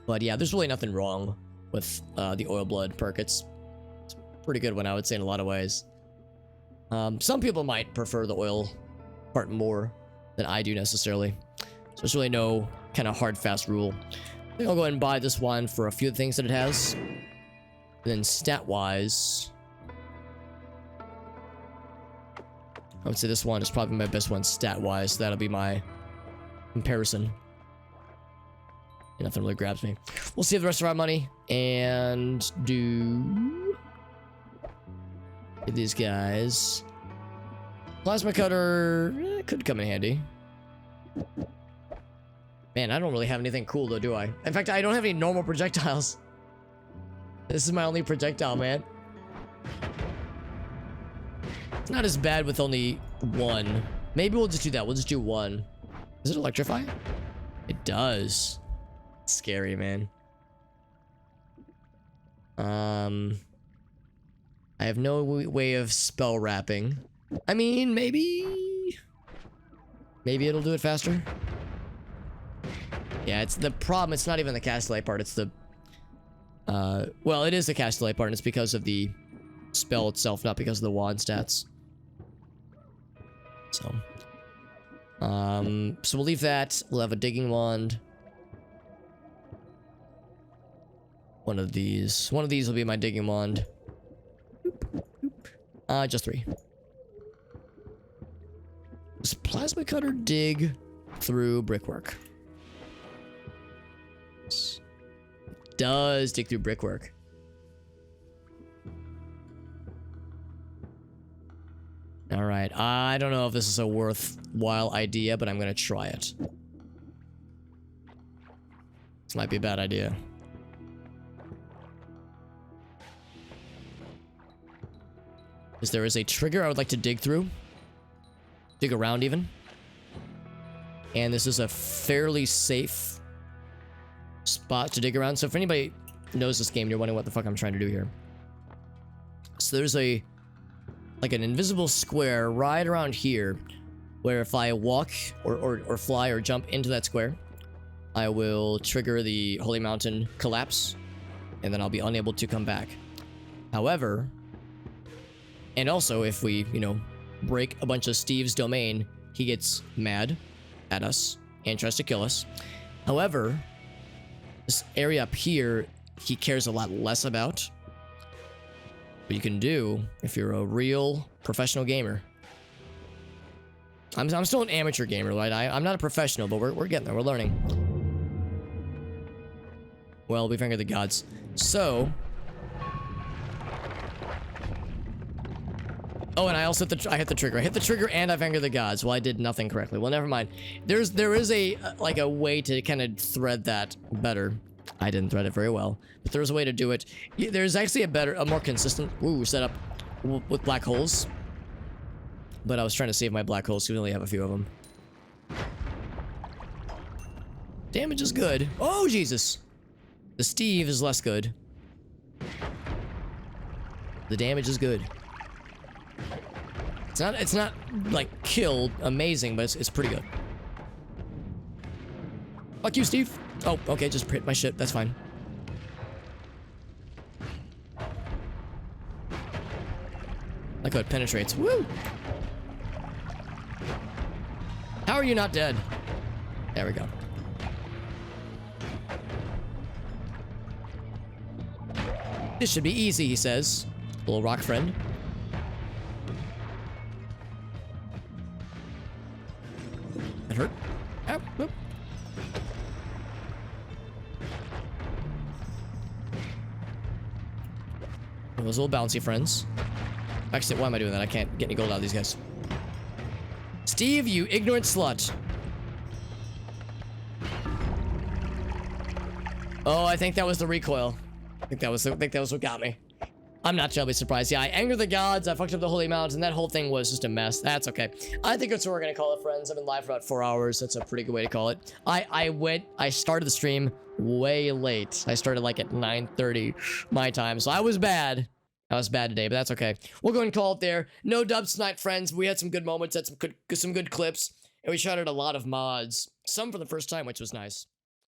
But yeah, there's really nothing wrong with the oil blood perk. It's a pretty good one, I would say, in a lot of ways. Some people might prefer the oil part more than I do necessarily. So there's really no kind of hard, fast rule. I think I'll go ahead and buy this one for a few of the things that it has. And then stat-wise, I would say this one is probably my best one stat-wise. That'll be my comparison. Nothing really grabs me. We'll save the rest of our money and do these guys. Plasma cutter could come in handy. Man, I don't really have anything cool though, do I? In fact, I don't have any normal projectiles. This is my only projectile, man. It's not as bad with only one. Maybe we'll just do that. We'll just do one. Does it electrify? It does. It's scary, man. I have no way of spell wrapping. I mean, maybe it'll do it faster. Yeah, it's the problem. It's not even the cast delay part. It's the well, it is the cast delay part, and it's because of the spell itself, not because of the wand stats. So we'll leave that. We'll have a digging wand. One of these will be my digging wand. Just 3. Does plasma cutter dig through brickwork? It does dig through brickwork. All right, I don't know if this is a worthwhile idea, but I'm gonna try it. This might be a bad idea. Because there is a trigger I would like to dig through. Dig around even. And this is a fairly safe spot to dig around. So if anybody knows this game, you're wondering what the fuck I'm trying to do here. So there's like an invisible square right around here where if I walk or fly or jump into that square, I will trigger the Holy Mountain collapse and then I'll be unable to come back. However, and also if we, you know, break a bunch of Steve's domain, he gets mad at us and tries to kill us. However, this area up here, he cares a lot less about. What you can do if you're a real professional gamer. I'm still an amateur gamer, right? I'm not a professional, but we're getting there. We're learning. Well, we've angered the gods. So. Oh, and I also hit the trigger. I hit the trigger and I've angered the gods. Well, I did nothing correctly. Well, never mind. There is a like a way to kind of thread that better. I didn't thread it very well, but there's a way to do it. There's actually a more consistent setup with black holes. But I was trying to save my black holes, so we only have a few of them. Damage is good. Oh, Jesus. The Steve is less good. The damage is good. It's not like killed amazing, but it's pretty good. Fuck you, Steve. Oh, okay, just hit my shit. That's fine. Like how it penetrates. Woo! How are you not dead? There we go. This should be easy, he says. Little rock friend. That hurt. Ow, whoop. Those little bouncy friends. Actually, why am I doing that? I can't get any gold out of these guys. Steve, you ignorant slut. Oh, I think that was the recoil. I think that was what got me. I'm not terribly surprised. Yeah, I angered the gods. I fucked up the Holy Mountain. That whole thing was just a mess. That's okay. I think that's what we're gonna call it, friends. I've been live for about 4 hours. That's a pretty good way to call it. I started the stream way late. I started like at 9:30 my time, so I was bad. I was bad today, but that's okay. We'll go ahead and call it there. No dubs tonight, friends. We had some good moments, had some good clips, and we shot at a lot of mods. Some for the first time, which was nice.